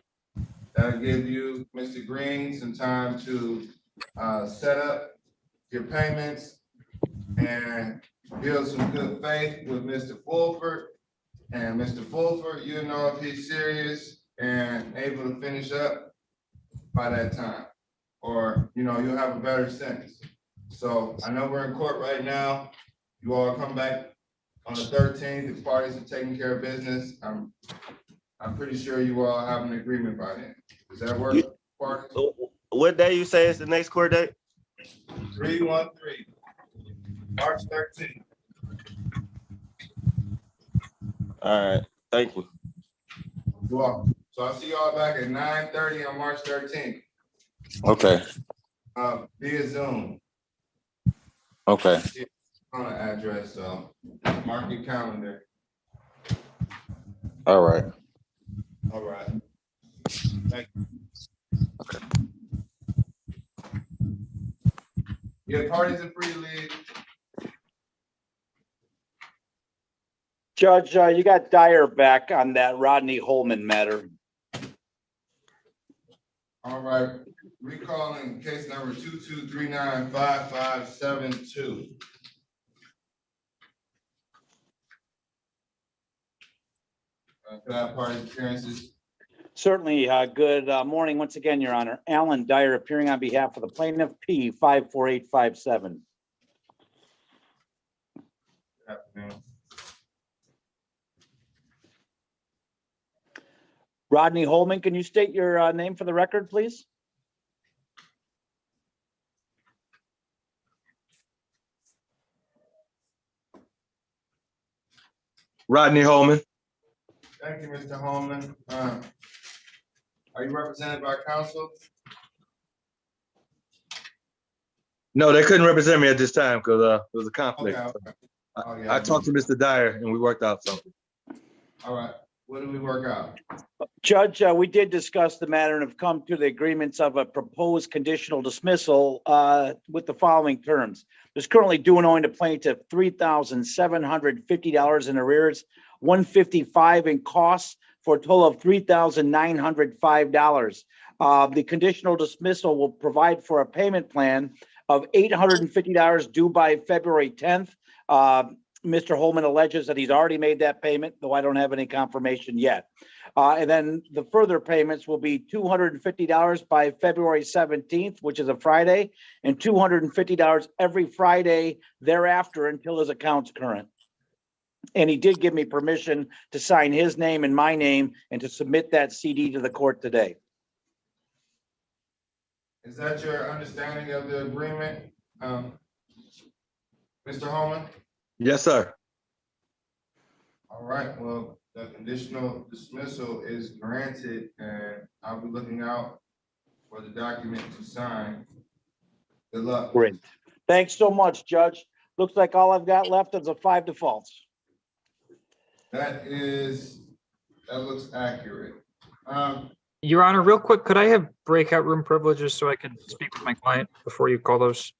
That'll give you, Mr. Green, some time to set up your payments and build some good faith with Mr. Fulford. And Mr. Fulford, you know if he's serious and able to finish up by that time, or you'll have a better sense. So I know we're in court right now. You all come back on the 13th. The parties are taking care of business. I'm pretty sure you all have an agreement by then. Does that work? What day you say is the next court date? 313, March 13th. All right, thank you. You're welcome. So I'll see y'all back at 9:30 on March 13th. Okay. Via Zoom Okay. on the address, so mark your calendar. All right. All right. Thank you. Okay. Yeah, parties are free to leave. Judge, you got Dyer back on that Rodney Holman matter. All right, recalling case number 22395572. Could I have party appearances? Certainly, good morning once again, Your Honor. Alan Dyer appearing on behalf of the plaintiff P 54857. Good afternoon. Rodney Holman, can you state your name for the record, please? Rodney Holman. Thank you, Mr. Holman. Are you represented by counsel? No, they couldn't represent me at this time because there was a conflict. Okay. Oh, yeah. I talked to Mr. Dyer and we worked out something. All right, what did we work out? Judge, we did discuss the matter and have come to the agreements of a proposed conditional dismissal with the following terms. There's currently due and owing to plaintiff $3,750 in arrears, $155 in costs for a total of $3,905. The conditional dismissal will provide for a payment plan of $850 due by February 10th. Mr. Holman alleges that he's already made that payment, though I don't have any confirmation yet. And then the further payments will be $250 by February 17th, which is a Friday, and $250 every Friday thereafter until his account's current. And he did give me permission to sign his name and my name and to submit that CD to the court today. Is that your understanding of the agreement, Mr. Holman? Yes, sir. All right, well, the conditional dismissal is granted and I'll be looking out for the document to sign. Good luck. Great. Thanks so much, Judge. Looks like all I've got left is the 5 defaults. That looks accurate. Your Honor, real quick, could I have breakout room privileges so I can speak with my client before you call those?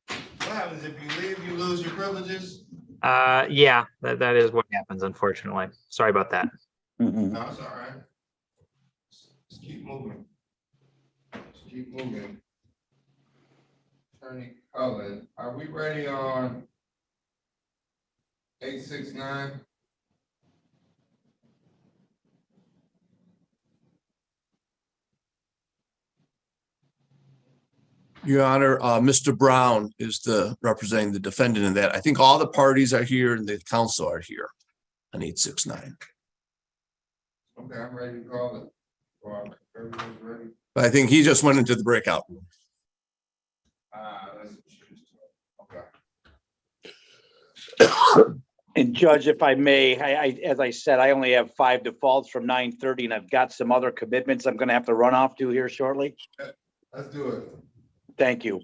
What happens if you leave, you lose your privileges? Yeah, that is what happens, unfortunately. Sorry about that. No, it's all right. Just keep moving. Just keep moving. Attorney Cullen, are we ready on 869? Your Honor, Mr. Brown is representing the defendant in that. I think all the parties are here and the counsel are here on 869. Okay, I'm ready to call it. Well, everyone's ready. But I think he just went into the breakout room. Let's choose. Okay. And Judge, if I may, as I said, I only have 5 defaults from 9:30 and I've got some other commitments I'm going to have to run off to here shortly. Let's do it. Thank you.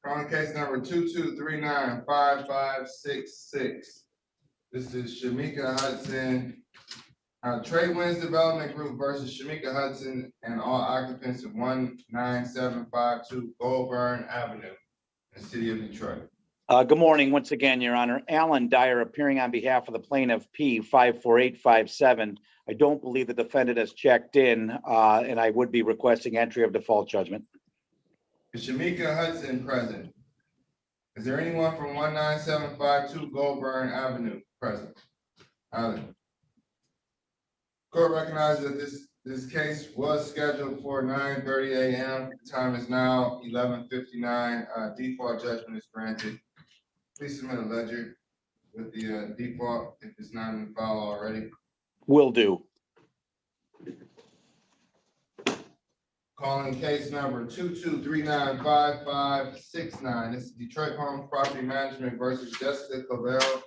Calling case number 22395566. This is Shamika Hudson, Trade Winds Development Group versus Shamika Hudson and all occupants of 19752 Goldburn Avenue in the city of Detroit. Good morning, once again, Your Honor. Alan Dyer appearing on behalf of the plaintiff P 54857. I don't believe the defendant has checked in, and I would be requesting entry of default judgment. Is Shamika Hudson present? Is there anyone from 19752 Goldburn Avenue present? Court recognizes that this case was scheduled for 9:30 a.m. Time is now 11:59. Default judgment is granted. Please submit a ledger with the default if it's not in the file already. Will do. Calling case number 22395569. This is Detroit Homes Property Management versus Jessica Clavero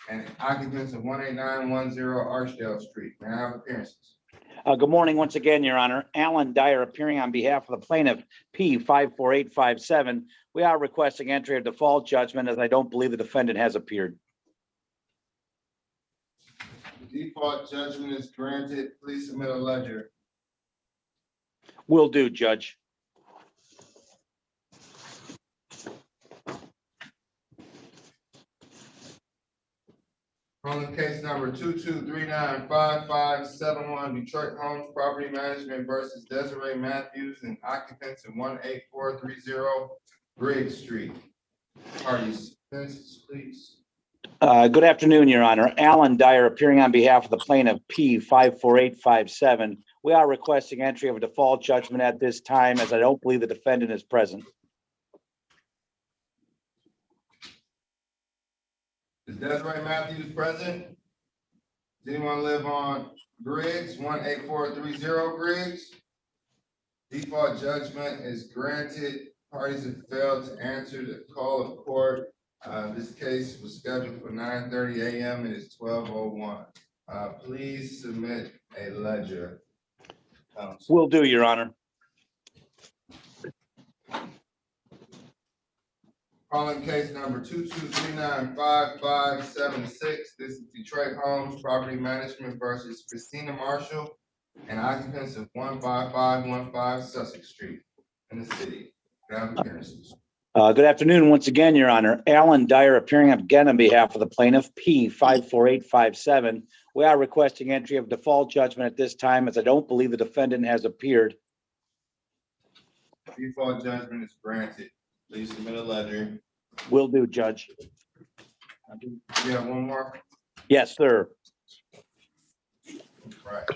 and occupants of 18910 Archdale Street. May I have appearances? Good morning, once again, Your Honor. Alan Dyer appearing on behalf of the plaintiff P 54857. We are requesting entry of default judgment as I don't believe the defendant has appeared. Default judgment is granted. Please submit a ledger. Will do, Judge. Calling case number 22395571 Detroit Homes Property Management versus Desiree Matthews and occupants of 18430 Griggs Street. Parties, please. Good afternoon, Your Honor. Alan Dyer appearing on behalf of the plaintiff P 54857. We are requesting entry of a default judgment at this time as I don't believe the defendant is present. Is Desiree Matthews present? Does anyone live on Griggs, 18430 Griggs? Default judgment is granted. Parties have failed to answer the call of court. This case was scheduled for 9:30 a.m. It is 12:01. Please submit a ledger. Will do, Your Honor. Calling case number 22395576. This is Detroit Homes Property Management versus Christina Marshall and occupants of 15515 Sussex Street in the city. Can I have appearances? Good afternoon, once again, Your Honor. Alan Dyer appearing again on behalf of the plaintiff P 54857. We are requesting entry of default judgment at this time as I don't believe the defendant has appeared. Default judgment is granted. Please submit a ledger. Will do, Judge. Yeah, one more. Yes, sir. Right.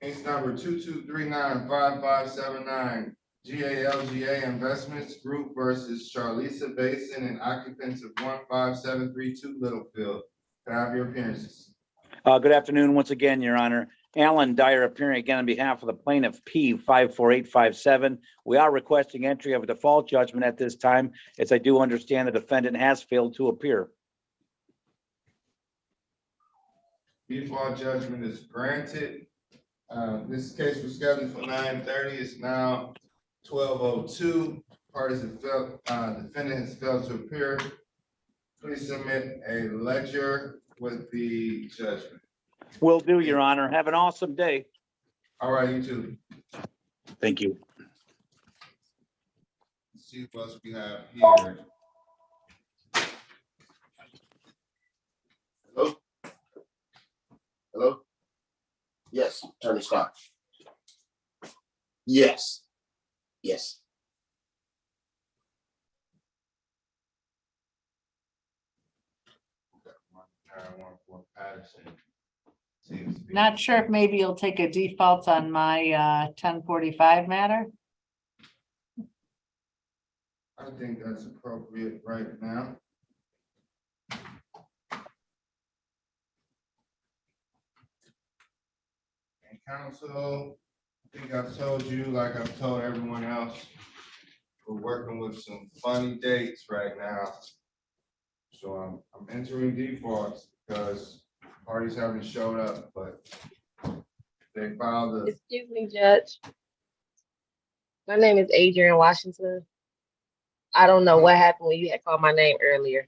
Case number 22395579. GALGA Investments Group versus Charlisa Basin and occupants of 15732 Littlefield. Can I have your appearances? Good afternoon, once again, Your Honor. Alan Dyer appearing again on behalf of the plaintiff P 54857. We are requesting entry of a default judgment at this time, as I do understand the defendant has failed to appear. Default judgment is granted. This case was scheduled for 9:30. It's now 12:02. Parties have failed, defendant has failed to appear. Please submit a ledger with the judgment. Will do, Your Honor. Have an awesome day. All right, you too. Thank you. Let's see what else we have here. Hello? Hello? Yes, Attorney Scott. Yes. Yes. Not sure if maybe you'll take a default on my 1045 matter. I think that's appropriate right now. And counsel, I think I've told you, like I've told everyone else, we're working with some funny dates right now. So I'm entering defaults because parties haven't showed up, but they filed a. Excuse me, Judge. My name is Adrian Washington. I don't know what happened when you had called my name earlier.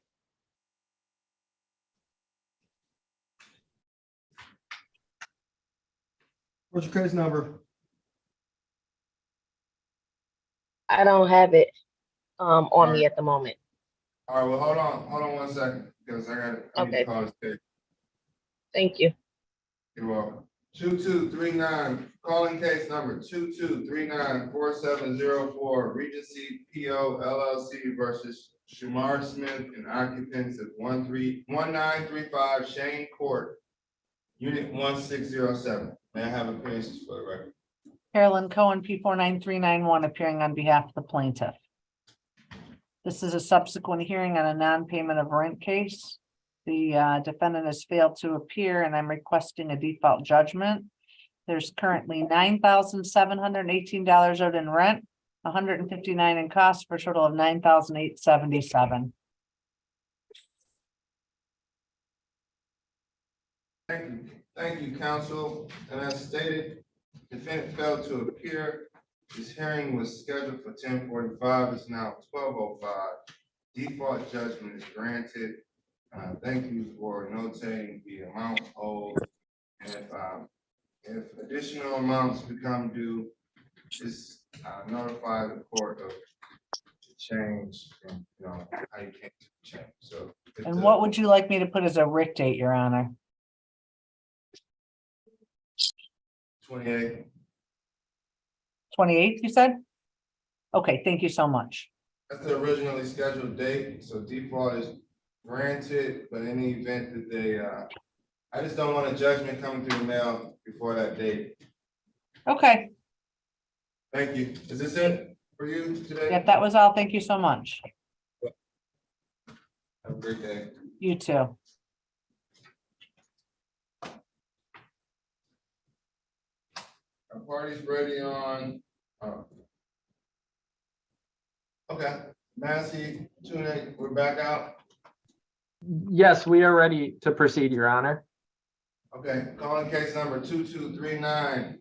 What's your case number? I don't have it on Alright. me at the moment. All right, well, hold on 1 second, because I need to Okay. call this case. Thank you. You're welcome. 2239, calling case number 22394704, Regency PO LLC versus Shamar Smith and occupants of 1935 Shane Court, Unit 1607. May I have appearances for the record? Carolyn Cohen, P49391, appearing on behalf of the plaintiff. This is a subsequent hearing on a non-payment of rent case. The defendant has failed to appear and I'm requesting a default judgment. There's currently $9,718 owed in rent, $159 in costs for a total of $9,877. Thank you, counsel. And as stated, defendant failed to appear. This hearing was scheduled for 10:45. It's now 12:05. Default judgment is granted. Thank you for notating the amount owed. And if additional amounts become due, just notify the court of the change and how you came to the change. So. And what would you like me to put as a writ date, Your Honor? 28. 28th, you said? Okay, thank you so much. That's the originally scheduled date, so default is granted, but in the event that they, I just don't want a judgment coming through the mail before that date. Okay, Thank you. Is this it for you today? yep, that was all. Thank you so much. Have a great day. You too. Our party's ready on, okay, Massey, Tune, we're back out. Yes, we are ready to proceed, Your Honor. Okay, calling case number 2239-2871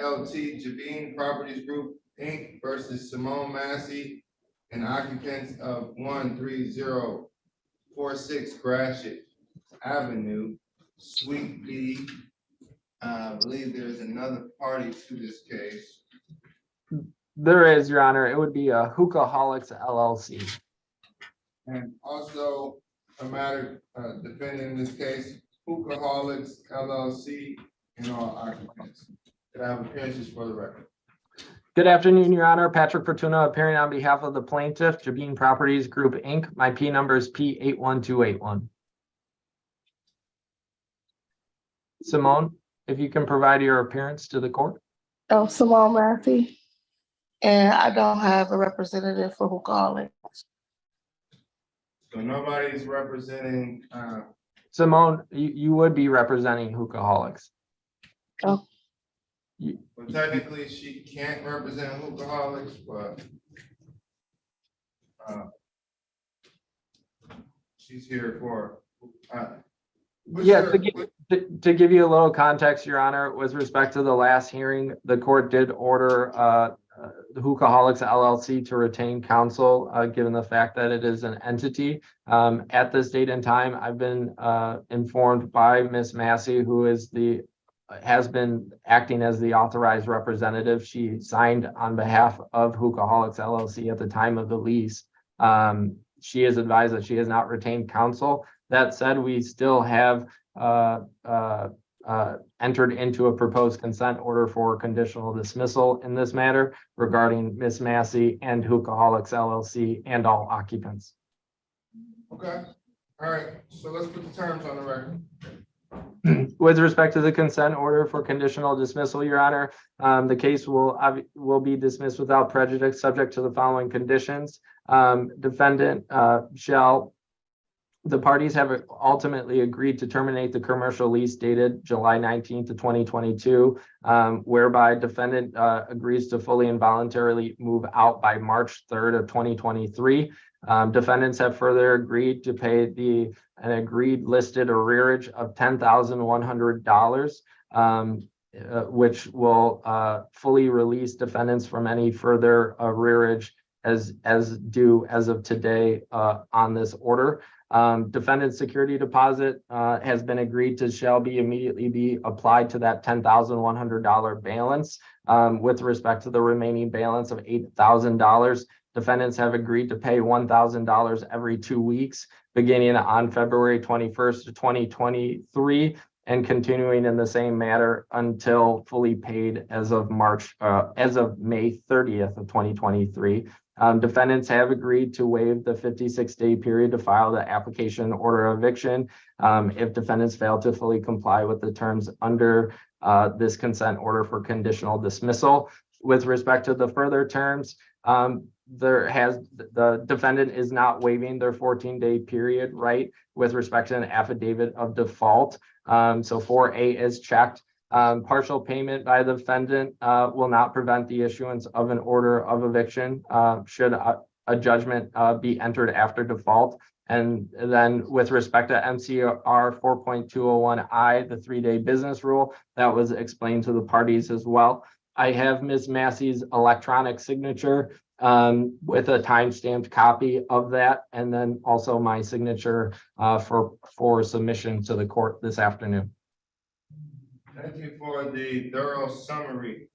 LT Javine Properties Group, Inc. versus Simone Massey and occupants of 13046 Gratiot Avenue, Suite B. I believe there's another party to this case. There is, Your Honor. It would be a Hookaholics LLC. And also a matter defending in this case, Hookaholics LLC and all occupants. Could I have appearances for the record? Good afternoon, Your Honor. Patrick Fortuna appearing on behalf of the plaintiff, Javine Properties Group, Inc. My P number is P81281. Simone, if you can provide your appearance to the court. Oh, Simone Massey. And I don't have a representative for Hookaholics. So nobody's representing, Simone, you would be representing Hookaholics. Oh. well, technically she can't represent Hookaholics, but she's here for, Yeah, to give you a little context, Your Honor, with respect to the last hearing, the court did order the Hookaholics LLC to retain counsel, given the fact that it is an entity. At this date and time, I've been informed by Ms. Massey, who is has been acting as the authorized representative. She signed on behalf of Hookaholics LLC at the time of the lease. She is advised that she has not retained counsel. That said, we still have entered into a proposed consent order for conditional dismissal in this matter regarding Ms. Massey and Hookaholics LLC and all occupants. okay, all right, so let's put the terms on the record. With respect to the consent order for conditional dismissal, Your Honor, the case will be dismissed without prejudice, subject to the following conditions. Defendant the parties have ultimately agreed to terminate the commercial lease dated July 19th of 2022, whereby defendant agrees to fully and voluntarily move out by March 3rd of 2023. Defendants have further agreed to pay an agreed listed arrearage of $10,100, which will fully release defendants from any further arrearage as due as of today on this order. Defendant's security deposit has been agreed to shall be immediately be applied to that $10,100 balance. With respect to the remaining balance of $8,000, defendants have agreed to pay $1,000 every 2 weeks, beginning on February 21st, 2023, and continuing in the same manner until fully paid as of May 30th of 2023. Defendants have agreed to waive the 56-day period to file the application order of eviction if defendants fail to fully comply with the terms under this consent order for conditional dismissal. With respect to the further terms, the defendant is not waiving their 14-day period, right, with respect to an affidavit of default. So 4A is checked. Partial payment by the defendant will not prevent the issuance of an order of eviction should a judgment be entered after default. And then with respect to MCR 4.201I, the 3-day business rule, that was explained to the parties as well. I have Ms. Massey's electronic signature with a time-stamped copy of that, and then also my signature for submission to the court this afternoon. Thank you for the thorough summary.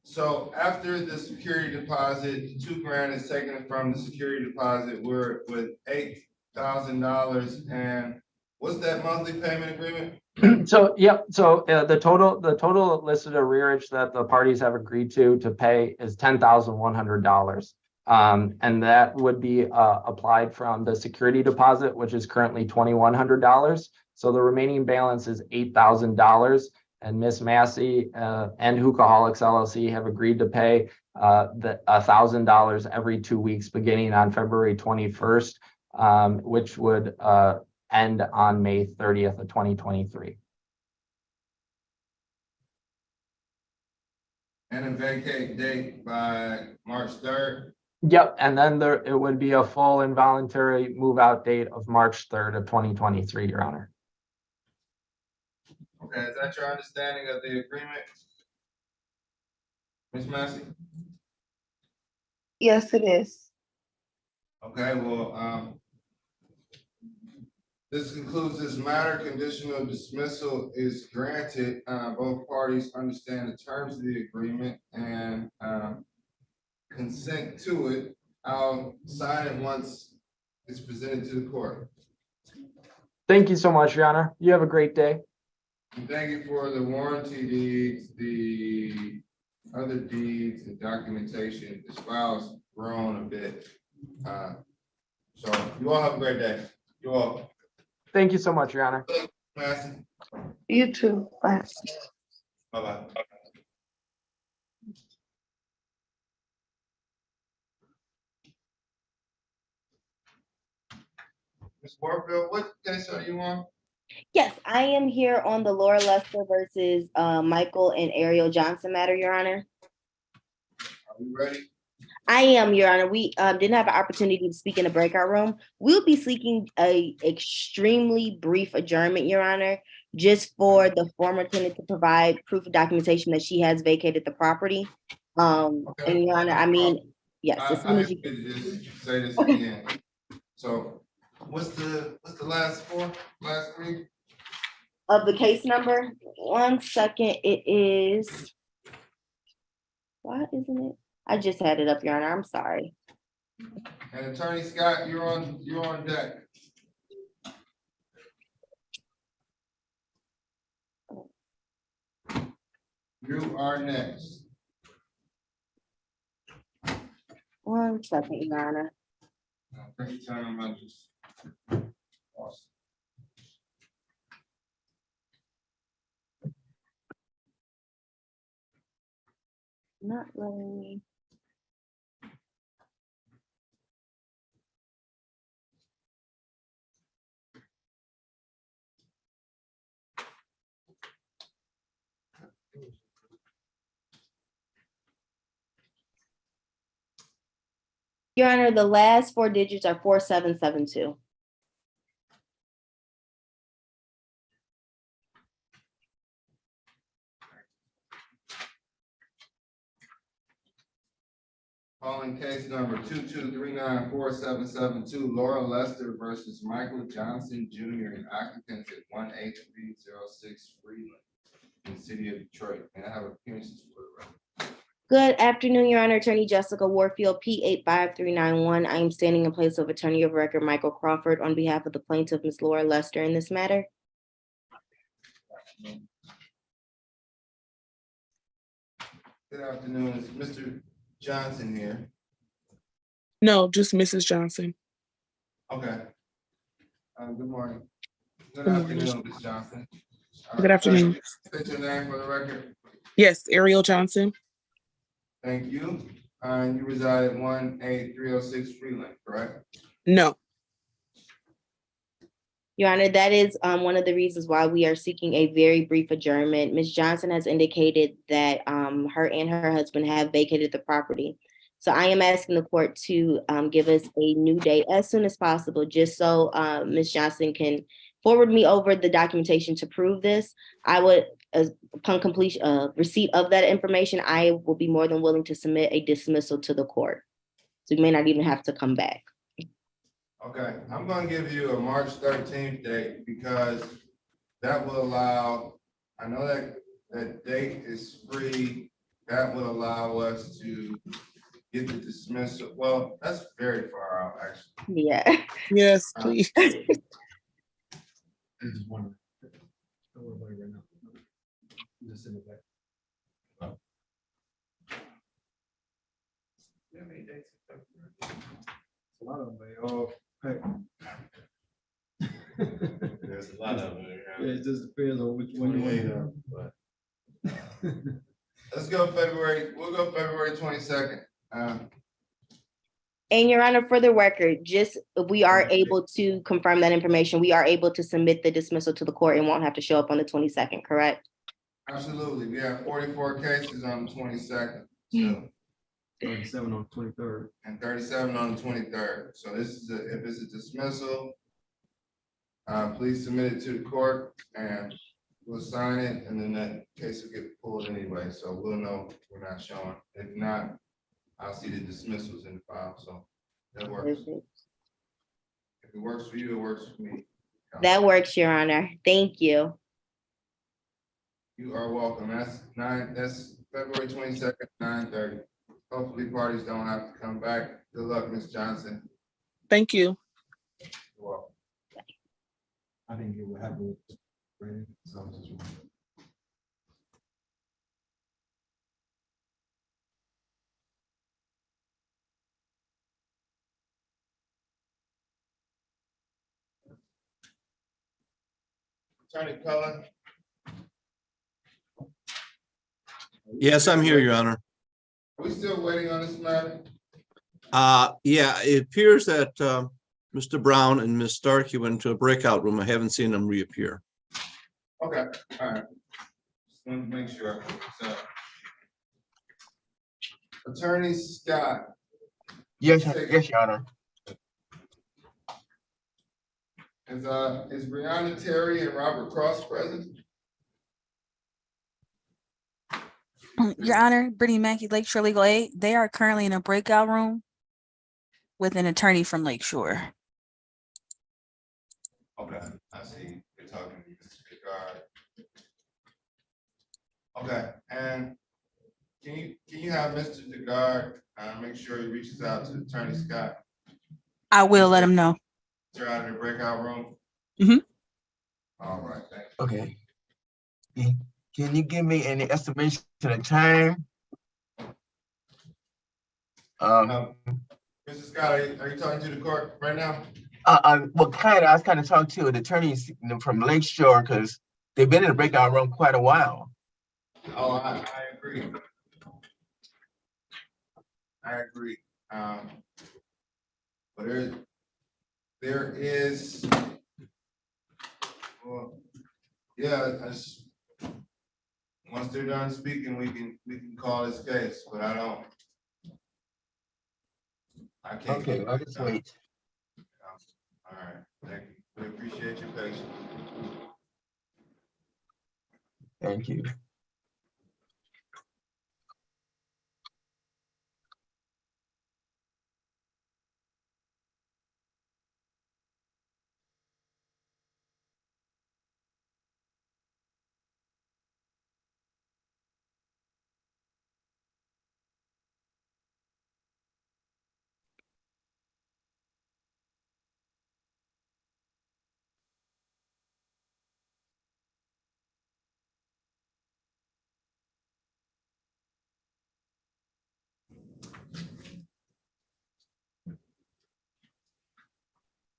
So after the security deposit, $2,000 is taken from the security deposit. We're with $8,000, and what's that monthly payment agreement? So, yep. So the total listed arrearage that the parties have agreed to pay is $10,100. And that would be applied from the security deposit, which is currently $2,100. So the remaining balance is $8,000. And Ms. Massey and Hookaholics LLC have agreed to pay the $1,000 every 2 weeks beginning on February 21st, which would end on May 30th of 2023. And a vacate date by March 3rd. Yep, and then it would be a full involuntary move out date of March 3rd of 2023, Your Honor. Okay, is that your understanding of the agreement, Ms. Massey? Yes, it is. Okay, well, this concludes this matter. Conditional dismissal is granted. Both parties understand the terms of the agreement and consent to it. I'll sign it once it's presented to the court. Thank you so much, Your Honor. You have a great day. And thank you for the warranty deeds, the other deeds, and documentation. This file's grown a bit. So you all have a great day. You all. Thank you so much, Your Honor. Massey. You too. Bye. Bye-bye. Ms. Warfield, what case are you on? Yes, I am here on the Laura Lester versus Michael and Ariel Johnson matter, Your Honor. Are we ready? I am, Your Honor. We didn't have an opportunity to speak in the breakout room. We'll be seeking a extremely brief adjournment, Your Honor, just for the former tenant to provide proof of documentation that she has vacated the property. And Your Honor, I mean, yes, as soon as you just say this again. So what's the last three? Of the case number, 1 second, it is, why isn't it? I just had it up, Your Honor, I'm sorry. And Attorney Scott, you're on deck. You are next. 1 second, Your Honor. Take your time, I just. Not letting me. Your Honor, the last 4 digits are 4772. Calling case number 2239477 Laura Lester versus Michael Johnson Jr. and occupants at 18306 Freeland in the city of Detroit. May I have appearances for the record? Good afternoon, Your Honor. Attorney Jessica Warfield, P85391. I am standing in place of Attorney of Record Michael Crawford on behalf of the plaintiff, Ms. Laura Lester, in this matter. Good afternoon. Is Mr. Johnson here? No, just Mrs. Johnson. Okay. Good morning. Good morning. afternoon, Ms. Johnson. Good afternoon. State your name for the record. Yes, Ariel Johnson. Thank you. And you reside at 18306 Freeland, correct? No. Your Honor, that is one of the reasons why we are seeking a very brief adjournment. Ms. Johnson has indicated that her and her husband have vacated the property. So I am asking the court to give us a new date as soon as possible, just so Ms. Johnson can forward me over the documentation to prove this. I would, upon completion receipt of that information, I will be more than willing to submit a dismissal to the court. So you may not even have to come back. Okay, I'm gonna give you a March 13th date because that will allow, I know that that date is free. That will allow us to get the dismissal. Well, that's very far out, actually. Yeah. Yes, please. A lot of them, they all pack. There's a lot of it. Yeah, it just depends on which one you want. Let's go February, we'll go February 22nd. And Your Honor, for the record, just we are able to confirm that information. We are able to submit the dismissal to the court and won't have to show up on the 22nd, correct? Absolutely, we have 44 cases on the 22nd. So 37 on the 23rd. and 37 on the 23rd. So this is if it's a dismissal, please submit it to the court and we'll sign it, and then that case will get pulled anyway. So we'll know we're not showing. If not, I'll see the dismissals in the file. So that works. If it works for you, it works for me. That works, Your Honor. Thank you. You are welcome. That's February 22nd, 9:30. Hopefully parties don't have to come back. Good luck, Ms. Johnson. Thank you. You're welcome. I didn't get what happened with Brandon, so I'm just. Attorney Cullen. Yes, I'm here, Your Honor. Are we still waiting on this matter? Yeah, it appears that Mr. Brown and Ms. Starkey went into a breakout room. I haven't seen them reappear. Okay, all right. Just wanted to make sure. So, Attorney Scott. Yes, Your Honor. Is Brianna Terry and Robert Cross present? Your Honor, Brittany Mackey, Lakeshore Legal Aid, they are currently in a breakout room with an attorney from Lakeshore. Okay, I see. You're talking to Mr. DeGard. Okay, and can you have Mr. DeGard make sure he reaches out to Attorney Scott? I will let him know. They're out in the breakout room? Mm-hmm. All right, thank you. Okay. Can you give me any estimation of time? Mr. Scott, are you talking to the court right now? Well, I was kind of talking to the attorneys from Lakeshore because they've been in the breakout room quite a while. Oh, I agree. I agree. But there is, well, yeah, once they're done speaking, we can call this case, but I can't. Okay, I'll just wait. All right, thank you. We appreciate your patience. Thank you.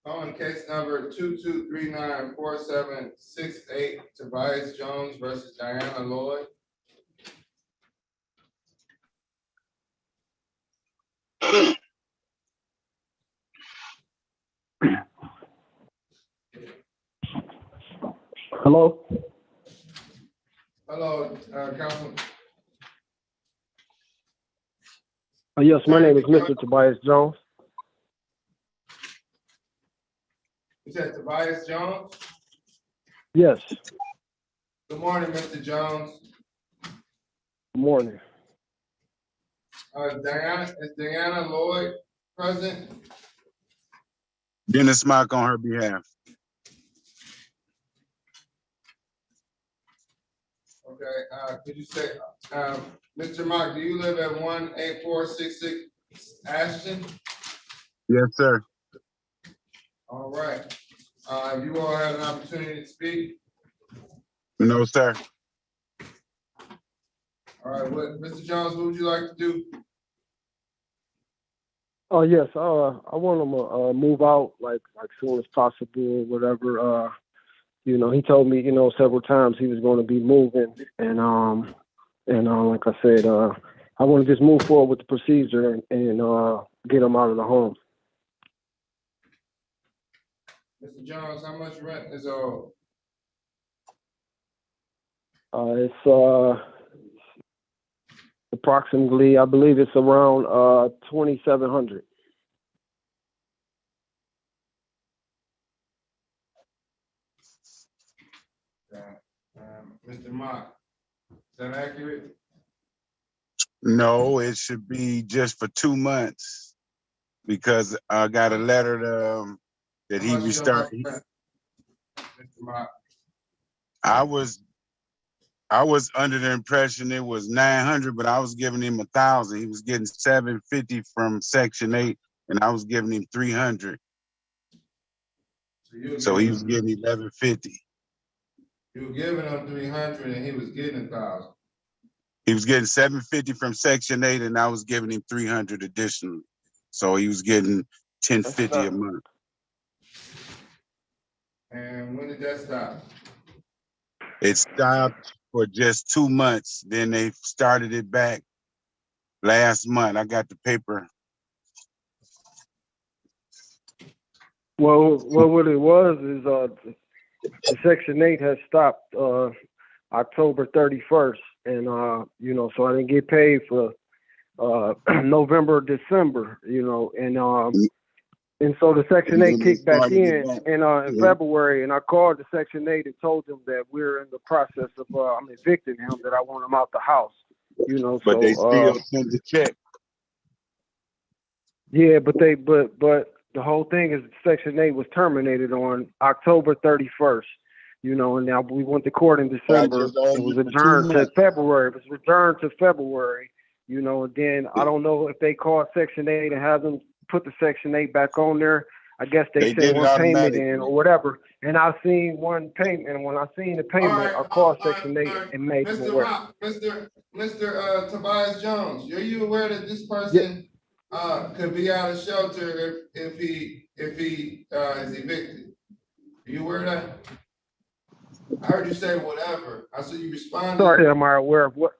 Calling case number 22394768, Tobias Jones versus Diana Lloyd. Hello? Hello, Council. Yes, my name is Mr. Tobias Jones. You said Tobias Jones? Yes, Good morning, Mr. Jones. good morning. Is Diana Lloyd present? Dennis Mock on her behalf. Okay, could you say, Mr. Mock, do you live at 18466 Ashton? Yes, sir. All right. You all had an opportunity to speak. No, sir. All right, Mr. Jones, what would you like to do? Oh, yes, I want him to move out like soon as possible, whatever. You know, he told me, you know, several times he was going to be moving, and like I said, I want to just move forward with the procedure and get him out of the home. Mr. Jones, how much rent is owed? It's approximately, I believe it's around $2,700. Mr. Mock, is that accurate? No, it should be just for 2 months because I got a letter that he How much you owe restarted. rent, Mr. Mock? I was under the impression it was 900, but I was giving him 1,000. He was getting 750 from Section 8, and I was giving him 300. So he was getting 1,150. You were giving him 300 and he was getting 1,000. He was getting 750 from Section 8, and I was giving him 300 additionally. So he was getting 1,050 a month. And when did that stop? It stopped for just 2 months. Then they started it back last month. I got the paper. Well, what it was is the Section 8 has stopped October 31st, and you know, so I didn't get paid for November, December, you know, and so the Section 8 kicked back in February, and I called the Section 8 and told them that we're in the process of I'm evicting him, that I want him out the house, you know. But so they still send the check. Yeah, but the whole thing is Section 8 was terminated on October 31st, you know, and now we went to court in December. It was adjourned to February. It was returned to February, you know, and then I don't know if they called Section 8 and have them put the Section 8 back on there. I guess they sent one payment in or whatever. And I seen one payment, and when I seen the payment, I called Section 8 and made them aware. Mr. Tobias Jones, are you aware that this person could be out of shelter if he is evicted? Are you aware of that? I heard you say whatever. I said you responded. Sorry, am I aware of what?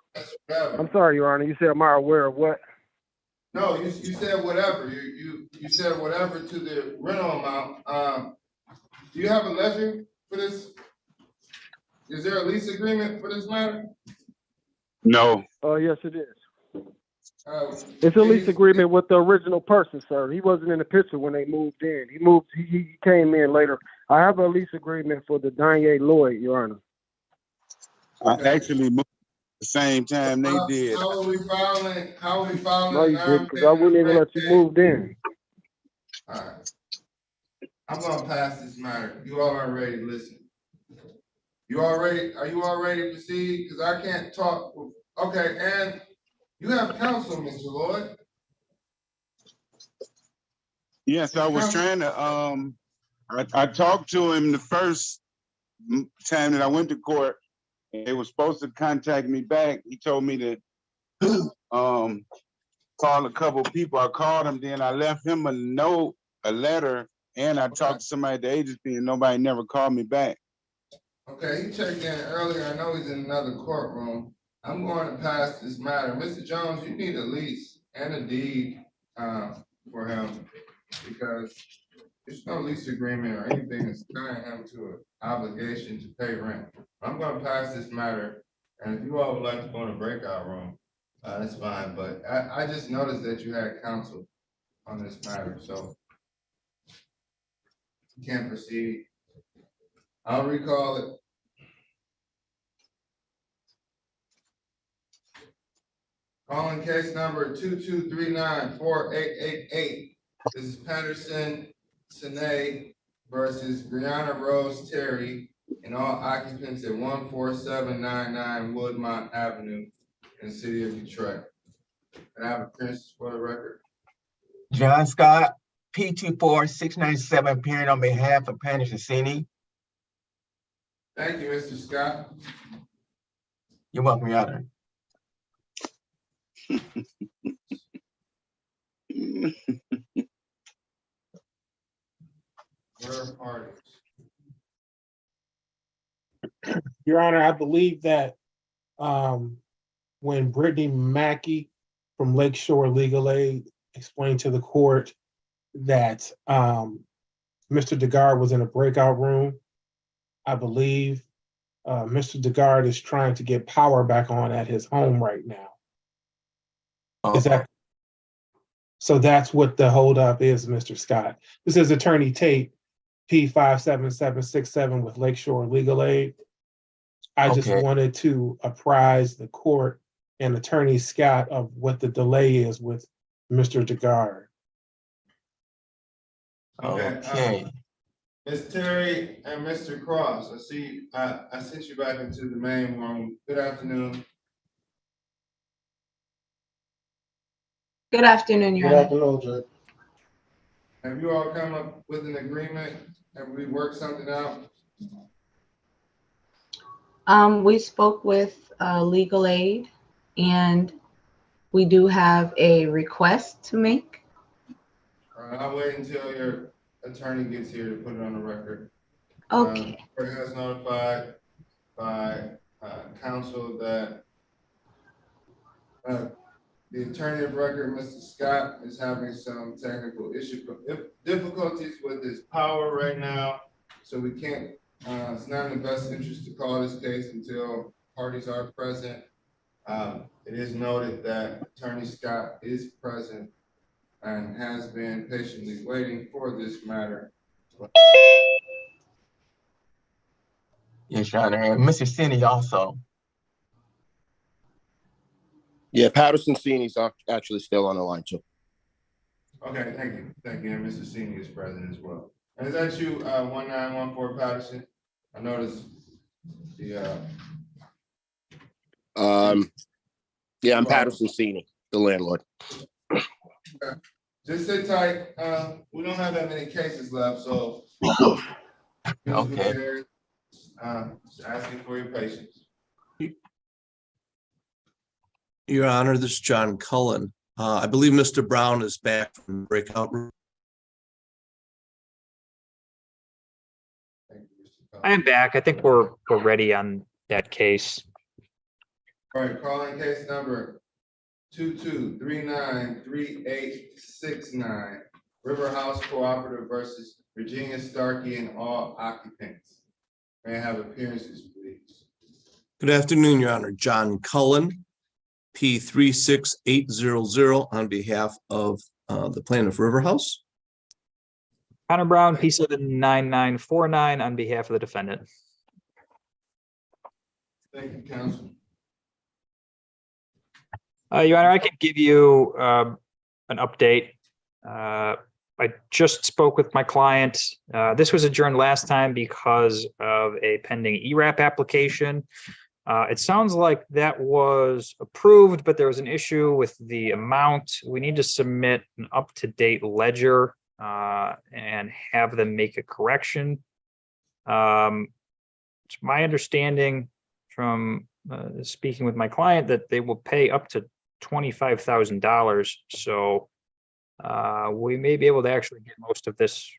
Whatever. I'm sorry, Your Honor. You said, am I aware of what? No, you said whatever. You said whatever to the rental amount. Do you have a ledger for this? Is there a lease agreement for this matter? No. Oh, yes, it is. It's a lease agreement with the original person, sir. He wasn't in the picture when they moved in. He came in later. I have a lease agreement for the Diana Lloyd, Your Honor. I actually moved at the same time they did. How are we filing? No, you didn't, because I wouldn't even let you move in. All right. I'm gonna pass this matter. You all are ready to listen. Are you all ready to proceed? Because I can't talk. Okay, and you have counsel, Mr. Lloyd. Yes, I was trying to, I talked to him the first time that I went to court. And they were supposed to contact me back. He told me to call a couple of people. I called him, then I left him a note, a letter, And I talked to somebody at the agency and nobody never called me back. Okay, he checked in earlier. I know he's in another courtroom. I'm going to pass this matter. Mr. Jones, you need a lease and a deed for him because there's no lease agreement or anything that's tying him to an obligation to pay rent. I'm going to pass this matter, and if you all would like to go in a breakout room, that's fine. But I just noticed that you had counsel on this matter, so you can't proceed. I'll recall it. Calling case number 22394888. This is Patterson Sine versus Brianna Rose Terry and all occupants at 14799 Woodmont Avenue in the city of Detroit. Can I have appearances for the record? John Scott, P24697, appearing on behalf of Patterson Sine. Thank you, Mr. Scott. You're welcome, Your Honor. Your Honor, I believe that when Brittany Mackey from Lakeshore Legal Aid explained to the court that Mr. DeGard was in a breakout room, I believe Mr. DeGard is trying to get power back on at his home right now. Is that so? That's what the holdup is, Mr. Scott. This is Attorney Tate, P57767 with Lakeshore Legal Aid. I just wanted to apprise the court and Attorney Scott of what the delay is with Mr. DeGard. Okay. Ms. Terry and Mr. Cross, I see I sent you back into the main room. Good afternoon. Good afternoon, Your Honor. afternoon, Judge. Have you all come up with an agreement? Have we worked something out? We spoke with legal aid, and we do have a request to make. All right, I'll wait until your attorney gets here to put it on the record. Okay. Court has notified by counsel that the attorney of record, Mr. Scott, is having some technical difficulties with his power right now, so we can't. It's not in the best interest to call this case until parties are present. It is noted that Attorney Scott is present and has been patiently waiting for this matter. Yes, Your Honor, and Mr. Sine also. Yeah, Patterson Senior's actually still on the line too. Okay, thank you. Thank you. And Mr. Senior is present as well. And is that you, 1914 Patterson? I noticed the yeah, I'm Patterson Senior, the landlord. Okay. Just sit tight. We don't have that many cases left, so okay. Just asking for your patience. Your Honor, this is John Cullen. I believe Mr. Brown is back from the breakout room. I am back. I think we're ready on that case. All right, calling case number 22393869, River House Cooperative versus Virginia Starkey and all occupants. May I have appearances, please? Good afternoon, Your Honor. John Cullen, P36800 on behalf of the plaintiff River House. Connor Brown, P79949 on behalf of the defendant. Thank you, counsel. Your Honor, I can give you an update. I just spoke with my client. This was adjourned last time because of a pending ERAP application. It sounds like that was approved, but there was an issue with the amount. We need to submit an up-to-date ledger and have them make a correction. It's my understanding from speaking with my client that they will pay up to $25,000. So we may be able to actually get most of this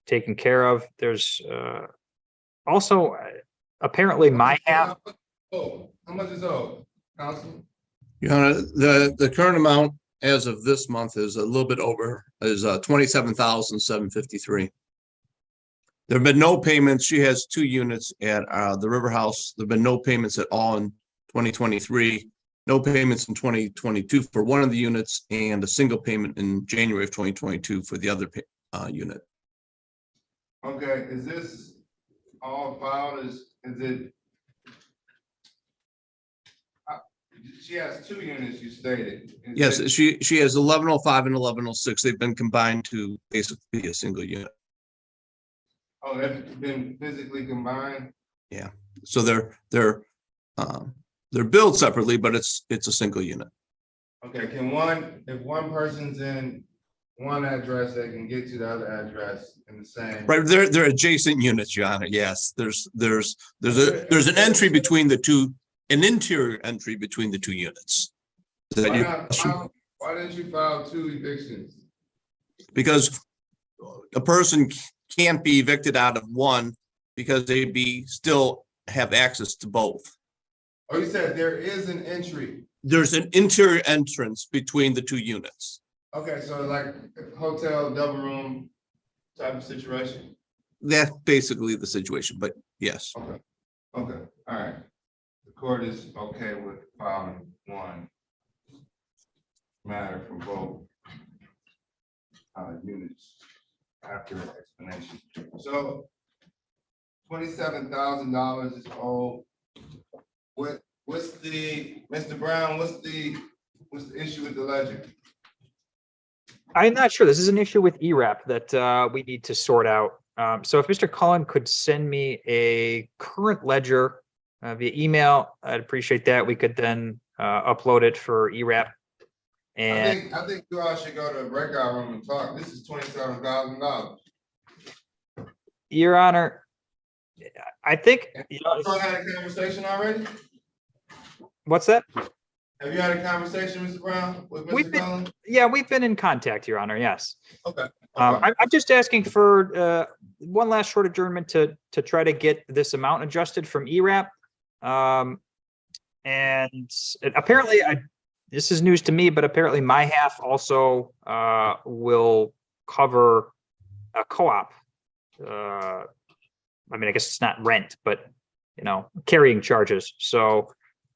taken care of. There's also apparently my half. Oh, how much is owed, Council? Your Honor, the current amount as of this month is a little bit over, is 27,753. There have been no payments. She has 2 units at the River House. There have been no payments at all in 2023. No payments in 2022 for one of the units, and a single payment in January of 2022 for the other unit. Okay, is this all filed? Is it? She has 2 units, you stated. Yes, she has 1105 and 1106. They've been combined to basically be a single unit. Oh, they've been physically combined? Yeah, so they're billed separately, but it's a single unit. Okay, if one person's in one address, they can get to the other address in the same. Right, they're adjacent units, Your Honor. Yes, there's an entry between the two, an interior entry between the 2 units. Is that your question? Why didn't you file 2 evictions? Because a person can't be evicted out of one because they'd still have access to both. Oh, you said there is an entry. There's an interior entrance between the 2 units. Okay, so like hotel, double room type of situation? That's basically the situation, but yes. Okay, all right. The court is okay with filing one matter for both units after explanation. So $27,000 is owed. What's the, Mr. Brown, what's the issue with the ledger? I'm not sure. This is an issue with ERAP that we need to sort out. So if Mr. Cullen could send me a current ledger via email, I'd appreciate that. We could then upload it for ERAP. And I think you all should go to a breakout room and talk. This is $27,000. Your Honor, I think. You had a conversation already? What's that? Have you had a conversation, Mr. Brown, with Mr. Cullen? Yeah, we've been in contact, Your Honor. Yes. Okay. I'm just asking for one last short adjournment to try to get this amount adjusted from ERAP. And apparently, this is news to me, but apparently my half also will cover a co-op. I mean, I guess it's not rent, but carrying charges. So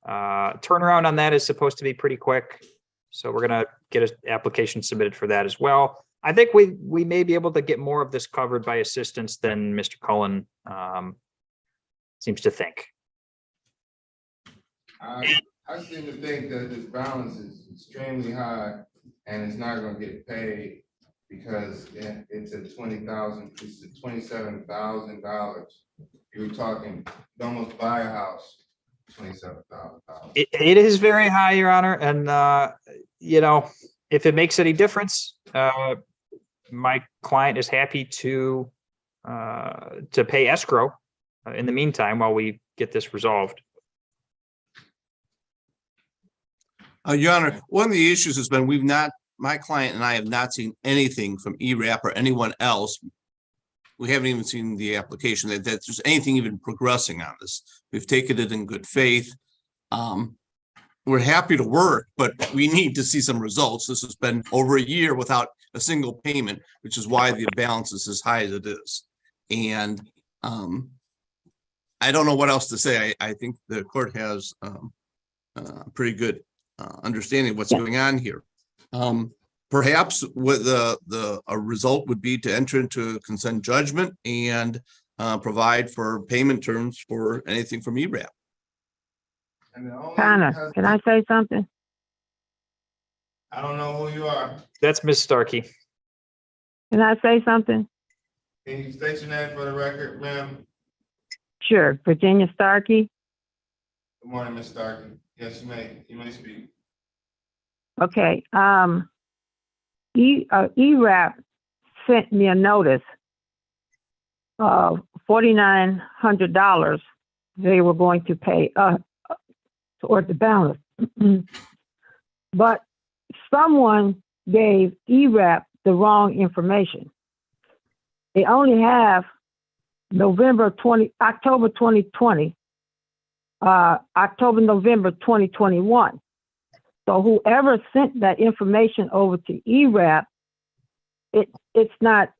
turnaround on that is supposed to be pretty quick. So we're gonna get an application submitted for that as well. I think we may be able to get more of this covered by assistance than Mr. Cullen seems to think. I seem to think that this balance is extremely high and it's not gonna get paid because it's a $27,000. You were talking, you almost buy a house, $27,000. It is very high, Your Honor, and if it makes any difference, my client is happy to pay escrow in the meantime while we get this resolved. Your Honor, one of the issues has been my client and I have not seen anything from ERAP or anyone else. We haven't even seen the application that there's anything even progressing on this. We've taken it in good faith. We're happy to work, but we need to see some results. This has been over a year without a single payment, which is why the balance is as high as it is. And I don't know what else to say. I think the court has pretty good understanding of what's going on here. Perhaps with a result would be to enter into a consent judgment and provide for payment terms for anything from ERAP. Connor, can I say something? I don't know who you are. That's Ms. Starkey. Can I say something? Can you state your name for the record, ma'am? Sure, Virginia Starkey. Good morning, Ms. Starkey. Yes, you may speak. Okay, ERAP sent me a notice of $4,900 they were going to pay toward the balance. But someone gave ERAP the wrong information. they only have October 2020, October, November 2021. So whoever sent that information over to ERAP, it's not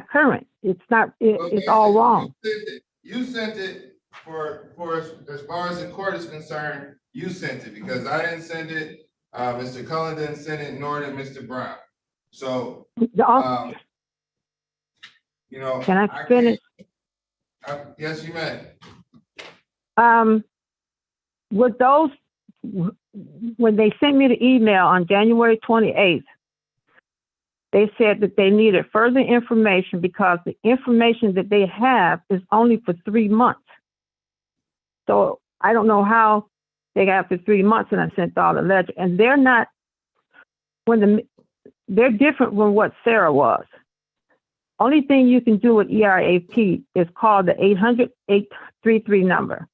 current. It's all wrong. You sent it for as far as the court is concerned, you sent it because I didn't send it. Mr. Cullen didn't send it, nor did Mr. Brown. So, you know, Can I finish? Yes, you may. With those, when they sent me the email on January 28th, they said that they needed further information because the information that they have is only for 3 months. So I don't know how they got for 3 months, and I sent all the ledger. And they're not, they're different from what Sarah was. Only thing you can do with ERAP is call the 800-833 number.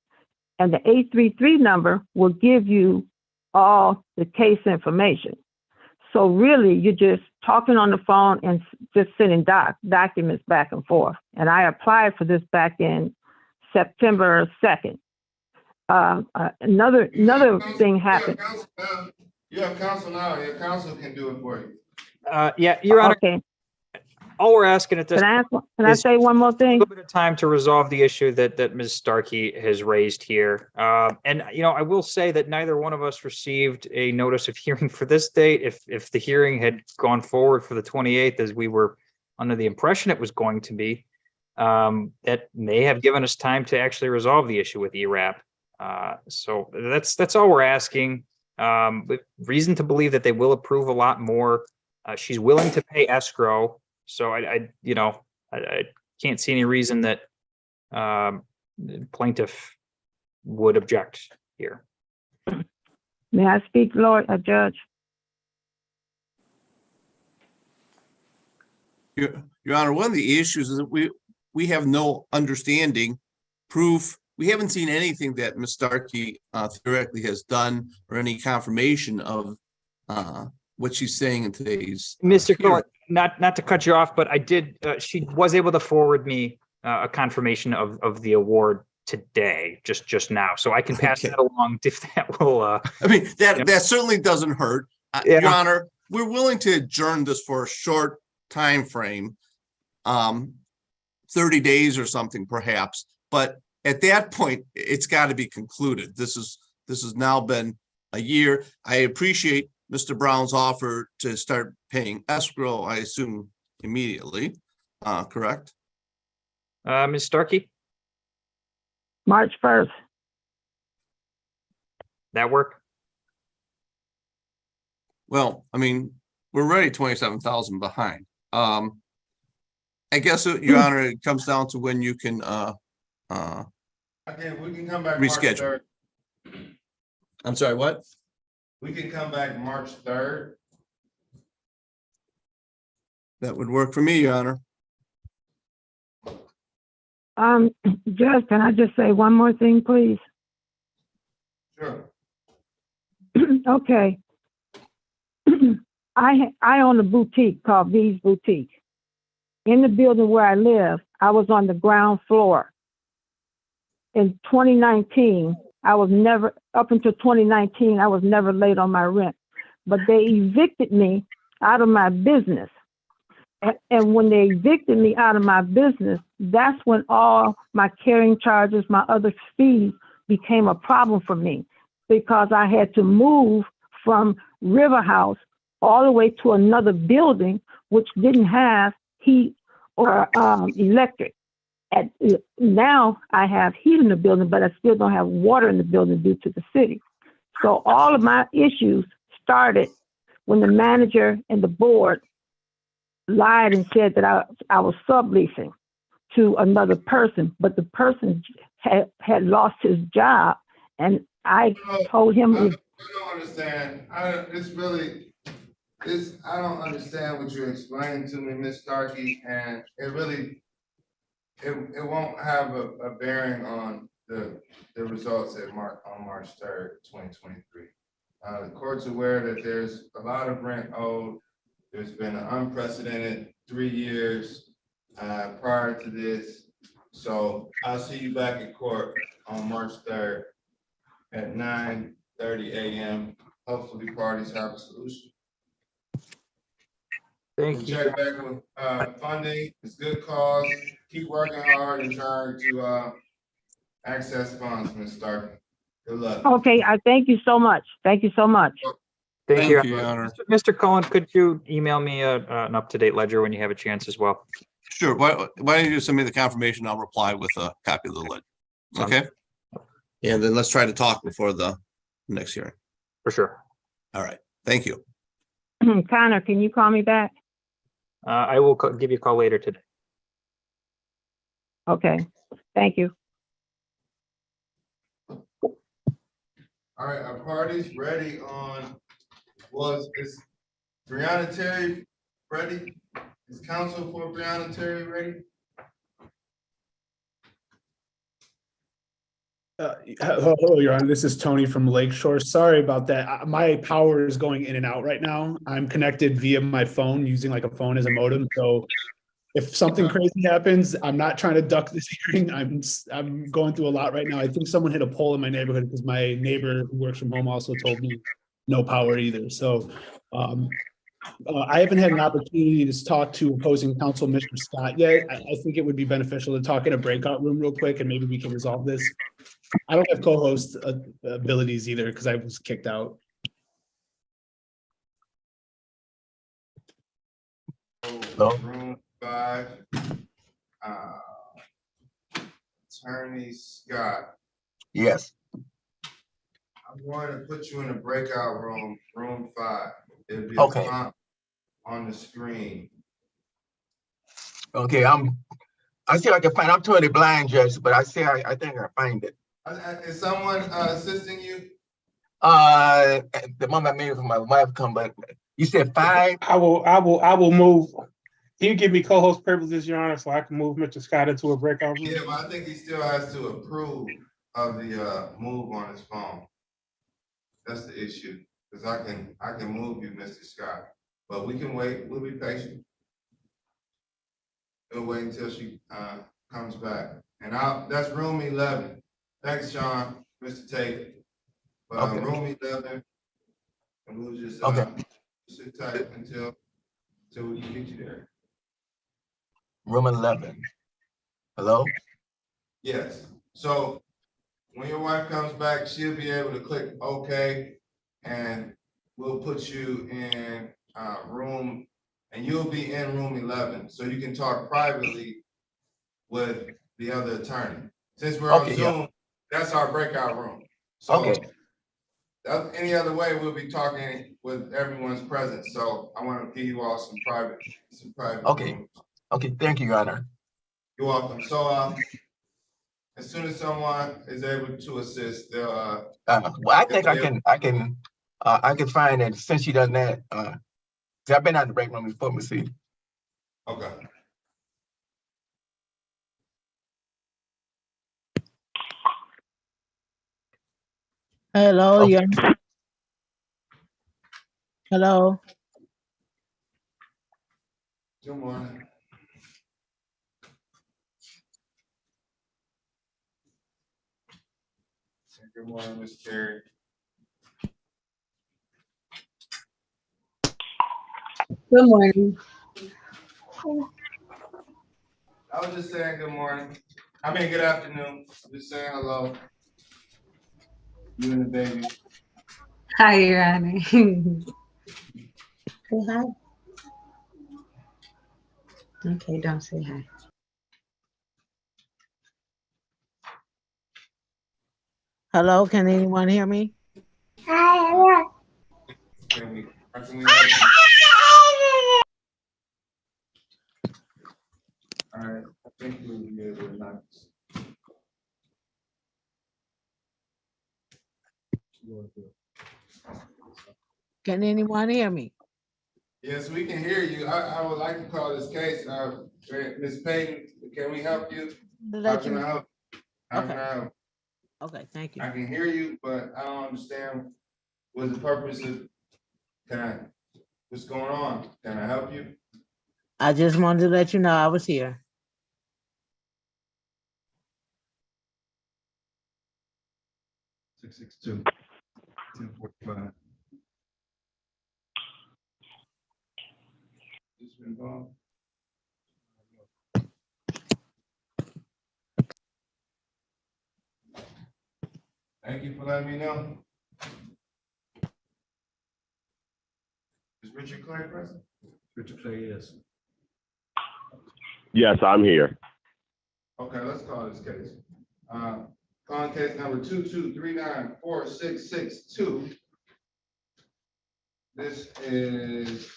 And the 833 number will give you all the case information. So really, you're just talking on the phone and just sending documents back and forth. And I applied for this back in September 2nd. Another thing happened. You have counsel now. Your counsel can do it for you. Yeah, Your Honor. Okay. All we're asking at this Can I say one more thing? A little bit of time to resolve the issue that Ms. Starkey has raised here. And, you know, I will say that neither one of us received a notice of hearing for this date. If the hearing had gone forward for the 28th, as we were under the impression it was going to be, that may have given us time to actually resolve the issue with ERAP. So that's all we're asking. With reason to believe that they will approve a lot more. She's willing to pay escrow. So I can't see any reason that plaintiff would object here. May I speak, Lord, Judge? Your Honor, one of the issues is that we have no understanding, proof. We haven't seen anything that Ms. Starkey theoretically has done or any confirmation of what she's saying in today's. Mr. Cohen, not to cut you off, but I did. She was able to forward me a confirmation of the award today, just now, so I can pass that along if that will. I mean, that certainly doesn't hurt, Your Honor. We're willing to adjourn this for a short time frame, 30 days or something, perhaps. But at that point, it's got to be concluded. This has now been a year. I appreciate Mr. Brown's offer to start paying escrow, I assume immediately, correct? Ms. Starkey? March 1st. That work? Well, I mean, we're already 27,000 behind. I guess, Your Honor, it comes down to when you can Okay, we can come back reschedule. March 3rd. I'm sorry, what? We can come back March 3rd. That would work for me, Your Honor. Judge, can I just say one more thing, please? Sure. Okay. I own a boutique called V's Boutique. In the building where I live, I was on the ground floor. In 2019, up until 2019, I was never late on my rent. But they evicted me out of my business. And when they evicted me out of my business, that's when all my carrying charges, my other fees became a problem for me, because I had to move from River House all the way to another building, which didn't have heat or electric. Now I have heat in the building, but I still don't have water in the building due to the city. So all of my issues started when the manager and the board lied and said that I was subleasing to another person, but the person had lost his job, and I told him. I don't understand. I don't understand what you're explaining to me, Ms. Starkey, and it won't have a bearing on the results on March 3rd, 2023. The court's aware that there's a lot of rent owed. There's been an unprecedented 3 years prior to this. So I'll see you back in court on March 3rd at 9:30 a.m. Hopefully parties have a solution. Thank you. Check back with funding. It's good cause. Keep working hard and trying to access funds, Ms. Starkey. Good luck. Okay, I thank you so much. Thank you so much. Thank you. Your Honor. Mr. Cohen, could you email me an up-to-date ledger when you have a chance as well? Sure. Why don't you send me the confirmation? I'll reply with a copy of the ledger. Okay. And then let's try to talk before the next hearing. For sure. All right. Thank you. Connor, can you call me back? I will give you a call later today. Okay, thank you. All right, our party's ready on, is Brianna Terry ready? Is counsel for Brianna Terry ready? Hello, Your Honor. This is Tony from Lakeshore. Sorry about that. My power is going in and out right now. I'm connected via my phone using like a phone as a modem. So if something crazy happens, I'm not trying to duck this hearing. I'm going through a lot right now. I think someone hit a pole in my neighborhood because my neighbor who works from home also told me no power either. So I haven't had an opportunity to talk to opposing counsel, Mr. Scott, yet. I think it would be beneficial to talk in a breakout room real quick and maybe we can resolve this. I don't have co-host abilities either because I was kicked out. Room 5. Attorney Scott. Yes. I'm going to put you in a breakout room, room 5. It'll be Okay. a prompt on the screen. Okay, I see I can find, I'm totally blind, Judge, but I think I find it. Is someone assisting you? At the moment maybe my wife come, but you said 5? I will move. Can you give me co-host privileges, Your Honor, so I can move Mr. Scott into a breakout room? Yeah, but I think he still has to approve of the move on his phone. That's the issue, because I can move you, Mr. Scott, but we can wait. We'll be patient. We'll wait until she comes back, and that's room 11. Thanks, Sean, Mr. Tate. Okay. Room 11, and we'll just sit tight until we can get you there. Room 11. Hello? Yes. So when your wife comes back, she'll be able to click OK, and we'll put you in room, and you'll be in room 11, so you can talk privately with the other attorney. Since we're on Zoom, that's our breakout room. So any other way, we'll be talking with everyone's present. So I want to give you all some private rooms. Okay, thank you, Your Honor. You're welcome. So as soon as someone is able to assist, they'll well, I think I can find it since she done that. I've been out of the break room before, me see. Okay. Hello, yeah. Hello. Good morning. Good morning, Ms. Terry. Good morning. I was just saying good morning. I mean, good afternoon. Just saying hello. You and the baby. Hi, Your Honor. Say hi. Okay, don't say hi. Hello, can anyone hear me? Can we help you? All right, I think we'll be able to knock this. Can anyone hear me? Yes, we can hear you. I would like to call this case. Ms. Payton, can we help you? How can I help? How can I help? Okay, thank you. I can hear you, but I don't understand what the purpose of, what's going on? Can I help you? I just wanted to let you know I was here. 662, 1045. Just been gone. Thank you for letting me know. Is Richard Clay present? Richard Clay, yes. Yes, I'm here. Okay, let's call this case. Calling case number 223946662. This is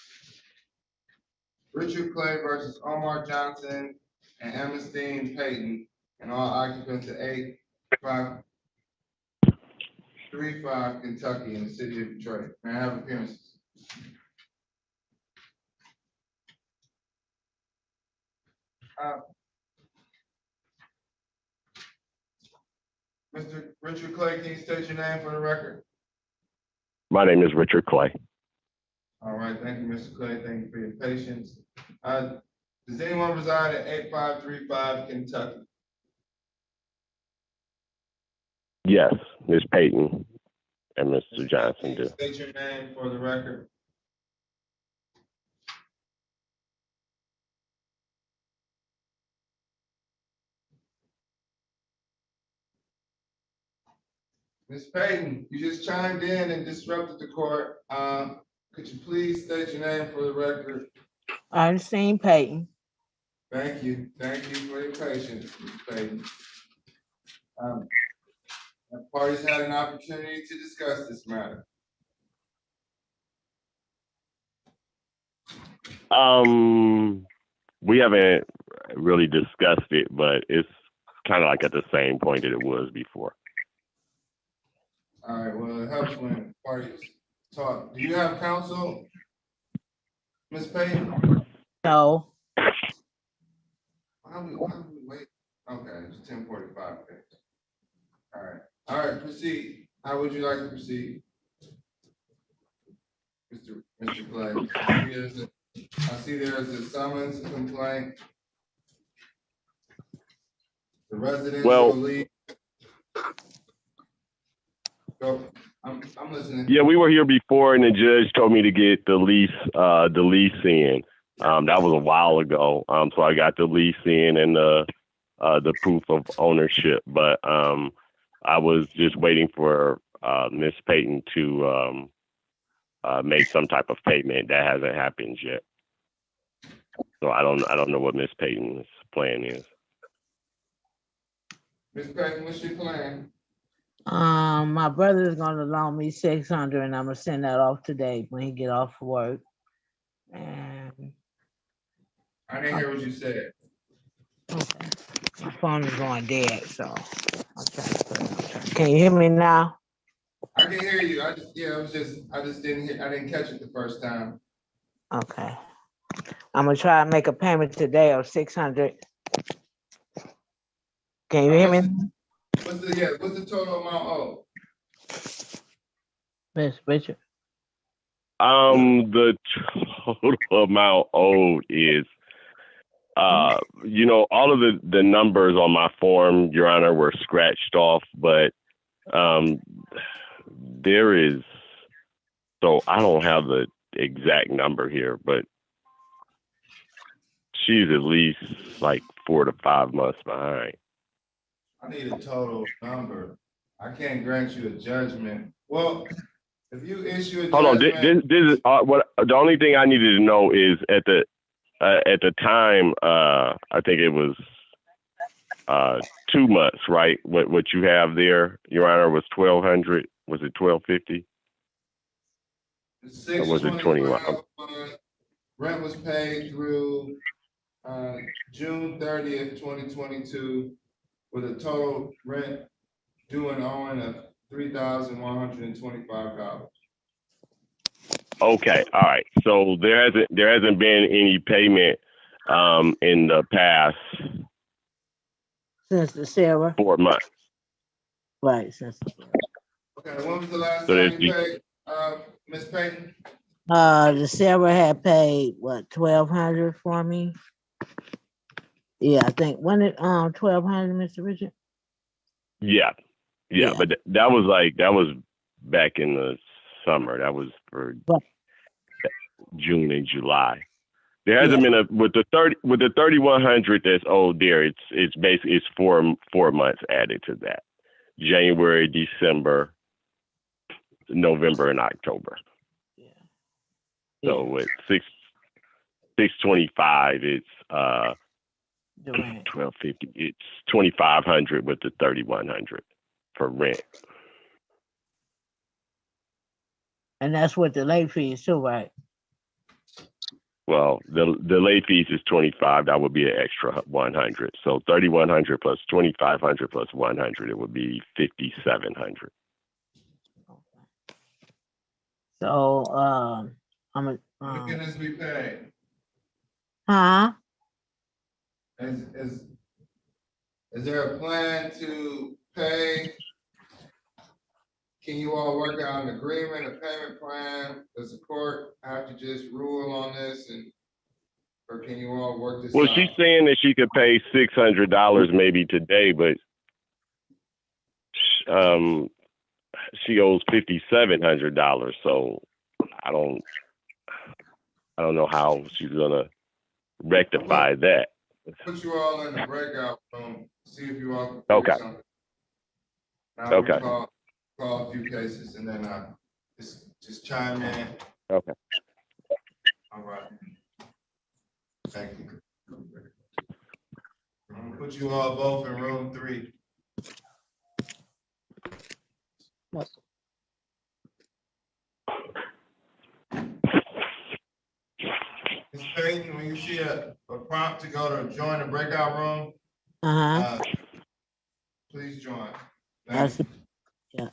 Richard Clay versus Omar Johnson and Ernestine Payton, and all occupants at 8535 Kentucky in the city of Detroit. May I have appearances? Mr. Richard Clay, can you state your name for the record? My name is Richard Clay. All right, thank you, Mr. Clay. Thank you for your patience. Does anyone reside at 8535 Kentucky? Yes, Ms. Payton and Mr. Johnson do. State your name for the record. Ms. Payton, you just chimed in and disrupted the court. Could you please state your name for the record? Ernestine Payton. Thank you. Thank you for your patience, Ms. Payton. The parties had an opportunity to discuss this matter. We haven't really discussed it, but it's kind of like at the same point that it was before. All right, well, it helps when parties talk. Do you have counsel, Ms. Payton? No. Why would we wait? Okay, it's 10:45. All right, proceed. How would you like to proceed? Mr. Clay, I see there's a summons, a complaint. The residential leave. Go. I'm listening. Yeah, we were here before, and the judge told me to get the lease in. That was a while ago. So I got the lease in and the proof of ownership. But I was just waiting for Miss Payton to make some type of payment. That hasn't happened yet. So I don't know what Miss Payton's plan is. Ms. Payton, what's your plan? My brother is gonna loan me 600 and I'm gonna send that off today when he get off work. And I didn't hear what you said. okay. My phone is going dead, so I'm trying to put it on. Can you hear me now? I can hear you. I just didn't catch it the first time. Okay. I'm gonna try and make a payment today of 600. Can you hear me? What's the total amount owed? Miss Richard. The total amount owed is, all of the numbers on my form, Your Honor, were scratched off, but there is, so I don't have the exact number here, but she's at least like 4 to 5 months behind. I need a total number. I can't grant you a judgment. Well, if you issue a judgment. Hold on, this is what the only thing I needed to know is at the time, I think it was 2 months, right? What you have there, Your Honor, was 1,200. Was it 1,250? Or was it 21? Rent was paid through June 30th, 2022, with a total rent due and owing of $3,125. Okay, all right. So there hasn't been any payment in the past Since the Sarah. 4 months. Right, since. Okay, when was the last time you paid, Ms. Payton? The Sarah had paid what, 1,200 for me? Yeah, I think when it 1,200, Mr. Richard. Yeah. Yeah, but that was back in the summer. That was for June and July. There hasn't been with the 3,100 that's owed there. It's basically 4 months added to that. January, December, November, and October. So with 625, it's 1250. It's 2,500 with the 3,100 for rent. And that's what the late fee is too, right? Well, the late fees is 25. That would be an extra 100. So 3,100 plus 2,500 plus 100, it would be 5,700. So When can this be paid? huh? Is there a plan to pay? Can you all work out an agreement, a payment plan? Does the court have to just rule on this, or can you all work this out? Well, she's saying that she could pay $600 maybe today, but she owes $5,700. So I don't know how she's gonna rectify that. Put you all in the breakout room, see if you all can Okay. figure something. Now Okay. Call a few cases and then just chime in. Okay. All right. Thank you. I'm gonna put you all both in room 3. Ms. Payton, when you see a prompt to go to join the breakout room, please join. Thank you. Yeah.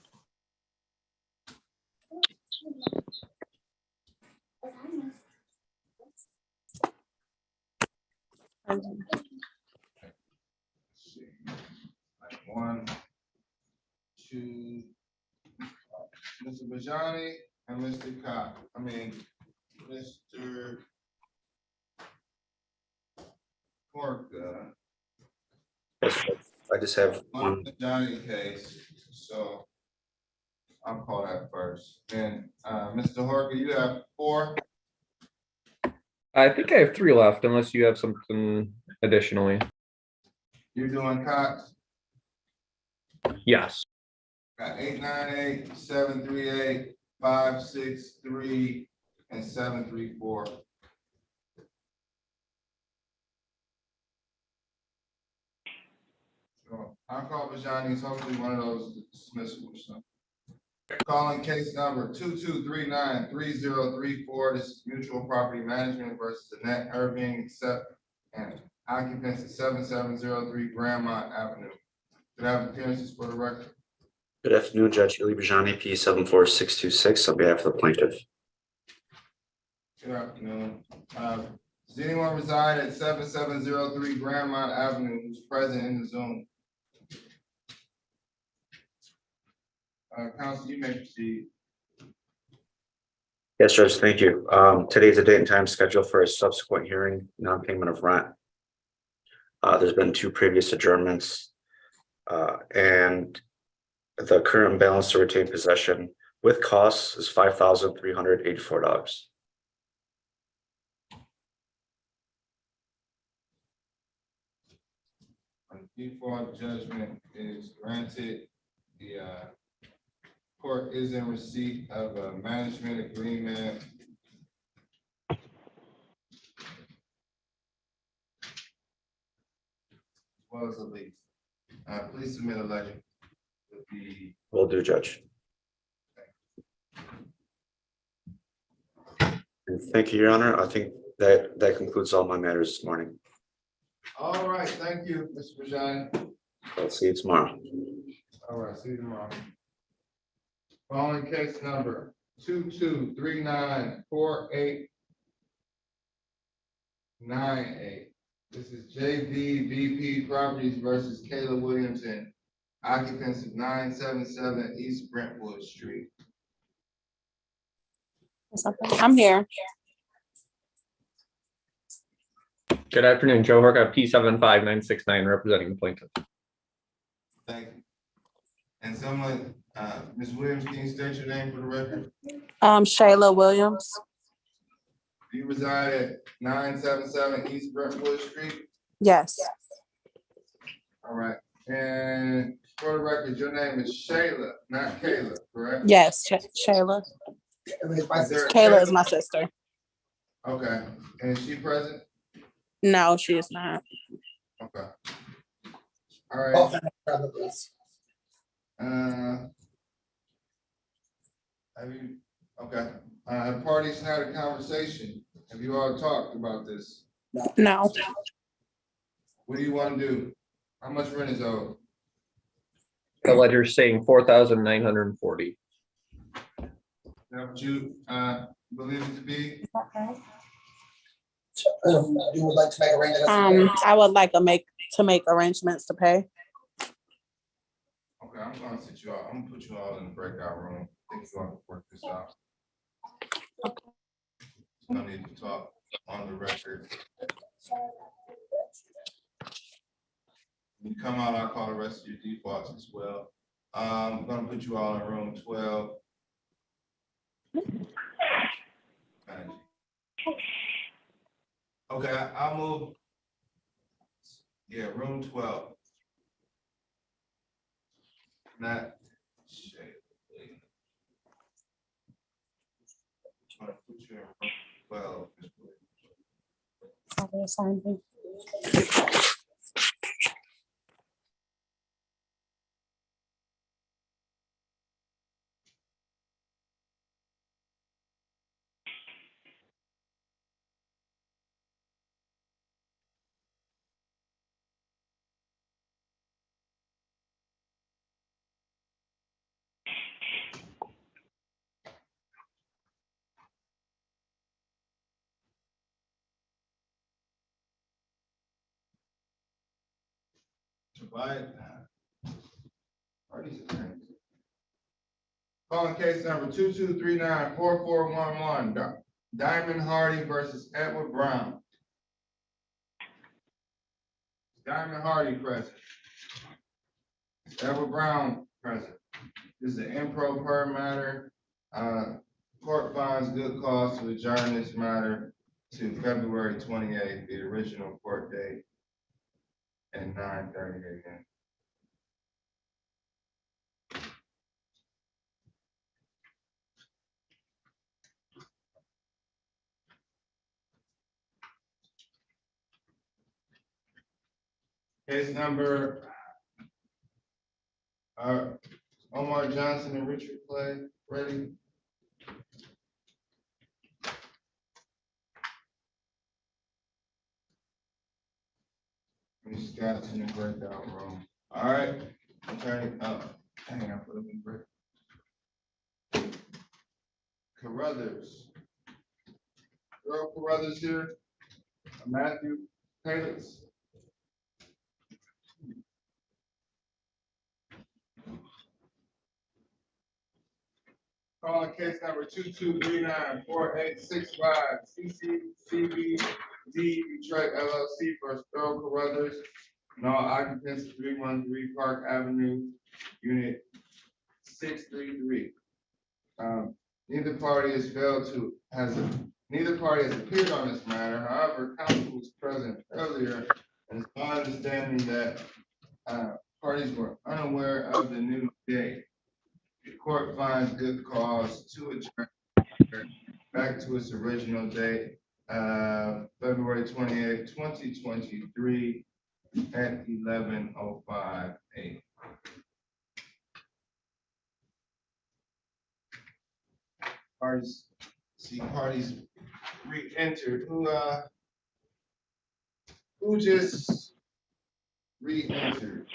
Like 1, 2, Mr. Bajani and Mr. Cox. Mr. Porka. I just have one. Johnny case, so I'll call that first. Then, Mr. Horka, you have 4. I think I have 3 left, unless you have something additionally. You're doing Cox? Yes. Got 898, 738, 563, and 734. So I'll call Bajani's, hopefully one of those dismissal or something. Calling case number 22393034. This is Mutual Property Management versus Annette Irving, accept and occupancy 7703 Grandmont Avenue. Could I have appearances for the record? Good afternoon, Judge Eli Bajani, P 74626 on behalf of the plaintiff. Good afternoon. Does anyone reside at 7703 Grandmont Avenue who's present in the Zoom? Counsel, you may proceed. Yes, Judge, thank you. Today's the date and time scheduled for a subsequent hearing, non-payment of rent. There's been 2 previous adjournments, and the current balance to retain possession with costs is $5,384. Default judgment is granted. The court is in receipt of a management agreement. As well as a lease. Please submit a ledger. Will do, Judge. And thank you, Your Honor. I think that concludes all my matters this morning. All right, thank you, Mr. Bajani. I'll see you tomorrow. All right, see you tomorrow. Calling case number 22394898. This is JVVP Properties versus Kayla Williamson, occupants of 977 East Brentwood Street. I'm here. Good afternoon, Joe Horka, P 75969, representing the plaintiff. Thank you. And someone, Ms. Williams, can you state your name for the record? Shayla Williams. Do you reside at 977 East Brentwood Street? Yes. All right. And for the record, your name is Shayla, not Kayla, correct? Yes, Shayla. Kayla is my sister. Okay. And is she present? No, she is not. Okay. All right. Have you, okay. Have parties had a conversation? Have you all talked about this? No. What do you want to do? How much rent is owed? The letter's saying 4,940. Is that what you believe it to be? You would like to make arrangements? I would like to make arrangements to pay. Okay, I'm gonna sit you all. I'm gonna put you all in the breakout room. I think you all can work this out. No need to talk on the record. When you come out, I'll call the rest of your defaults as well. I'm gonna put you all in room 12. Okay, I'll move. Yeah, room 12. Not shade. I'm gonna put you in room 12. Calling case number 22394411, Diamond Hardy versus Edward Brown. Diamond Hardy present. Edward Brown present. This is an impro per matter. Court finds good cause to adjourn this matter to February 28th, the original court date, at 9:30 a.m. Case number Omar Johnson and Richard Clay, ready? Ms. Scott's in the breakout room. All right, attorney, hang on, put them in break. Carruthers. Earl Carruthers here. Matthew Palis. Calling case number 22394865 CCCBD Detroit LLC versus Earl Carruthers and all occupants 313 Park Avenue, Unit 633. Neither party has appeared on this matter. However, counsel was present earlier, and it's my understanding that parties were unaware of the new date. The court finds good cause to adjourn back to its original date, February 28th, 2023 at 11:05 a.m. Parties re-entered. Who just re-entered?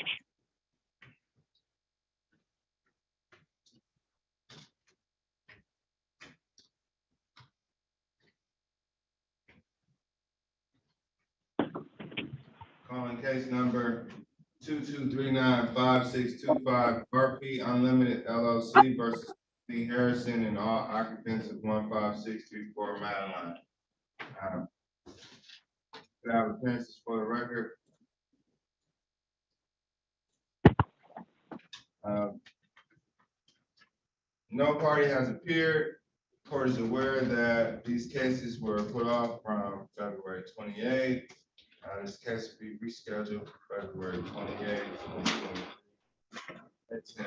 Calling case number 22395625 RP Unlimited LLC versus C. Harrison and all occupants of 15634 Madeline. Could I have appearances for the record? no party has appeared. Court is aware that these cases were put off from February 28th. This case will be rescheduled for February 28th. At 10:30.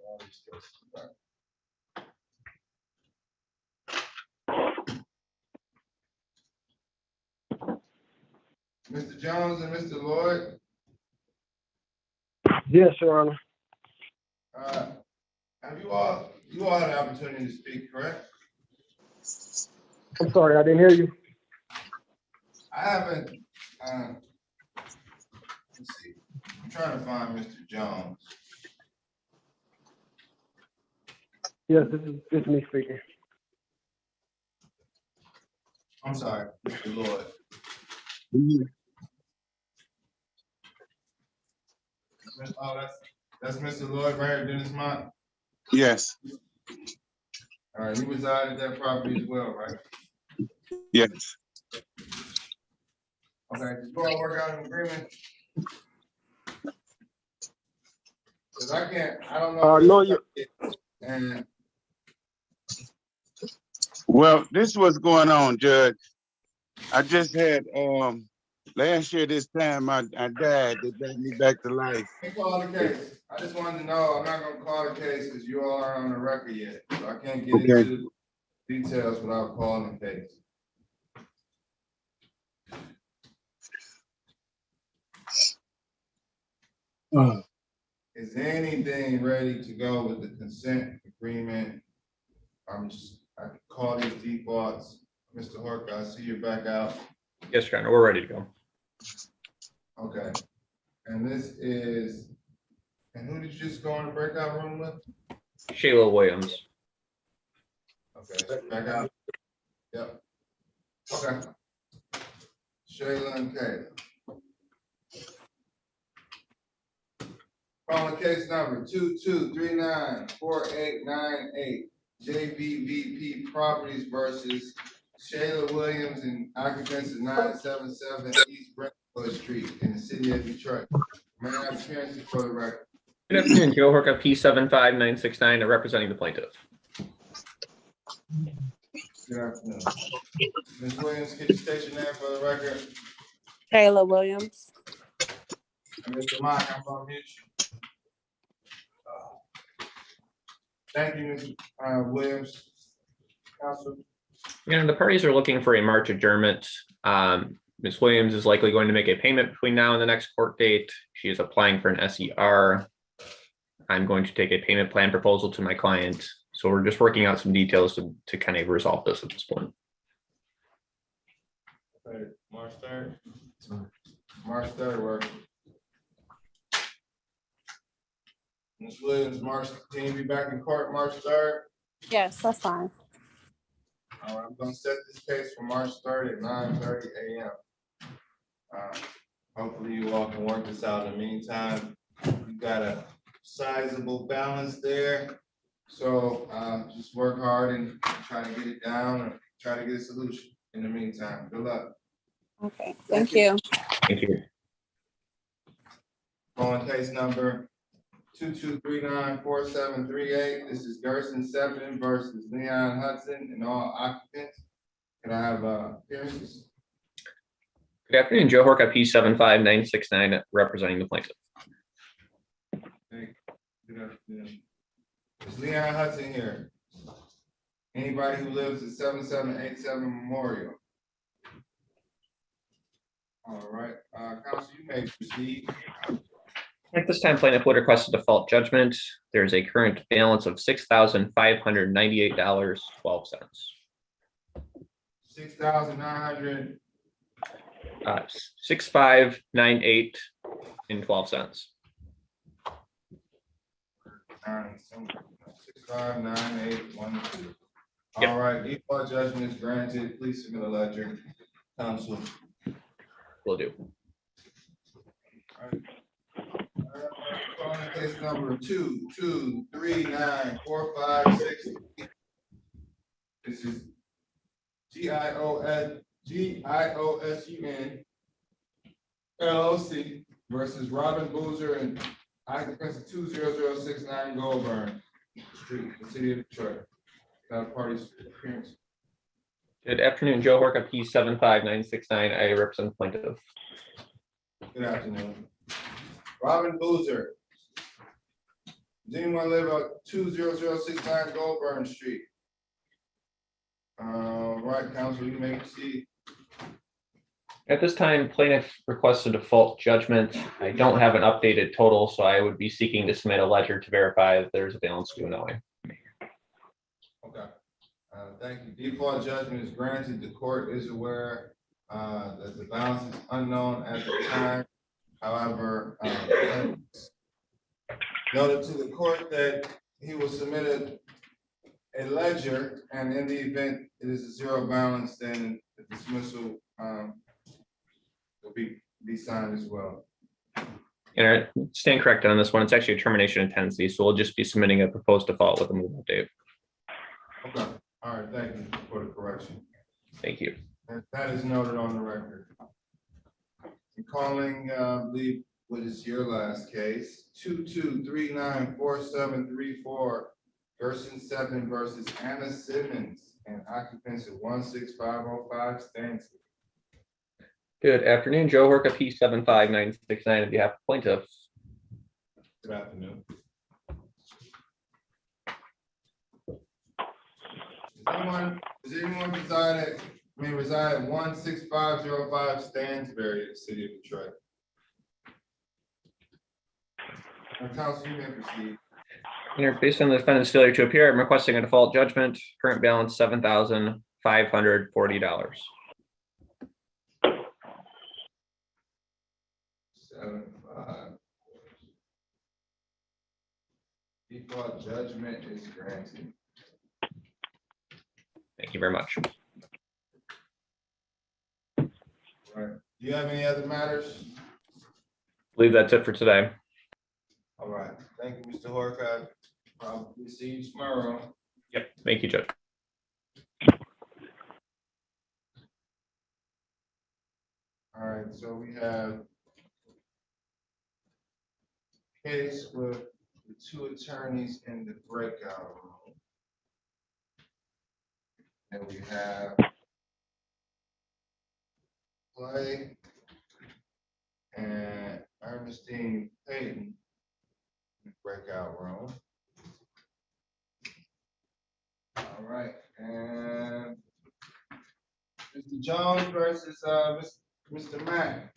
All these cases are back. Mr. Jones and Mr. Lloyd, Yes, Your Honor. have you all had an opportunity to speak, correct? I'm sorry, I didn't hear you. I haven't, let's see, I'm trying to find Mr. Jones. Yes, this is me speaking. I'm sorry, Mr. Lloyd. Oh, that's Mr. Lloyd right here, Dennis Mont? Yes, All right, you reside at that property as well, right? yes. Okay, did you all work out an agreement? Cause I don't know. No, you. And Well, this is what's going on, Judge. I just had, last year this time I died. They brought me back to life. call the case. I just wanted to know, I'm not gonna call the case because you all aren't on the record yet. So I can't get into details without calling the case. Is anything ready to go with the consent agreement? I can call these defaults. Mr. Horka, I see you're back out. Yes, Your Honor, we're ready to go. Okay. And this is, and who did you just go in the breakout room with? Shayla Williams. Okay, back out. Yep. Okay. Shayla and Kayla. Calling case number 22394898, JVVP Properties versus Shayla Williams and occupants of 977 East Brentwood Street in the city of Detroit. May I have appearances for the record? Good afternoon, Joe Horka, P75969, representing the plaintiff. Good afternoon. Ms. Williams, can you state your name for the record? Shayla Williams. And Mr. Mike, I'm gonna mute you. Thank you, Ms. Williams. Counsel. The parties are looking for a March adjournment. Ms. Williams is likely going to make a payment between now and the next court date. She is applying for an SER. I'm going to take a payment plan proposal to my client. So we're just working out some details to kind of resolve this at this point. Okay, March 3rd. March 3rd work. Ms. Williams, can you be back in court March 3rd? Yes, that's fine. All right, I'm gonna set this case for March 3rd at 9:30 a.m. Hopefully you all can work this out in the meantime. You got a sizable balance there. So just work hard and try to get it down and try to get a solution in the meantime. Good luck. Okay, thank you. Thank you. On case number 22394738. This is Gerson Septon versus Leon Hudson and all occupants. Can I have appearances? Good afternoon, Joe Horka, P75969, representing the plaintiff. Thank you. Good afternoon. Is Leon Hudson here? Anybody who lives at 7787 Memorial? All right, counsel, you may proceed. At this time, plaintiff would request a default judgment. There's a current balance of $6,598.12. 6,900. 6598 and 12 cents. 659812. Yep. All right, default judgment is granted. Please submit a ledger. Counsel. Will do. All right. Calling case number 22394560. This is GIOSUN LLC versus Robin Boozer and occupancy 20069 Goldburn Street, the city of Detroit. Parties appearance. Good afternoon, Joe Horka, P 75969. I represent plaintiff. Good afternoon. Robin Boozer. Does anyone live at 20069 Goldburn Street? Right, counsel, you may proceed. At this time, plaintiff requests a default judgment. I don't have an updated total, so I would be seeking to submit a ledger to verify that there's a balance due knowing. Okay. Thank you. Default judgment is granted. The court is aware that the balance is unknown at the time. However, noted to the court that he will submit a ledger, and in the event it is a zero balance, then the dismissal will be signed as well. And I stand corrected on this one. It's actually a termination of tenancy, so we'll just be submitting a proposed default with a move-out date. Okay. All right. Thank you for the correction. Thank you. And that is noted on the record. I'm calling, I believe, what is your last case? 22394734, Gerson 7 versus Anna Simmons, and occupants of 16505 Stanton. Good afternoon, Joe Horka, P 75969 on behalf of plaintiff. Good afternoon. Does anyone reside at 16505 Stansbury, the city of Detroit? Counsel, you may proceed. Based on the defendant's failure to appear, I'm requesting a default judgment. Current balance $7,540. 7-5. Default judgment is granted. Thank you very much. All right. Do you have any other matters? I believe that's it for today. All right. Thank you, Mr. Horka. Probably see you tomorrow. Yep. Thank you, Judge. All right. So we have case with the two attorneys in the breakout room. And we have Clay and Ernestine Payton in the breakout room. All right, and Mr. Jones versus Mr. Mack.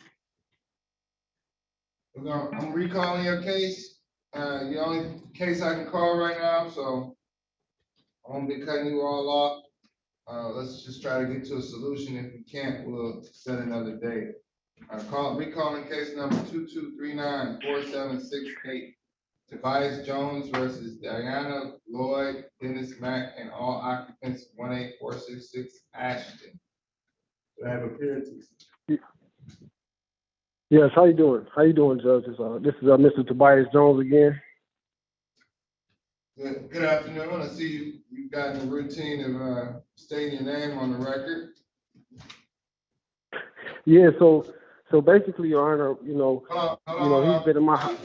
I'm recalling your case. The only case I can call right now, so I won't be cutting you all off. Let's just try to get to a solution. If we can't, we'll set another date. Recalling case number 22394768. Tobias Jones versus Diana Lloyd, Dennis Mack, and all occupants 18466 Ashton. Do I have appearances? Yes, how you doing? How you doing, judges? This is Mr. Tobias Jones again. Good afternoon. I see you've gotten the routine of stating your name on the record. Yeah, so basically, Your Honor, he's been in my house.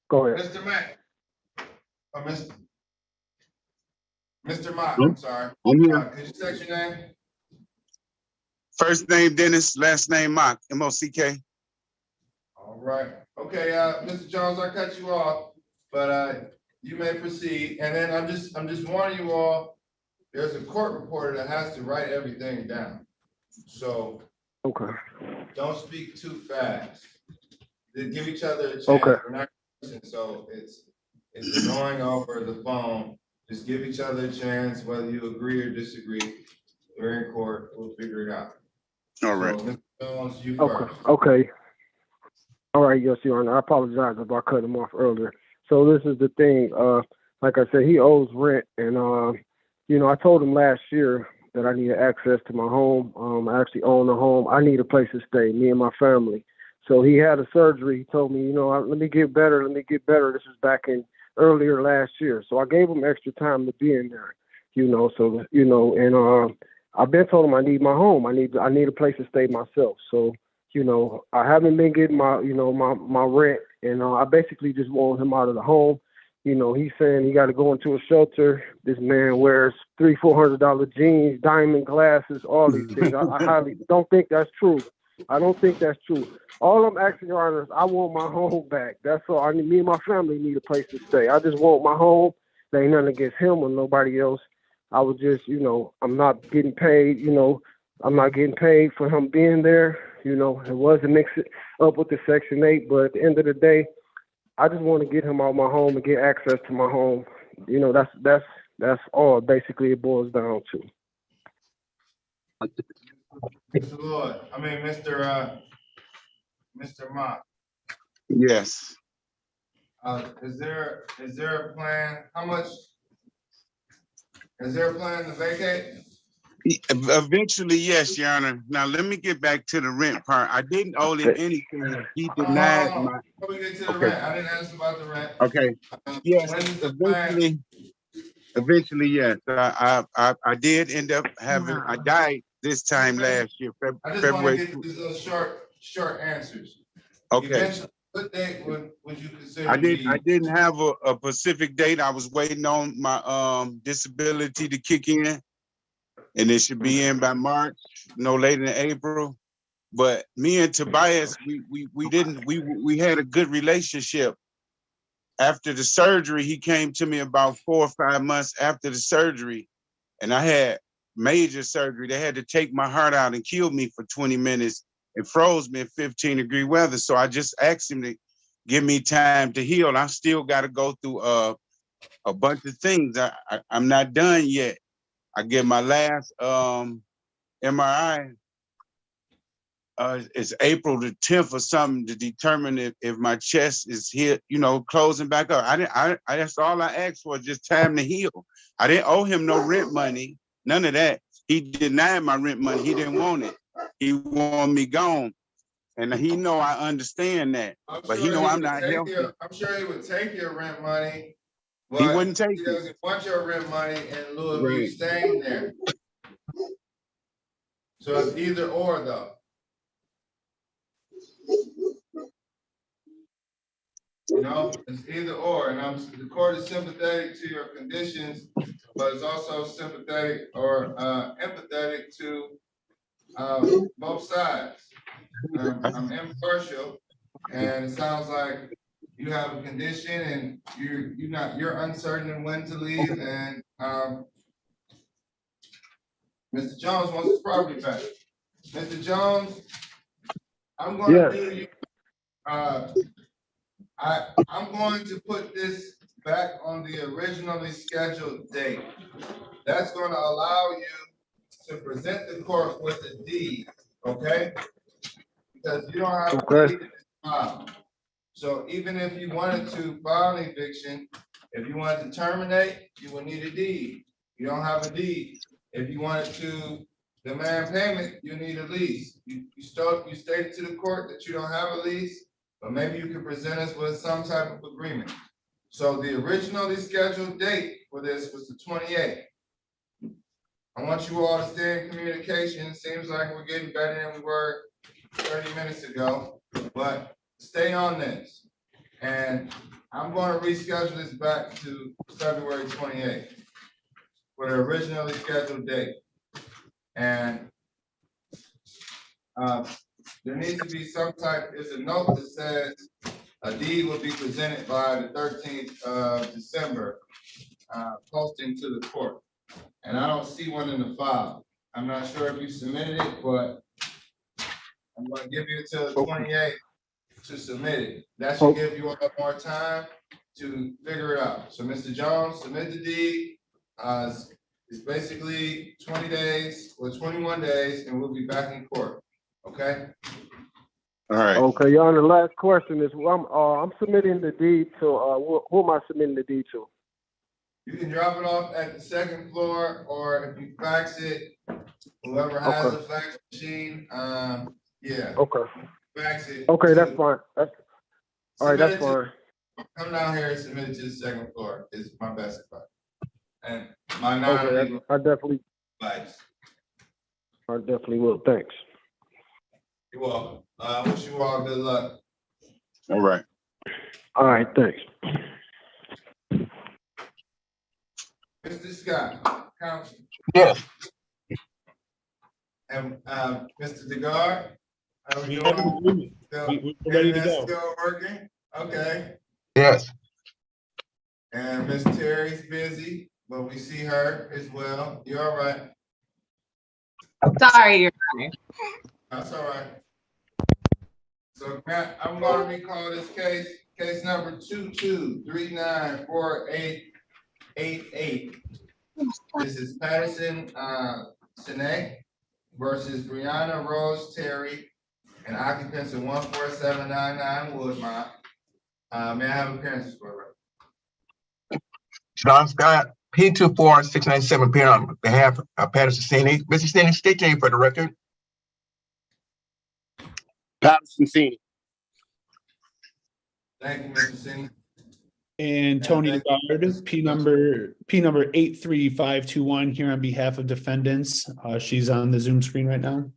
Go ahead. Mr. Mack. Mr. Mock, I'm sorry. I'm here. Could you state your name? First name Dennis, last name Mock, M-O-C-K. All right. Okay, Mr. Jones, I cut you off, but you may proceed. And then I'm just warning you all, there's a court reporter that has to write everything down. So okay, don't speak too fast. They give each other a chance. Okay. We're not, so it's annoying over the phone. Just give each other a chance, whether you agree or disagree. We're in court. We'll figure it out. All right. So, Mr. Jones, you okay, first. okay. All right, yes, Your Honor. I apologize if I cut him off earlier. So this is the thing. Like I said, he owes rent, and I told him last year that I needed access to my home. I actually own a home. I need a place to stay, me and my family. So he had a surgery. He told me, let me get better. This was back in earlier last year. So I gave him extra time to be in there. So, and I've been told him I need my home. I need a place to stay myself. So, I haven't been getting my, my rent, and I basically just want him out of the home. He's saying he got to go into a shelter. This man wears $300-400 jeans, diamond glasses, all these things. I highly don't think that's true. I don't think that's true. All I'm asking, Your Honor, is I want my home back. That's all. Me and my family need a place to stay. I just want my home. There ain't nothing against him or nobody else. I was just, I'm not getting paid. I'm not getting paid for him being there. It was to mix it up with the Section 8, but at the end of the day, I just want to get him out of my home and get access to my home. That's all basically it boils down to. Mr. Lloyd, Mr. Mott. Yes. Is there a plan? Is there a plan to vacate? Eventually, yes, Your Honor. Now let me get back to the rent part. I didn't owe him anything. He denied my. Before we get to the rent, I didn't ask about the rent. Okay. Yes. When is the plan? Eventually, yes. I did end up having. I died this time last year, I just want to February. get these little short answers. Okay. Eventually, what date would you consider? I didn't have a specific date. I was waiting on my disability to kick in, and it should be in by March, no later than April. But me and Tobias, we had a good relationship. After the surgery, he came to me about 4 or 5 months after the surgery, and I had major surgery. They had to take my heart out and kill me for 20 minutes. It froze me in 15-degree weather. So I just asked him to give me time to heal. I still got to go through a bunch of things. I'm not done yet. I get my last MRI. It's April the 10th or something to determine if my chest is hit, closing back up. That's all I asked for, just time to heal. I didn't owe him no rent money, none of that. He denied my rent money. He didn't want it. He wanted me gone. And he know I understand that. But he know I'm not healthy. I'm sure he would take your rent money. He wouldn't take it. He doesn't want your rent money in lieu of you staying there. So it's either or though. It's either or, and the court is sympathetic to your conditions, but it's also sympathetic or empathetic to both sides. I'm impartial, and it sounds like you have a condition, and you're uncertain in when to leave, and Mr. Jones wants his property back. Mr. Jones, I'm going to do you. I'm going to put this back on the originally scheduled date. That's going to allow you to present the court with a deed, okay? Because you don't have a deed in this file. So even if you wanted to file an eviction, if you wanted to terminate, you would need a deed. You don't have a deed. If you wanted to demand payment, you need a lease. You stated to the court that you don't have a lease, but maybe you could present us with some type of agreement. So the originally scheduled date for this was the 28th. I want you all to stay in communication. It seems like we're getting better than we were 30 minutes ago, but stay on this. And I'm going to reschedule this back to February 28th for the originally scheduled date. And there needs to be some type, there's a note that says a deed will be presented by the 13th of December, posting to the court. And I don't see one in the file. I'm not sure if you submitted it, but I'm going to give you until the 28th to submit it. That should give you all more time to figure it out. So Mr. Jones, submit the deed. It's basically 20 days or 21 days, and we'll be back in court. Okay? All right. Okay, Your Honor, the last question is, I'm submitting the deed to, who am I submitting the deed to? You can drop it off at the second floor, or if you fax it, whoever has a fax machine, yeah. Okay. Fax it. Okay, that's fine. All right, that's fine. Come down here and submit it to the second floor is my best advice. And my Okay, non-legal I definitely advice. will. Thanks. You're welcome. Wish you all good luck. All right. All right, thanks. Mr. Scott, counsel, Yes, and, Mr. DeGard, how we We have an doing? agreement. Still, We're ready to internet go. still working? Okay. yes. And Miss Terry's busy, but we see her as well. You all right? Sorry, Your Honor. That's all right. So I'm gonna recall this case number 22394888. This is Patterson, Sine versus Brianna Rose Terry, and occupants of 14799 Woodmont. May I have appearances for her? John Scott, P24697, appearing on behalf of Patterson Cine. Mr. Cine, state your name for the record. Patterson Cine. Thank you, Mr. Singh. And Tony DeGard, P number 83521 here on behalf of defendants. She's on the Zoom screen right now.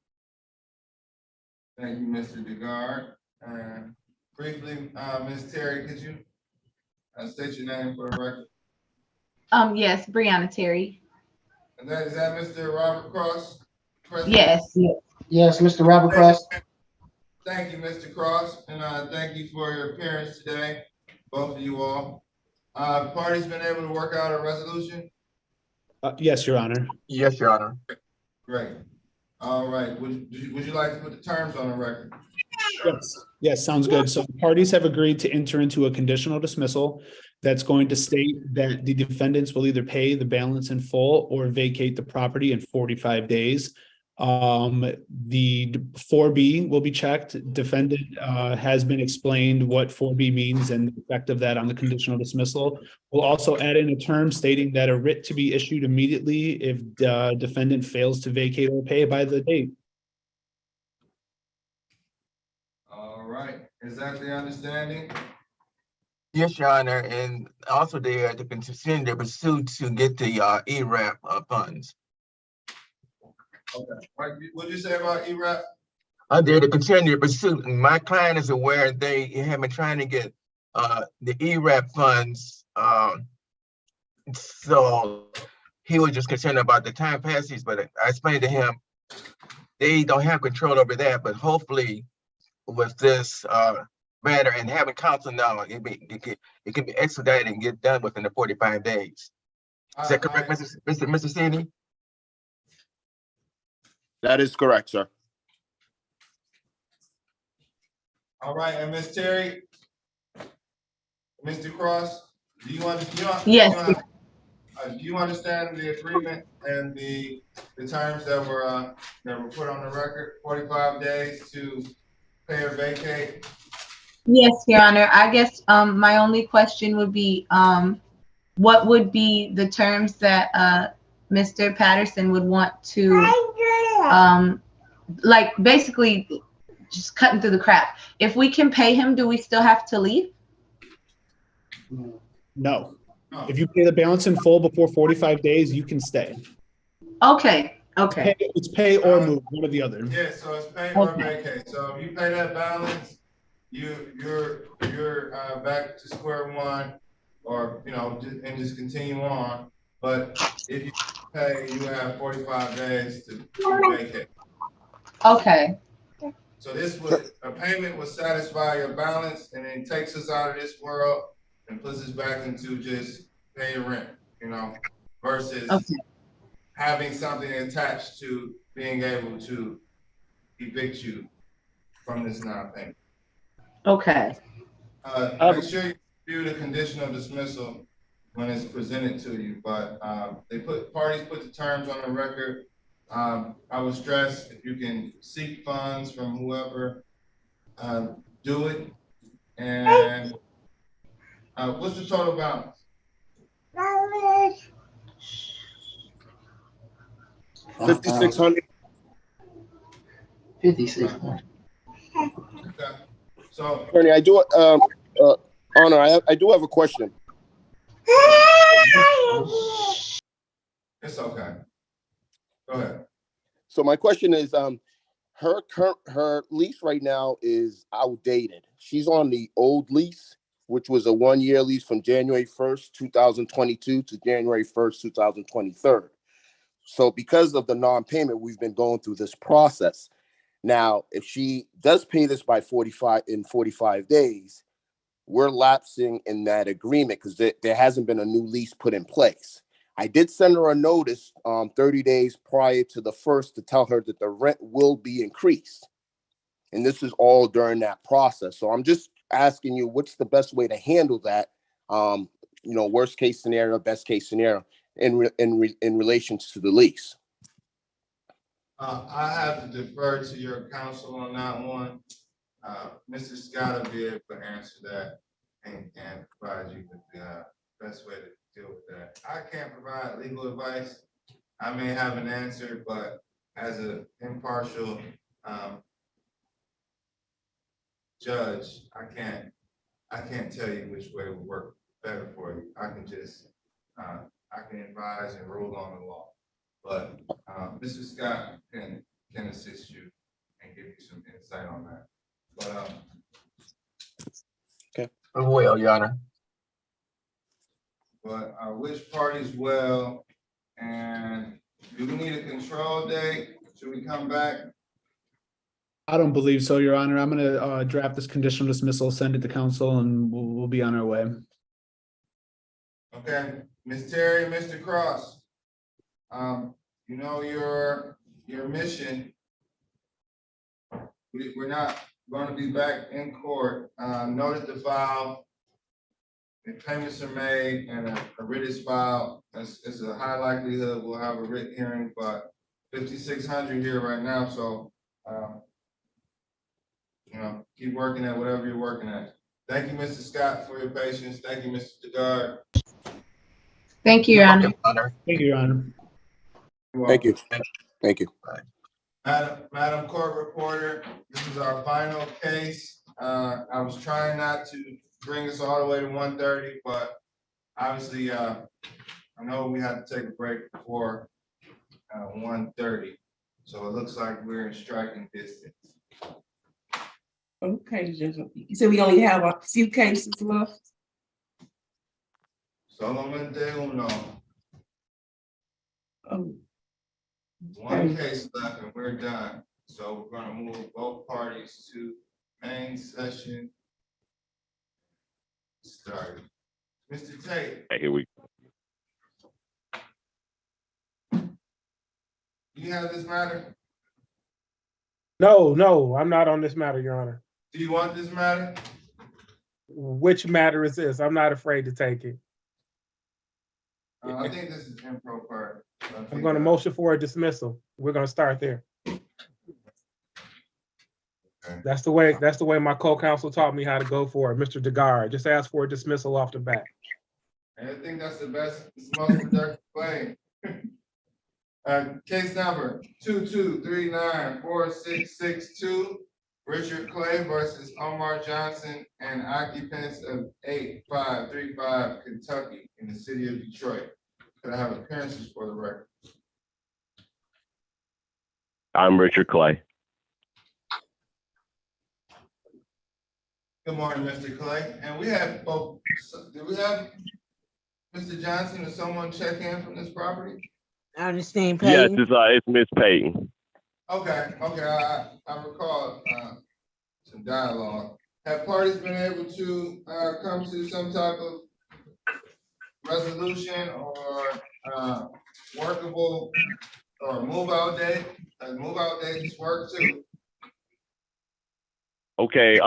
Thank you, Mr. DeGard. Briefly, Ms. Terry, could you state your name for the record? Yes, Brianna Terry. And is that Mr. Robert Cross? President? Yes. Yes, Mr. Robert Cross. Thank you, Mr. Cross, and thank you for your appearance today, both of you all. Party's been able to work out a resolution? Yes, Your Honor. Yes, Your Honor. Great. All right. Would you like to put the terms on the record? Yes, sounds good. So parties have agreed to enter into a conditional dismissal that's going to state that the defendants will either pay the balance in full or vacate the property in 45 days. The 4B will be checked. Defendant has been explained what 4B means and the effect of that on the conditional dismissal. We'll also add in a term stating that a writ to be issued immediately if the defendant fails to vacate or pay by the date. All right. Is that the understanding? Yes, Your Honor, and also they are to continue their pursuit to get the ERAP funds. Okay. What'd you say about ERAP? They're to continue their pursuit. And my client is aware they have been trying to get the ERAP funds. So he was just concerned about the time passes, but I explained to him they don't have control over that, but hopefully with this matter and having counsel now, it can be expedited and get done within the 45 days. Is that correct, Mr. Cini? That is correct, sir. All right, and Ms. Terry, Mr. Cross, do you understand? Yes. Do you understand the agreement and the terms that were put on the record? 45 days to pay or vacate. Yes, Your Honor. I guess my only question would be what would be the terms that Mr. Patterson would want to like basically just cutting through the crap. If we can pay him, do we still have to leave? No. If you pay the balance in full before 45 days, you can stay. Okay. It's pay or move, one or the other. Yeah, so it's pay or vacate. So if you pay that balance, you're back to square one, or and just continue on. But if you pay, you have 45 days to vacate. Okay. So a payment would satisfy your balance, and then takes us out of this world and puts us back into just pay rent, versus having something attached to being able to evict you from this non-payment. Okay. Make sure you review the conditional dismissal when it's presented to you, but parties put the terms on the record. I would stress if you can seek funds from whoever, do it. And what's the total balance? 5,600. 5,600. Okay. So, Attorney, I do, Honor, I do have a question. Go ahead. So my question is, her lease right now is outdated. She's on the old lease, which was a 1-year lease from January 1st, 2022 to January 1st, 2023. So because of the non-payment, we've been going through this process. Now, if she does pay this by 45 days, we're lapsing in that agreement because there hasn't been a new lease put in place. I did send her a notice 30 days prior to the 1st to tell her that the rent will be increased. And this is all during that process. So I'm just asking you, what's the best way to handle that? Worst case scenario, best case scenario in relation to the lease. I have to defer to your counsel on that one. Mr. Scott will be able to answer that and provide you with the best way to deal with that. I can't provide legal advice. I may have an answer, but as an impartial judge, I can't tell you which way would work better for you. I can just I can advise and rule on the law. But Mr. Scott can assist you and give you some insight on that. But okay. Well, Your Honor. But I wish parties well. And do we need a control date? Should we come back? I don't believe so, Your Honor. I'm gonna draft this conditional dismissal, send it to council, and we'll be on our way. Okay, Ms. Terry, Mr. Cross. You know your mission. We're not going to be back in court. Notice to file. If payments are made and a writ is filed, it's a high likelihood we'll have a writ hearing, but 5,600 here right now. So, keep working at whatever you're working at. Thank you, Mr. Scott, for your patience. Thank you, Mr. DeGard. Thank you, Your Honor. Thank you, Your Honor. Thank you. Thank you. Madam Court Reporter, this is our final case. I was trying not to bring us all the way to 1:30, but obviously, I know we had to take a break before 1:30. So it looks like we're in striking distance. Okay, Judge. So we only have a few cases left. Solamente uno. Oh. One case left and we're done. So we're gonna move both parties to main session. Start. Mr. Tate. Here we You have this matter? No, I'm not on this matter, Your Honor. Do you want this matter? Which matter is this? I'm not afraid to take it. I think this is improper. I'm going to motion for a dismissal. We're going to start there. Okay. That's the way my co-counsel taught me how to go for it, Mr. DeGard. Just ask for a dismissal off the bat. And I think that's the most productive way. Case number 223946662, Richard Clay versus Omar Johnson and occupants of 8535 Kentucky in the city of Detroit. Could I have appearances for the record? I'm Richard Clay. Good morning, Mr. Clay. And we have both. Do we have Mr. Johnson or someone check in from this property? Ernestine Yes, Payton. it's Miss Payton. Okay. I recall some dialogue. Have parties been able to come to some type of resolution or workable or move out date? Move out dates work too. Okay,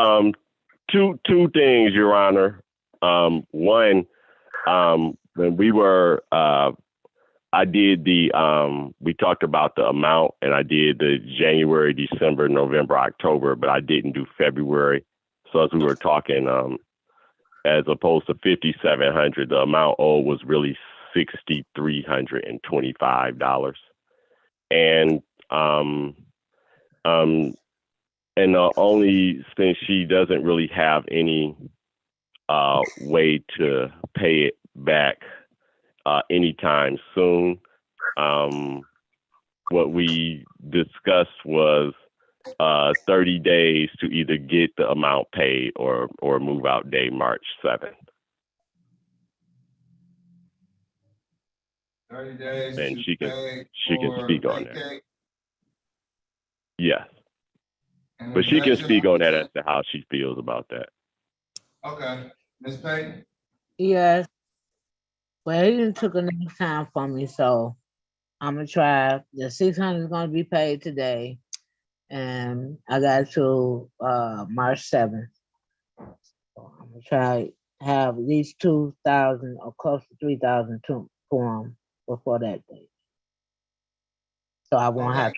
two things, Your Honor. One, when we were I did we talked about the amount, and I did the January, December, November, October, but I didn't do February. So as we were talking, as opposed to $5,700, the amount owed was really $6,325. And only since she doesn't really have any way to pay it back anytime soon, what we discussed was 30 days to either get the amount paid or move out day March 7th. 30 days. And to she can pay speak for on that. vacate. Yes. And But is she that can your speak on that as to how she feels about that. Okay, Ms. Payton? Yes. Well, he didn't took enough time from me, so I'm gonna try. The 600 is gonna be paid today, and I got to March 7th. So I'm gonna try have at least 2,000 or close to 3,000 for him before that date. So I won't have.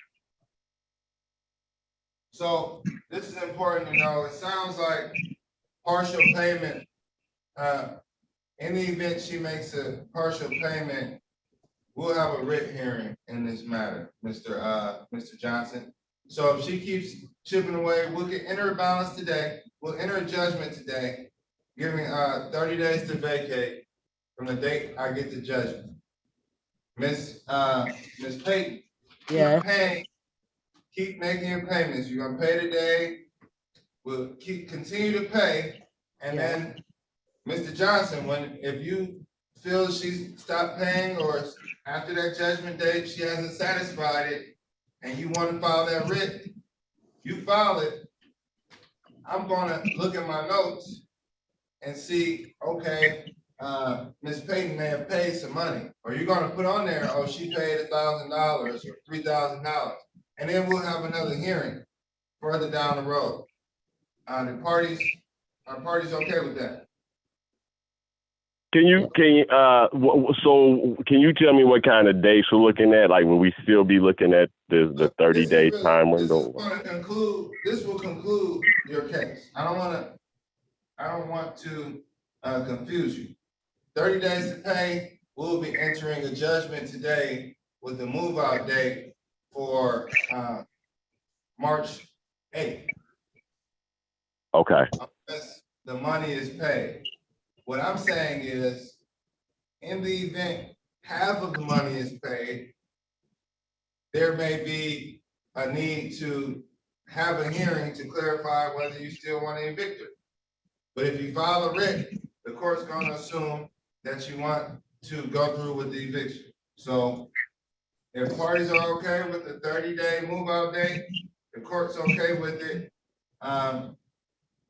So this is important to know. It sounds like partial payment. In the event she makes a partial payment, we'll have a writ hearing in this matter, Mr. Johnson. So if she keeps chipping away, we'll enter a balance today. We'll enter a judgment today, giving 30 days to vacate from the date I get the judgment. Ms. Payton, Yes. keep making your payments. You're gonna pay today. We'll continue to pay, and then Mr. Johnson, if you feel she's stopped paying or after that judgment date she hasn't satisfied it, and you want to file that writ, you file it. I'm gonna look at my notes and see, okay, Ms. Payton may have paid some money, or you're gonna put on there, oh, she paid $1,000 or $3,000, and then we'll have another hearing further down the road. Are parties okay with that? Can you so can you tell me what kind of dates we're looking at? Like, will we still be looking at the 30-day time window? This will conclude your case. I don't want to confuse you. 30 days to pay. We'll be entering a judgment today with the move out date for March 8th. Okay. Unless the money is paid. What I'm saying is, in the event half of the money is paid, there may be a need to have a hearing to clarify whether you still want to evict her. But if you file a writ, the court's going to assume that you want to go through with the eviction. So if parties are okay with the 30-day move-out date, the court's okay with it.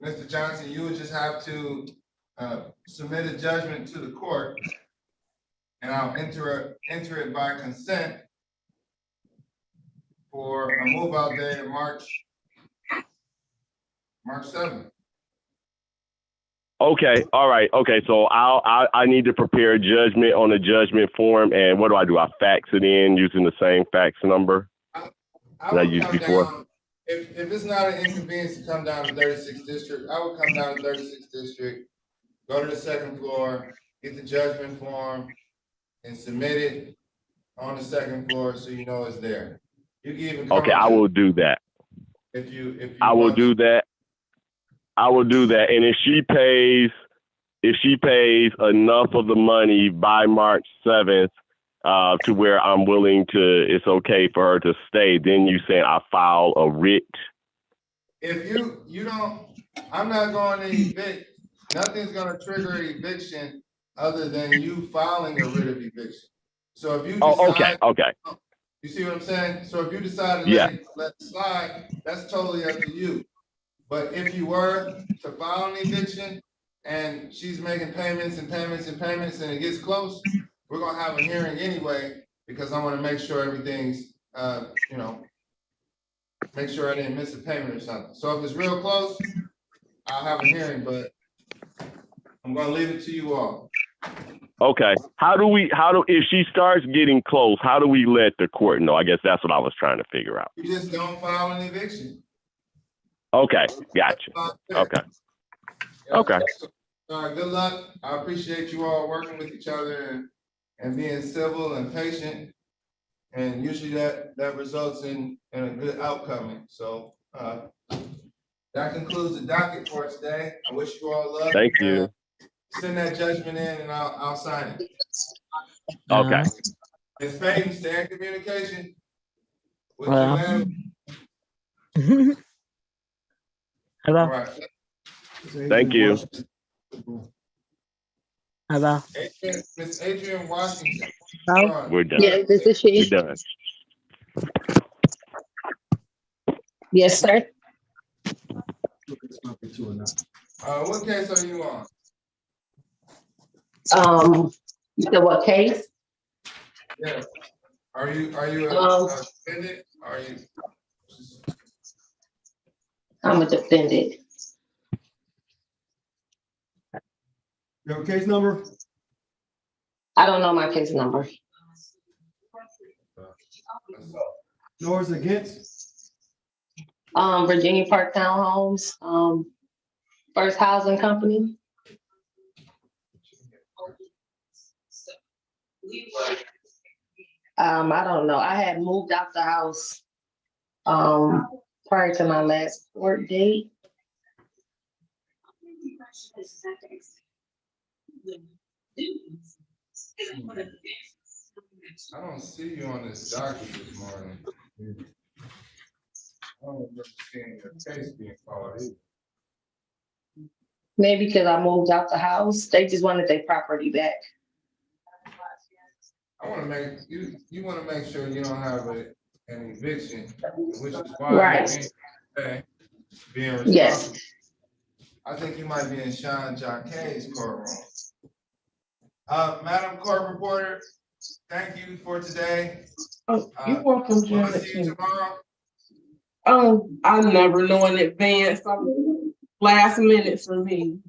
Mr. Johnson, you would just have to submit a judgment to the court, and I'll enter it by consent for a move-out day of March 7th. Okay. All right. Okay. So I need to prepare a judgment on a judgment form, and what do? I fax it in using the same fax number that I used before. If it's not an inconvenience to come down to 36th District, I would come down to 36th District, go to the second floor, get the judgment form, and submit it on the second floor so you know it's there. You can even come. Okay, I will do that. If you I will do that. I will do that. And if she pays enough of the money by March 7th, to where I'm willing to, it's okay for her to stay, then you saying I file a writ. If you don't, I'm not going to evict. Nothing's going to trigger an eviction other than you filing a writ of eviction. So if you decide, okay. You see what I'm saying? So if you decide to let it slide, that's totally up to you. But if you were to file an eviction and she's making payments and it gets close, we're gonna have a hearing anyway, because I want to make sure everything's, make sure I didn't miss a payment or something. So if it's real close, I'll have a hearing, but I'm gonna leave it to you all. Okay. If she starts getting close, how do we let the court know? I guess that's what I was trying to figure out. You just don't file an eviction. Okay. Gotcha. Okay. Okay. Good luck. I appreciate you all working with each other and being civil and patient. And usually that results in a good outcome. So that concludes the docket for today. I wish you all luck. Thank you. Send that judgment in and I'll sign it. Okay. Ms. Payton, stay in communication. What's your name? Hello. All right. Thank you. Hello. Miss Adrian Washington. Hello? We're done. Yes, this is she. We're done. Yes, sir. What case are you on? You said what case? Yes. Are you a defendant? Are you? I'm a defendant. You have a case number? I don't know my case number. Yours against? Virginia Park Townhomes, First Housing Company. I don't know. I had moved out the house prior to my last court date. I don't see you on this docket this morning. I don't remember seeing your case being called either. Maybe because I moved out the house. They just wanted their property back. I want to make you want to make sure you don't have an eviction, which is why Right. being responsible. Yes. I think you might be in Sean Jacquet's courtroom. Madam Court Reporter, thank you for today. Oh, you're welcome, Will I Judge. see you tomorrow? I never know in advance. Last minute for me.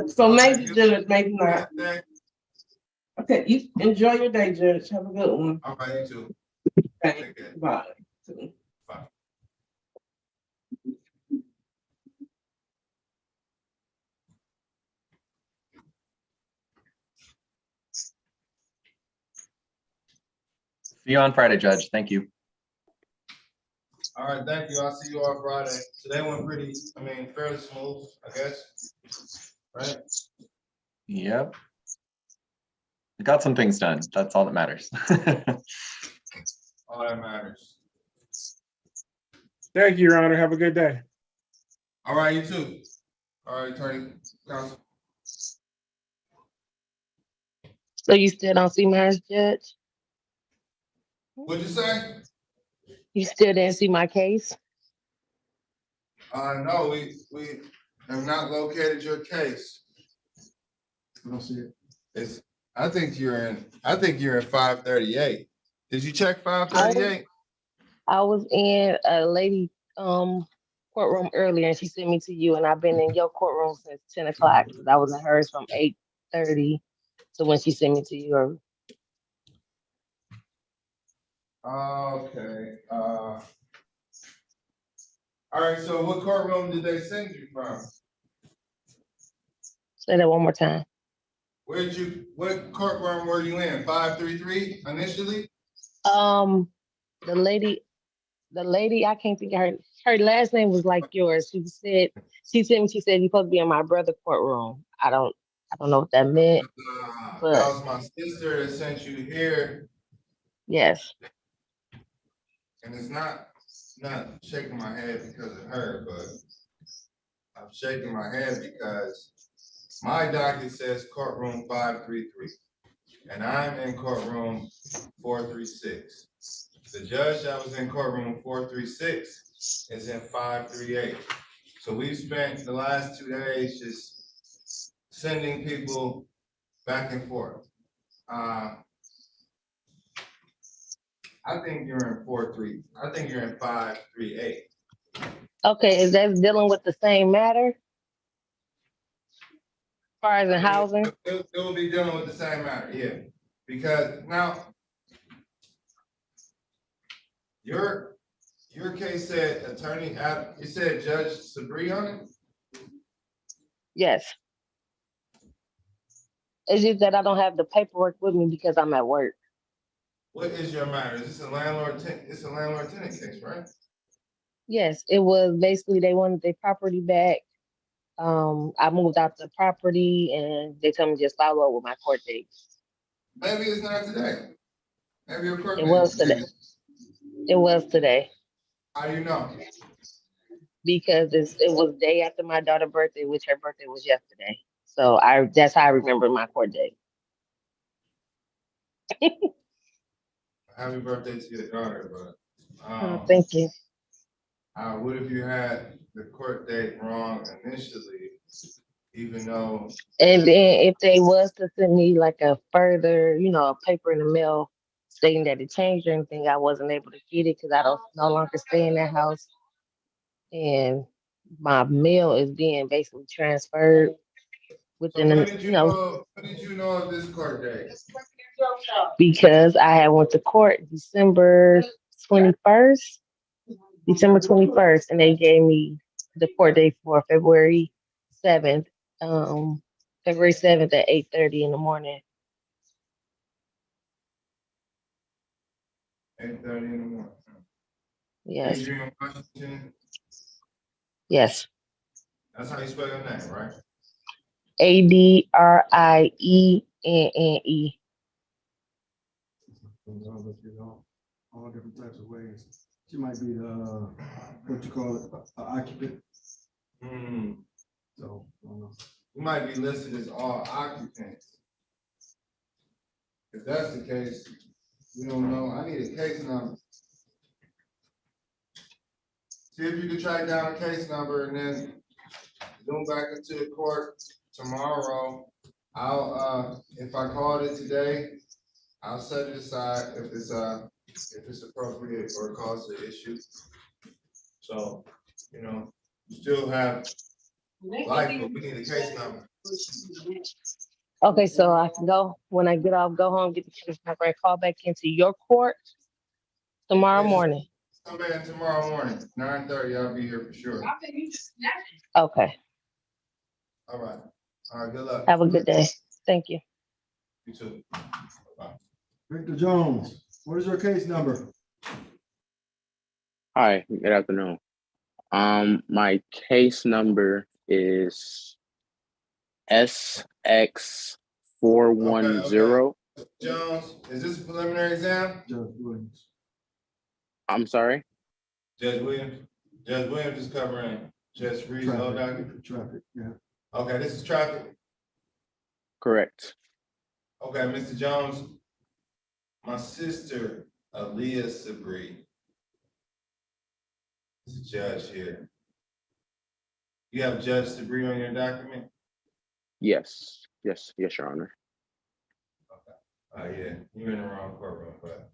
So maybe Judge, maybe not. Okay, you enjoy your day, Judge. Have a good one. All right, you too. Okay, bye. Bye. See you on Friday, Judge. Thank you. All right, thank you. I'll see you on Friday. Today went fairly smooth, I guess. Right? Yep. We got some things done. That's all that matters. All that matters. Thank you, Your Honor. Have a good day. All right, you too. All right, Attorney Counsel. So you still don't see my Judge? What'd you say? You still didn't see my case? No, we have not located your case. I don't see it. I think you're in 538. Did you check 538? I was in a lady courtroom earlier and she sent me to you, and I've been in your courtroom since 10 o'clock. I was in hers from 8:30 to when she sent me to you. Okay. All right, so what courtroom did they send you from? Say that one more time. What courtroom were you in? 533 initially? The lady, I can't think of her last name was like yours. She said you're supposed to be in my brother's courtroom. I don't know what that meant. But That was my sister that sent you here. yes. And it's not shaking my head because of her, but I'm shaking my head because my docket says courtroom 533, and I'm in courtroom 436. The judge that was in courtroom 436 is in 538. So we've spent the last 2 days just sending people back and forth. I think you're in 4-3. I think you're in 538. Okay, is that dealing with the same matter? As far as in housing? It will be dealing with the same matter, yeah. Because now your case said you said Judge Sabree on it? Yes. It's just that I don't have the paperwork with me because I'm at work. What is your matter? Is this a it's a landlord-tenant case, right? Yes, it was basically they wanted their property back. I moved out the property and they told me just follow up with my court date. Maybe it's not today. Maybe your court It was date today. It was today How do you know? because it was day after my daughter's birthday, which her birthday was yesterday. So that's how I remember my court date. Happy birthday to your daughter, but Thank you. what if you had the court date wrong initially, even though? And then if they was to send me like a further, a paper in the mail stating that it changed or anything, I wasn't able to get it because I don't no longer stay in that house. And my mail is being basically transferred So within when the, did you know? When did you know of this court date? because I had went to court December 21st, and they gave me the court date for February 7th, February 7th at 8:30 in the morning. 8:30 in the morning. Yes. Adrian Washington. Yes. That's how you spell your name, right? ADRIENNE. All different types of ways. She might be the, what you call it, occupant. So, I don't know. You might be listed as all occupants. If that's the case, we don't know. I need a case number. See if you can track down a case number and then zoom back into the court tomorrow. I'll if I called it today, I'll set it aside if it's appropriate or cause the issue. So, you still have life, but we need a case number. Okay, so I can go when I get off, go home, get the case number, and call back into your court tomorrow morning. Come back tomorrow morning, 9:30. I'll be here for sure. Okay. All right. All right. Good luck. Have a good day. Thank you. You too. Bye. Victor Jones, what is your case number? Hi, good afternoon. My case number is SX410. Jones, is this a preliminary exam? Judge Williams. I'm sorry? Judge Williams? Judge Williams is covering Judge Sabree's old document? Traffic, yeah. Okay, this is traffic. Correct. Okay, Mr. Jones, my sister, Aaliyah Sabree, is a judge here. You have Judge Sabree on your document? Yes, Your Honor. Yeah, you're in the wrong courtroom, but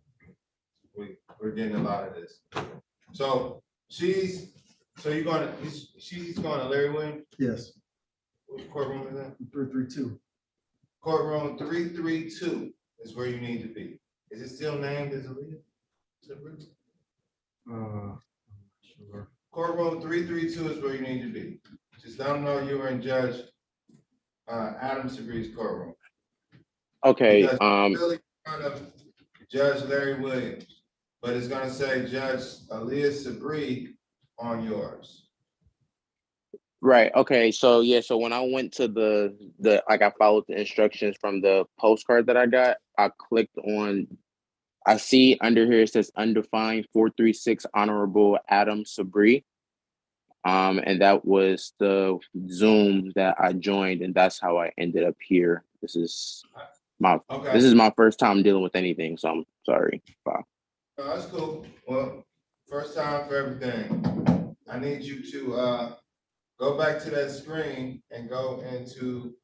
we're getting a lot of this. So she's going to Larry Williams? Yes. Which courtroom is that? 332. Courtroom 332 is where you need to be. Is it still named as Aaliyah Sabree? Sure. Courtroom 332 is where you need to be. Just let them know you were in Judge Adam Sabree's courtroom. Okay. Because it's really in front of Judge Larry Williams, but it's gonna say Judge Aaliyah Sabree on yours. Right. Okay. So yeah. So when I went to the like, I followed the instructions from the postcard that I got. I clicked on. I see under here it says undefined 436 Honorable Adam Sabree. And that was the Zoom that I joined, and that's how I ended up here. This is my first time dealing with anything, so I'm sorry. Wow. No, that's cool. Well, first time for everything. I need you to go back to that screen and go into,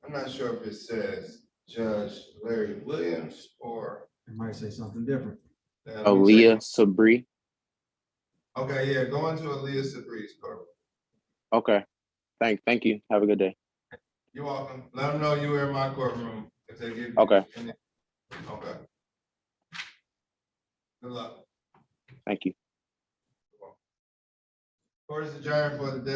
I'm not sure if it says Judge Larry Williams or it might say something different. Aaliyah Sabree. Okay, yeah, go into Aaliyah Sabree's courtroom. Okay. Thank you. Have a good day. You're welcome. Let them know you were in my courtroom if they give you. Okay. Okay. Good luck. Thank you. Court is adjourned for the day.